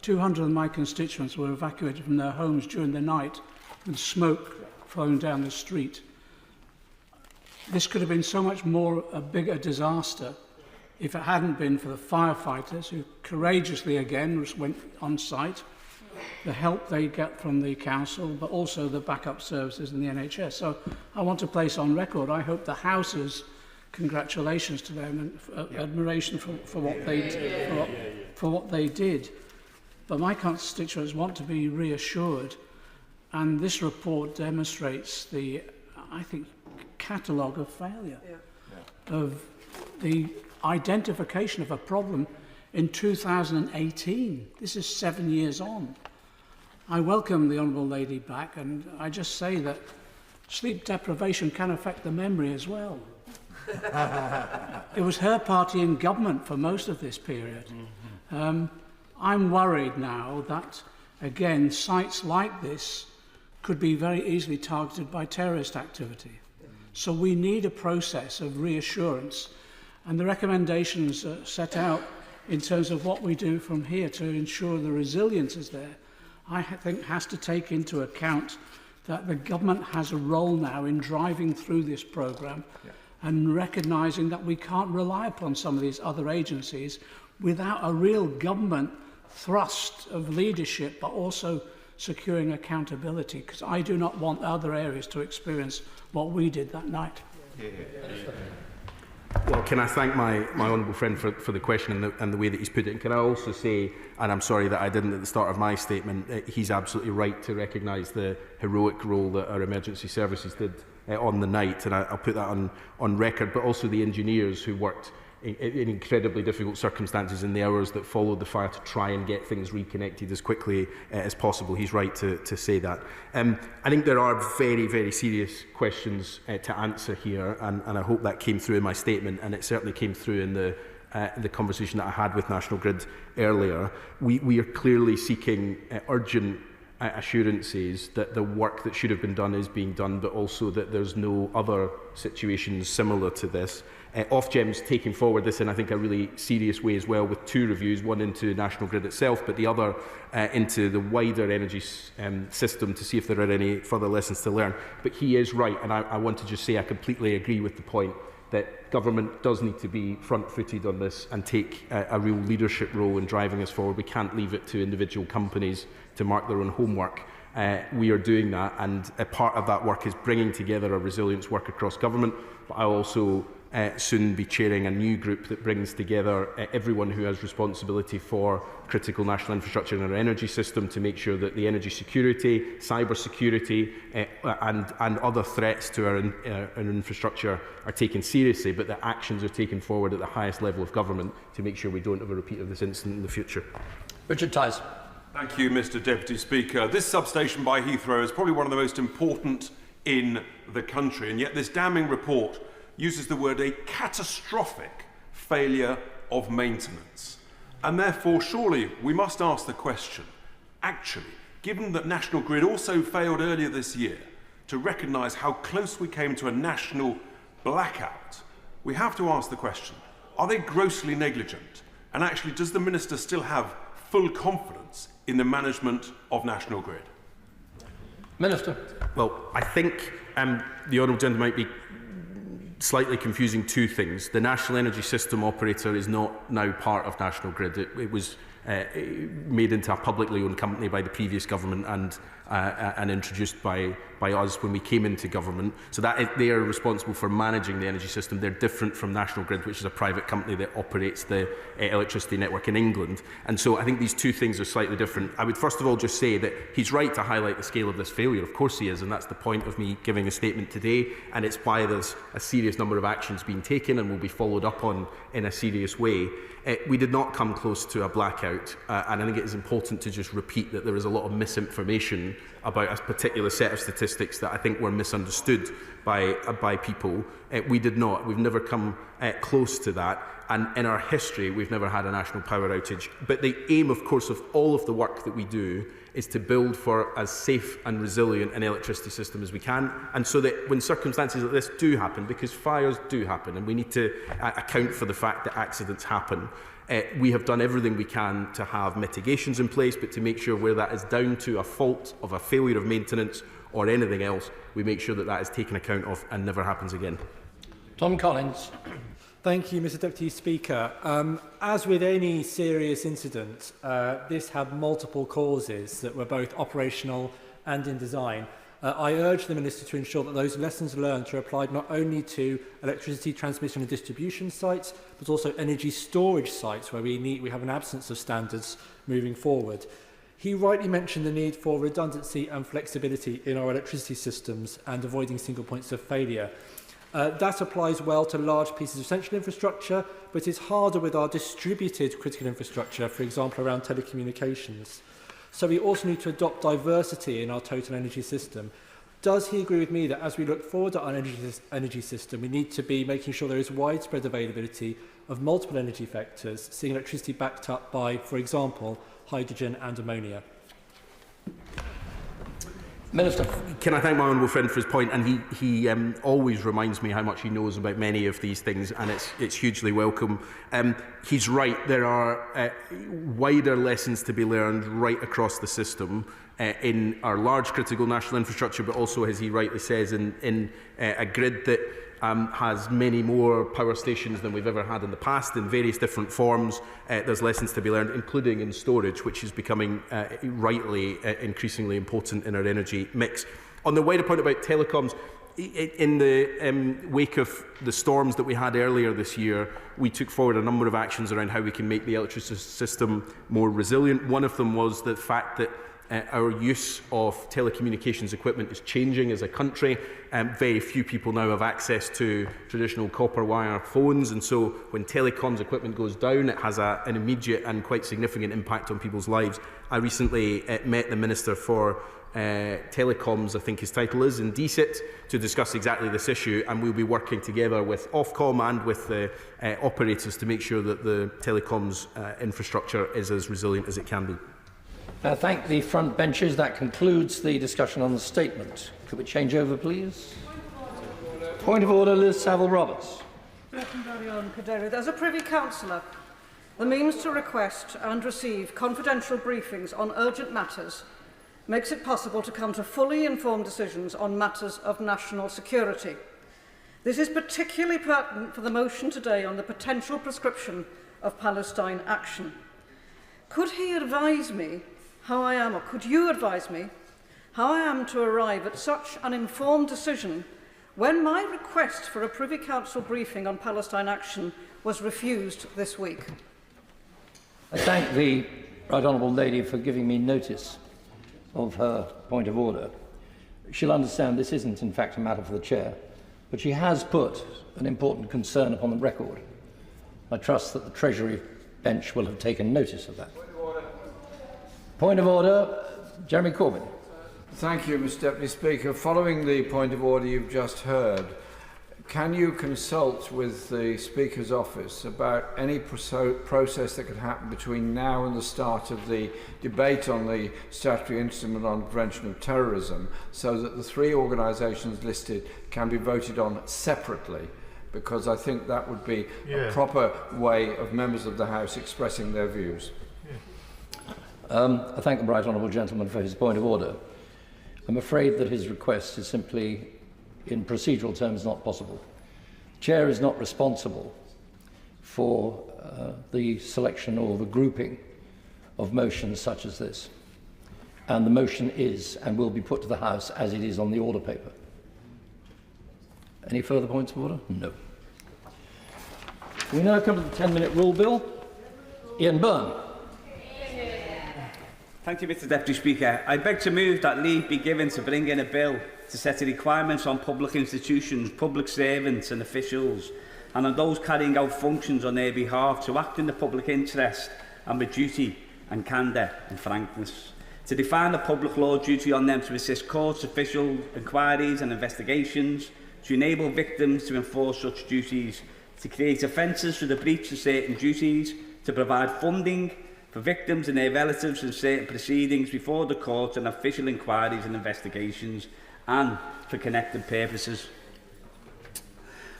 200 of my constituents were evacuated from their homes during the night with smoke flowing down the street. This could have been so much more a bigger disaster if it hadn't been for the firefighters who courageously again went on site, the help they get from the council, but also the backup services in the NHS. So I want to place on record, I hope the House's congratulations to them and admiration for what they did. But my constituents want to be reassured, and this report demonstrates the, I think, catalogue of failure, of the identification of a problem in 2018. This is 7 years on. I welcome the Honourable Lady back, and I just say that sleep deprivation can affect the memory as well. It was her party in government for most of this period. I'm worried now that, again, sites like this could be very easily targeted by terrorist activity. So we need a process of reassurance, and the recommendations set out in terms of what we do from here to ensure the resilience is there, I think has to take into account that the government has a role now in driving through this programme and recognising that we can't rely upon some of these other agencies without a real government thrust of leadership, but also securing accountability, because I do not want other areas to experience what we did that night. Well, can I thank my honourable friend for the question and the way that he's put it. And can I also say, and I'm sorry that I didn't at the start of my statement, he's absolutely right to recognise the heroic role that our emergency services did on the night, and I'll put that on record, but also the engineers who worked in incredibly difficult circumstances in the hours that followed the fire to try and get things reconnected as quickly as possible. He's right to say that. I think there are very, very serious questions to answer here, and I hope that came through in my statement, and it certainly came through in the conversation that I had with National Grid earlier. We are clearly seeking urgent assurances that the work that should have been done is being done, but also that there's no other situations similar to this. Ofgem's taking forward this in, I think, a really serious way as well, with 2 reviews, one into National Grid itself, but the other into the wider energy system to see if there are any further lessons to learn. But he is right, and I want to just say I completely agree with the point that government does need to be front-footed on this and take a real leadership role in driving us forward. We can't leave it to individual companies to mark their own homework. We are doing that, and a part of that work is bringing together a resilience work across government. But I'll also soon be chairing a new group that brings together everyone who has responsibility for critical national infrastructure in our energy system to make sure that the energy security, cyber security and other threats to our infrastructure are taken seriously, but that actions are taken forward at the highest level of government to make sure we don't have a repeat of this incident in the future. Richard Tice. Thank you, Mr Deputy Speaker. This substation by Heathrow is probably one of the most important in the country, and yet this damning report uses the word a catastrophic failure of maintenance. And therefore, surely we must ask the question, actually, given that National Grid also failed earlier this year to recognise how close we came to a national blackout, we have to ask the question, are they grossly negligent? And actually, does the Minister still have full confidence in the management of National Grid? Minister. Well, I think the Honourable Gentleman might be slightly confusing two things. The National Energy System Operator is not now part of National Grid. It was made into a publicly owned company by the previous government and introduced by us when we came into government. So they are responsible for managing the energy system. They're different from National Grid, which is a private company that operates the electricity network in England. And so I think these two things are slightly different. I would first of all just say that he's right to highlight the scale of this failure. Of course he is, and that's the point of me giving a statement today. And it's why there's a serious number of actions being taken and will be followed up on in a serious way. We did not come close to a blackout, and I think it is important to just repeat that there is a lot of misinformation about a particular set of statistics that I think were misunderstood by people. We did not. We've never come close to that, and in our history we've never had a national power outage. But the aim, of course, of all of the work that we do is to build for as safe and resilient an electricity system as we can, and so that when circumstances like this do happen, because fires do happen and we need to account for the fact that accidents happen, we have done everything we can to have mitigations in place, but to make sure where that is down to a fault of a failure of maintenance or anything else, we make sure that that is taken account of and never happens again. Tom Collins. Thank you, Mr Deputy Speaker. As with any serious incident, this had multiple causes that were both operational and in design. I urge the Minister to ensure that those lessons learned are applied not only to electricity transmission and distribution sites, but also energy storage sites where we have an absence of standards moving forward. He rightly mentioned the need for redundancy and flexibility in our electricity systems and avoiding single points of failure. That applies well to large pieces of central infrastructure, but is harder with our distributed critical infrastructure, for example, around telecommunications. So we also need to adopt diversity in our total energy system. Does he agree with me that as we look forward at our energy system, we need to be making sure there is widespread availability of multiple energy vectors, seeing electricity backed up by, for example, hydrogen and ammonia? Minister. Can I thank my honourable friend for his point? And he always reminds me how much he knows about many of these things, and it's hugely welcome. He's right. There are wider lessons to be learned right across the system in our large critical national infrastructure, but also, as he rightly says, in a grid that has many more power stations than we've ever had in the past in various different forms. There's lessons to be learned, including in storage, which is becoming rightly increasingly important in our energy mix. On the wider point about telecoms, in the wake of the storms that we had earlier this year, we took forward a number of actions around how we can make the electricity system more resilient. One of them was the fact that our use of telecommunications equipment is changing as a country. Very few people now have access to traditional copper wire phones, and so when telecoms equipment goes down, it has an immediate and quite significant impact on people's lives. I recently met the Minister for Telecoms, I think his title is, in DCIT, to discuss exactly this issue, and we'll be working together with Ofcom and with the operators to make sure that the telecoms infrastructure is as resilient as it can be. Thank the front benches. That concludes the discussion on the statement. Could we change over, please? Point of order, Liz Saville-Roberts. As a Privy Councillor, the means to request and receive confidential briefings on urgent matters makes it possible to come to fully informed decisions on matters of national security. This is particularly pertinent for the motion today on the potential prescription of Palestine action. Could he advise me how I am, or could you advise me how I am to arrive at such an informed decision when my request for a Privy Council briefing on Palestine action was refused this week? I thank the Right Honourable Lady for giving me notice of her point of order. She'll understand this isn't, in fact, a matter for the Chair, but she has put an important concern upon the record. I trust that the Treasury bench will have taken notice of that. Point of order, Jeremy Corbyn. Thank you, Mr Deputy Speaker. Following the point of order you've just heard, can you consult with the Speaker's office about any process that could happen between now and the start of the debate on the statutory instrument on prevention of terrorism, so that the three organisations listed can be voted on separately? Because I think that would be a proper way of members of the House expressing their views. I thank the right honourable gentleman for his point of order. I'm afraid that his request is simply, in procedural terms, not possible. The Chair is not responsible for the selection or the grouping of motions such as this. And the motion is and will be put to the House as it is on the order paper. Any further points of order? No. We now come to the 10-minute rule bill. Ian Byrne. Thank you, Mr Deputy Speaker. I beg to move that leave be given to bring in a bill to set the requirements on public institutions, public servants and officials, and on those carrying out functions on their behalf to act in the public interest and with duty and candour and frankness, to define a public law duty on them to assist courts, official inquiries and investigations, to enable victims to enforce such duties, to create offences for the breach of certain duties, to provide funding for victims and their relatives in certain proceedings before the court and official inquiries and investigations, and for connected purposes.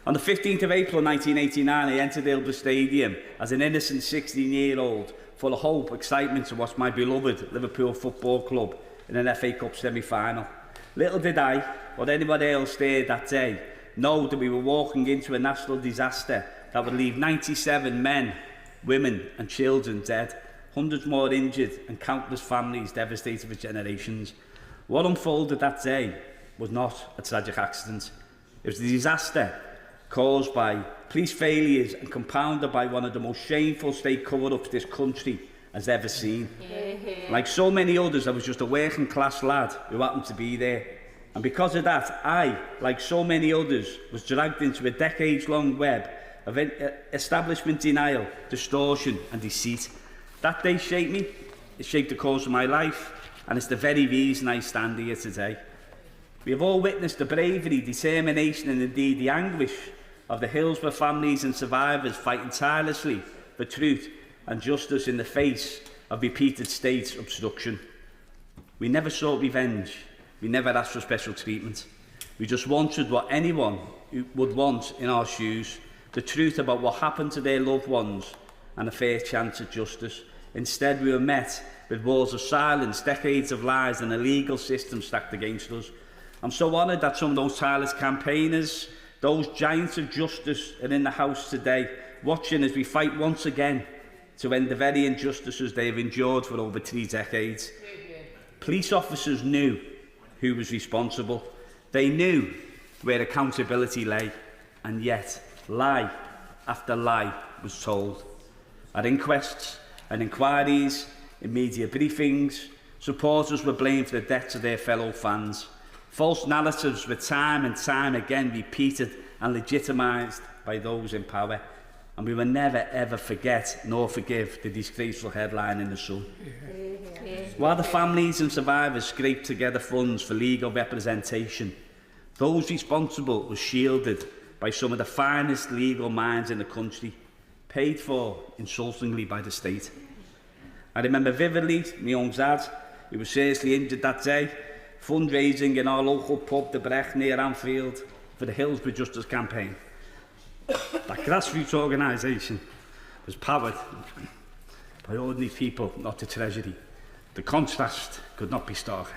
On the 15th of April 1989, I entered Ilbert Stadium as an innocent 16-year-old, full of hope, excitement to watch my beloved Liverpool Football Club in an FA Cup semi-final. Little did I, or anyone else there that day, know that we were walking into a national disaster that would leave 97 men, women and children dead, hundreds more injured and countless families devastated for generations. What unfolded that day was not a tragic accident. It was a disaster caused by police failures and compounded by one of the most shameful state cover-ups this country has ever seen. Like so many others, I was just a working class lad who happened to be there. And because of that, I, like so many others, was dragged into a decades-long web of establishment denial, distortion and deceit. That day shaped me, it shaped the course of my life, and it's the very reason I stand here today. We have all witnessed the bravery, determination and indeed the anguish of the Hillsborough families and survivors fighting tirelessly for truth and justice in the face of repeated state obstruction. We never sought revenge, we never asked for special treatment. We just wanted what anyone would want in our shoes, the truth about what happened to their loved ones and a fair chance at justice. Instead, we were met with walls of silence, decades of lies and a legal system stacked against us. I'm so honoured that some of those tireless campaigners, those giants of justice, are in the House today, watching as we fight once again to end the very injustices they have endured for over 3 decades. Police officers knew who was responsible. They knew where accountability lay, and yet lie after lie was told. At inquests and inquiries, in media briefings, supporters were blamed for the deaths of their fellow fans. False narratives were time and time again repeated and legitimised by those in power. And we will never ever forget nor forgive the disgraceful headline in the Sun. While the families and survivors scraped together funds for legal representation, those responsible were shielded by some of the finest legal minds in the country, paid for insultingly by the state. I remember vividly my young dad, who was seriously injured that day, fundraising in our local pub, the Brecht, near Anfield, for the Hillsborough Justice Campaign. That grassroots organisation was powered by ordinary people, not the Treasury. The contrast could not be starker.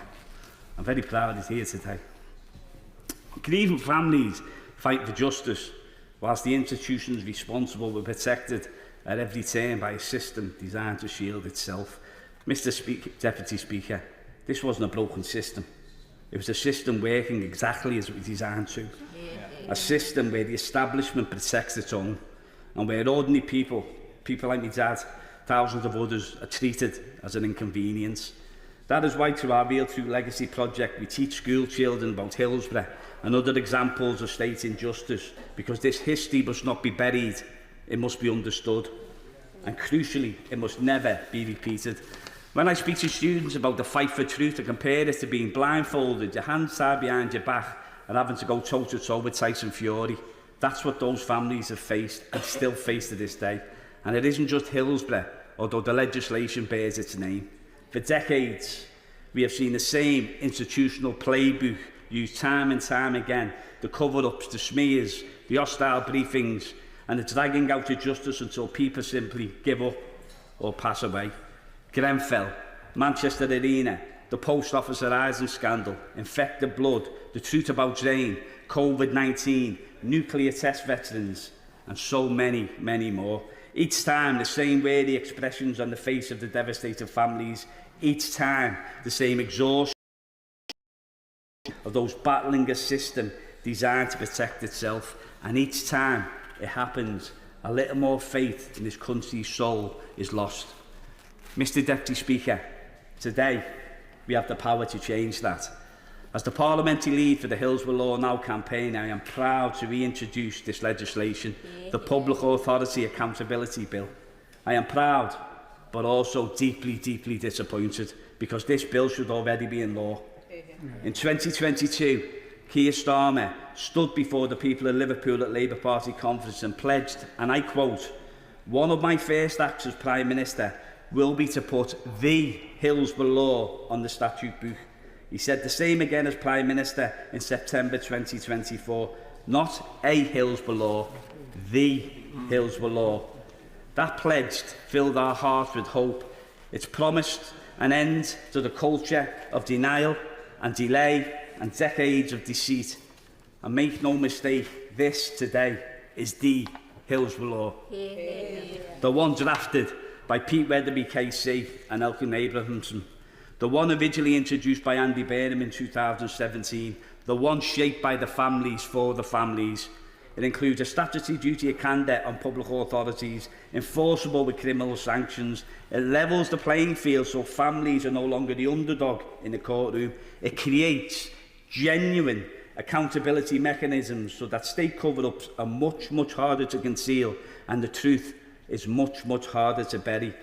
I'm very proud he's here today. Grieving families fight for justice, whilst the institutions responsible were protected at every turn by a system designed to shield itself. Deputy Speaker, this wasn't a broken system. It was a system working exactly as it was designed to. A system where the establishment protects its own, and where ordinary people like my dad, thousands of others, are treated as an inconvenience. That is why through our Real True Legacy project we teach school children about Hillsborough and other examples of state injustice, because this history must not be buried, it must be understood. And crucially, it must never be repeated. When I speak to students about the fight for truth, I compare it to being blindfolded, your hands tied behind your back, and having to go toe-to-toe with Tyson Fury. That's what those families have faced and still face to this day. And it isn't just Hillsborough, although the legislation bears its name. For decades, we have seen the same institutional playbook used time and time again, the cover-ups, the smears, the hostile briefings, and the dragging out of justice until people simply give up or pass away. Grenfell, Manchester Arena, the Post Office Horizon scandal, infected blood, the truth about Jane, COVID-19, nuclear test veterans, and so many, many more. Each time, the same weary expressions on the face of the devastated families. Each time, the same exhaustion of those battling a system designed to protect itself. And each time it happens, a little more faith in this country's soul is lost. Mr Deputy Speaker, today we have the power to change that. As the parliamentary lead for the Hillsborough Law Now campaign, I am proud to reintroduce this legislation, the Public Authority Accountability Bill. I am proud, but also deeply, deeply disappointed, because this bill should already be in law. In 2022, Keir Starmer stood before the people of Liverpool at Labour Party conference and pledged, and I quote, "One of my first acts as Prime Minister will be to put the Hillsborough Law on the statute book." He said the same again as Prime Minister in September 2024. Not a Hillsborough Law, the Hillsborough Law. That pledge filled our hearts with hope. It's promised an end to the culture of denial and delay and decades of deceit. And make no mistake, this today is the Hillsborough Law. The one drafted by Pete Weatherby KC and Elkin Abrahamson. The one originally introduced by Andy Burnham in 2017, the one shaped by the families for the families. It includes a statutory duty of candour on public authorities, enforceable with criminal sanctions. It levels the playing field so families are no longer the underdog in the courtroom. It creates genuine accountability mechanisms so that state cover-ups are much, much harder to conceal and the truth is much, much harder to bury.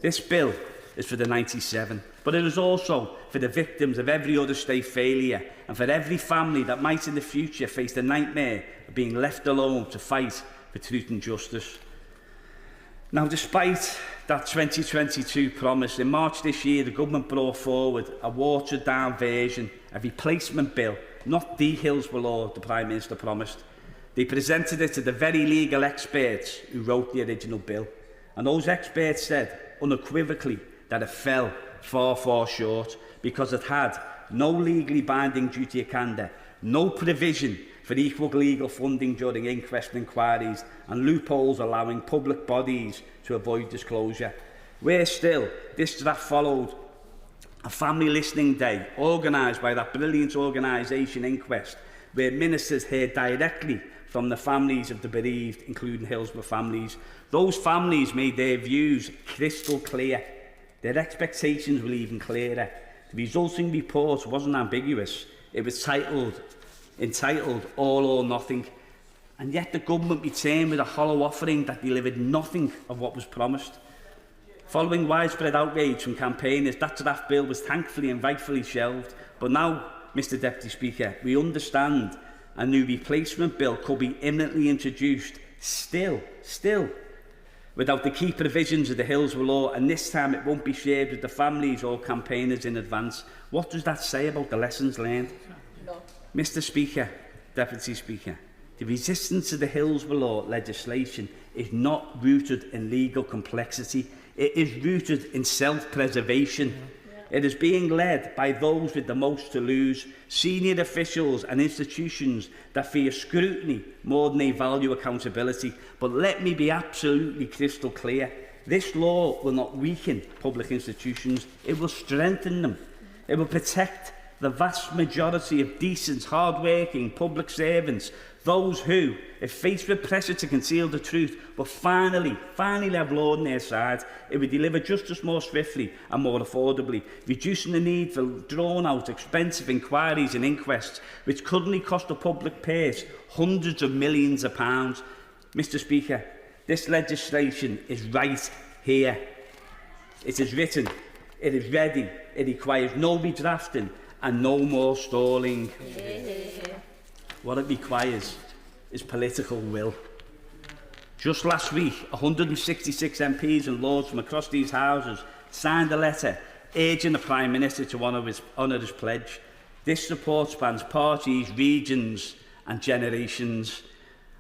This bill is for the 97, but it is also for the victims of every other state failure and for every family that might in the future face the nightmare of being left alone to fight for truth and justice. Now, despite that 2022 promise, in March this year, the government brought forward a watered-down version, a replacement bill, not the Hillsborough Law the Prime Minister promised. They presented it to the very legal experts who wrote the original bill, and those experts said unequivocally that it fell far, far short because it had no legally binding duty of candour, no provision for equal legal funding during inquest inquiries, and loopholes allowing public bodies to avoid disclosure. Worse still, this draft followed a family listening day organised by that brilliant organisation Inquest, where ministers heard directly from the families of the bereaved, including Hillsborough families. Those families made their views crystal clear. Their expectations were even clearer. The resulting report wasn't ambiguous. It was entitled All or Nothing. And yet the government returned with a hollow offering that delivered nothing of what was promised. Following widespread outrage from campaigners, that draft bill was thankfully and rightfully shelved. But now, Mr Deputy Speaker, we understand a new replacement bill could be imminently introduced, still, without the key provisions of the Hillsborough Law, and this time it won't be shared with the families or campaigners in advance. What does that say about the lessons learned? No. Mr Speaker, Deputy Speaker, the resistance to the Hillsborough Law legislation is not rooted in legal complexity. It is rooted in self-preservation. It is being led by those with the most to lose, senior officials and institutions that fear scrutiny more than they value accountability. But let me be absolutely crystal clear. This law will not weaken public institutions, it will strengthen them. It will protect the vast majority of decent, hard-working public servants, those who, if faced with pressure to conceal the truth, will finally have law on their side. It would deliver justice more swiftly and more affordably, reducing the need for drawn-out, expensive inquiries and inquests, which currently cost the public purse hundreds of millions of pounds. Mr Speaker, this legislation is right here. It is written, it is ready, it requires no redrafting and no more stalling. What it requires is political will. Just last week, 166 MPs and Lords from across these houses signed a letter urging the Prime Minister to honour his pledge. This support spans parties, regions and generations,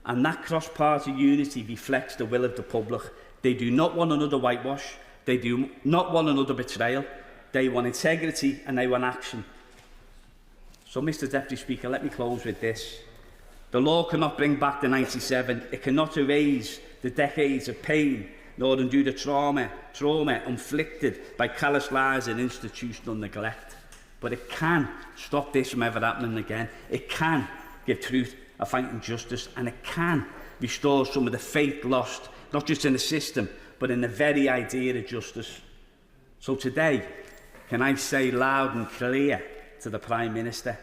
and that cross-party unity reflects the will of the public. They do not want another whitewash, they do not want another betrayal, they want integrity and they want action. So, Mr Deputy Speaker, let me close with this. The law cannot bring back the 97, it cannot erase the decades of pain, nor undo the trauma inflicted by callous lies and institutional neglect. But it can stop this from ever happening again. It can give truth a fight in justice, and it can restore some of the faith lost, not just in the system, but in the very idea of justice. So today, can I say loud and clear to the Prime Minister,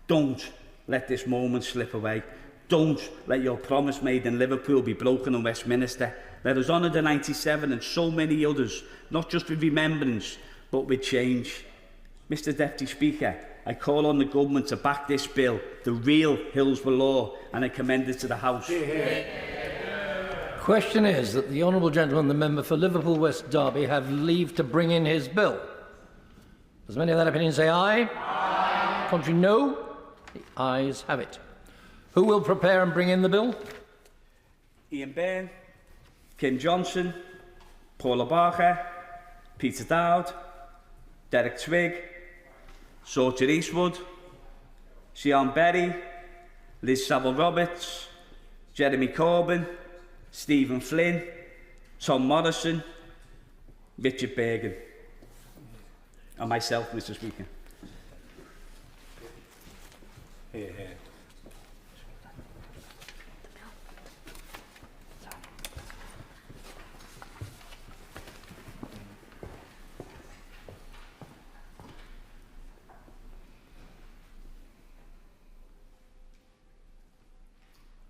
don't let this moment slip away. Don't let your promise made in Liverpool be broken in Westminster. Let us honour the 97 and so many others, not just with remembrance, but with change. Mr Deputy Speaker, I call on the Government to back this bill, the real Hillsborough law, and I commend it to the House. Question is that the Honourable Gentleman, the member for Liverpool West Derby, have leave to bring in his bill. As many of that opinion say aye? Aye. Contrary, no? The ayes have it. Who will prepare and bring in the bill? Ian Byrne, Kim Johnson, Paula Barker, Peter Dowd, Derek Twigg, Sorcha Eastwood, Sian Berry, Liz Saville-Roberts, Jeremy Corbyn, Stephen Flynn, Tom Morrison, Richard Bergen, and myself, Mr Speaker. Here, here.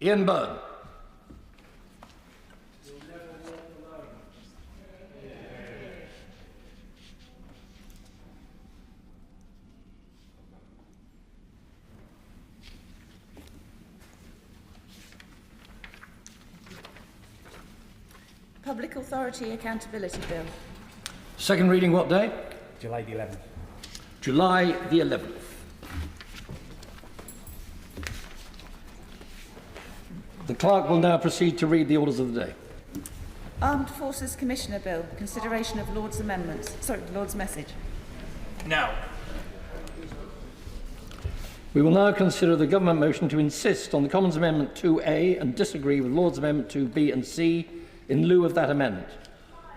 Ian Byrne. Public Authority Accountability Bill. Second reading what day? July the 11th. July the 11th. The Clerk will now proceed to read the orders of the day. Armed Forces Commissioner Bill. Consideration of Lord's amendments. Lord's message. Now. We will now consider the Government motion to insist on the Commons Amendment 2A and disagree with Lord's Amendment 2B and C in lieu of that amendment.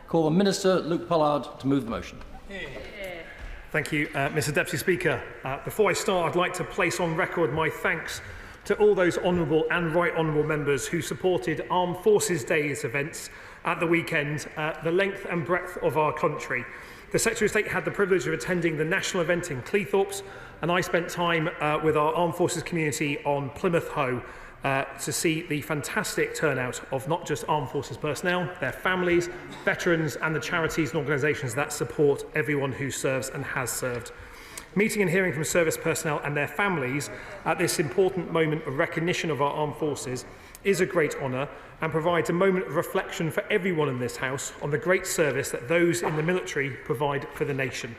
Call on Minister Luke Pollard to move the motion. Thank you, Mr Deputy Speaker. Before I start, I'd like to place on record my thanks to all those honourable and right honourable members who supported Armed Forces Day's events at the weekend, the length and breadth of our country. The Secretary of State had the privilege of attending the national event in Cleethorpes, and I spent time with our Armed Forces community on Plymouth Hoe to see the fantastic turnout of not just Armed Forces personnel, their families, veterans and the charities and organisations that support everyone who serves and has served. Meeting and hearing from service personnel and their families at this important moment of recognition of our armed forces is a great honour and provides a moment of reflection for everyone in this House on the great service that those in the military provide for the nation.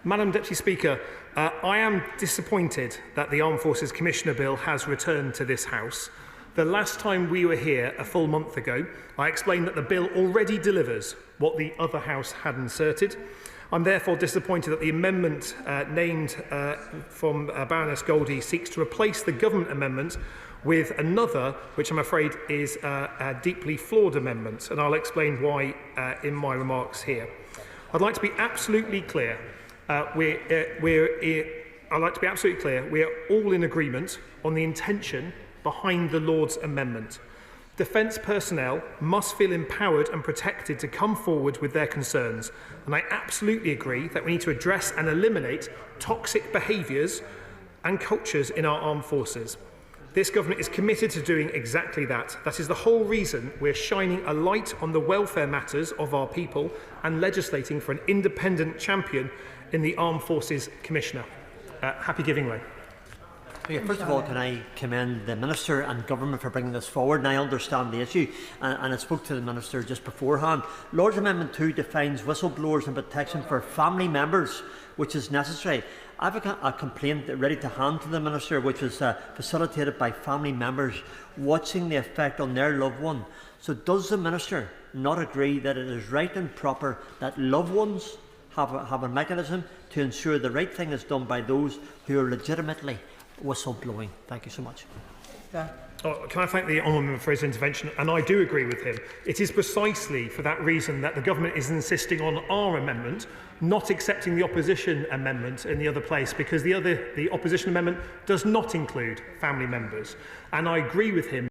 Madam Deputy Speaker, I am disappointed that the Armed Forces Commissioner Bill has returned to this House. The last time we were here, a full month ago, I explained that the bill already delivers what the other House had inserted. I'm therefore disappointed that the amendment named from Baroness Goldie seeks to replace the government amendment with another, which I'm afraid is a deeply flawed amendment, and I'll explain why in my remarks here. I'd like to be absolutely clear. We are all in agreement on the intention behind the Lord's amendment. Defence personnel must feel empowered and protected to come forward with their concerns, and I absolutely agree that we need to address and eliminate toxic behaviours and cultures in our armed forces. This government is committed to doing exactly that. That is the whole reason we're shining a light on the welfare matters of our people and legislating for an independent champion in the Armed Forces Commissioner. Happy giving way. First of all, can I commend the Minister and Government for bringing this forward? And I understand the issue, and I spoke to the Minister just beforehand. Lord's Amendment 2 defines whistleblowers and protection for family members, which is necessary. I have a complaint ready to hand to the Minister, which was facilitated by family members watching the effect on their loved one. So does the Minister not agree that it is right and proper that loved ones have a mechanism to ensure the right thing is done by those who are legitimately whistleblowing? Thank you so much. Yeah. Can I thank the honourable member for his intervention? And I do agree with him. It is precisely for that reason that the government is insisting on our amendment, not accepting the opposition amendment in the other place, because the opposition amendment does not include family members. And I agree with him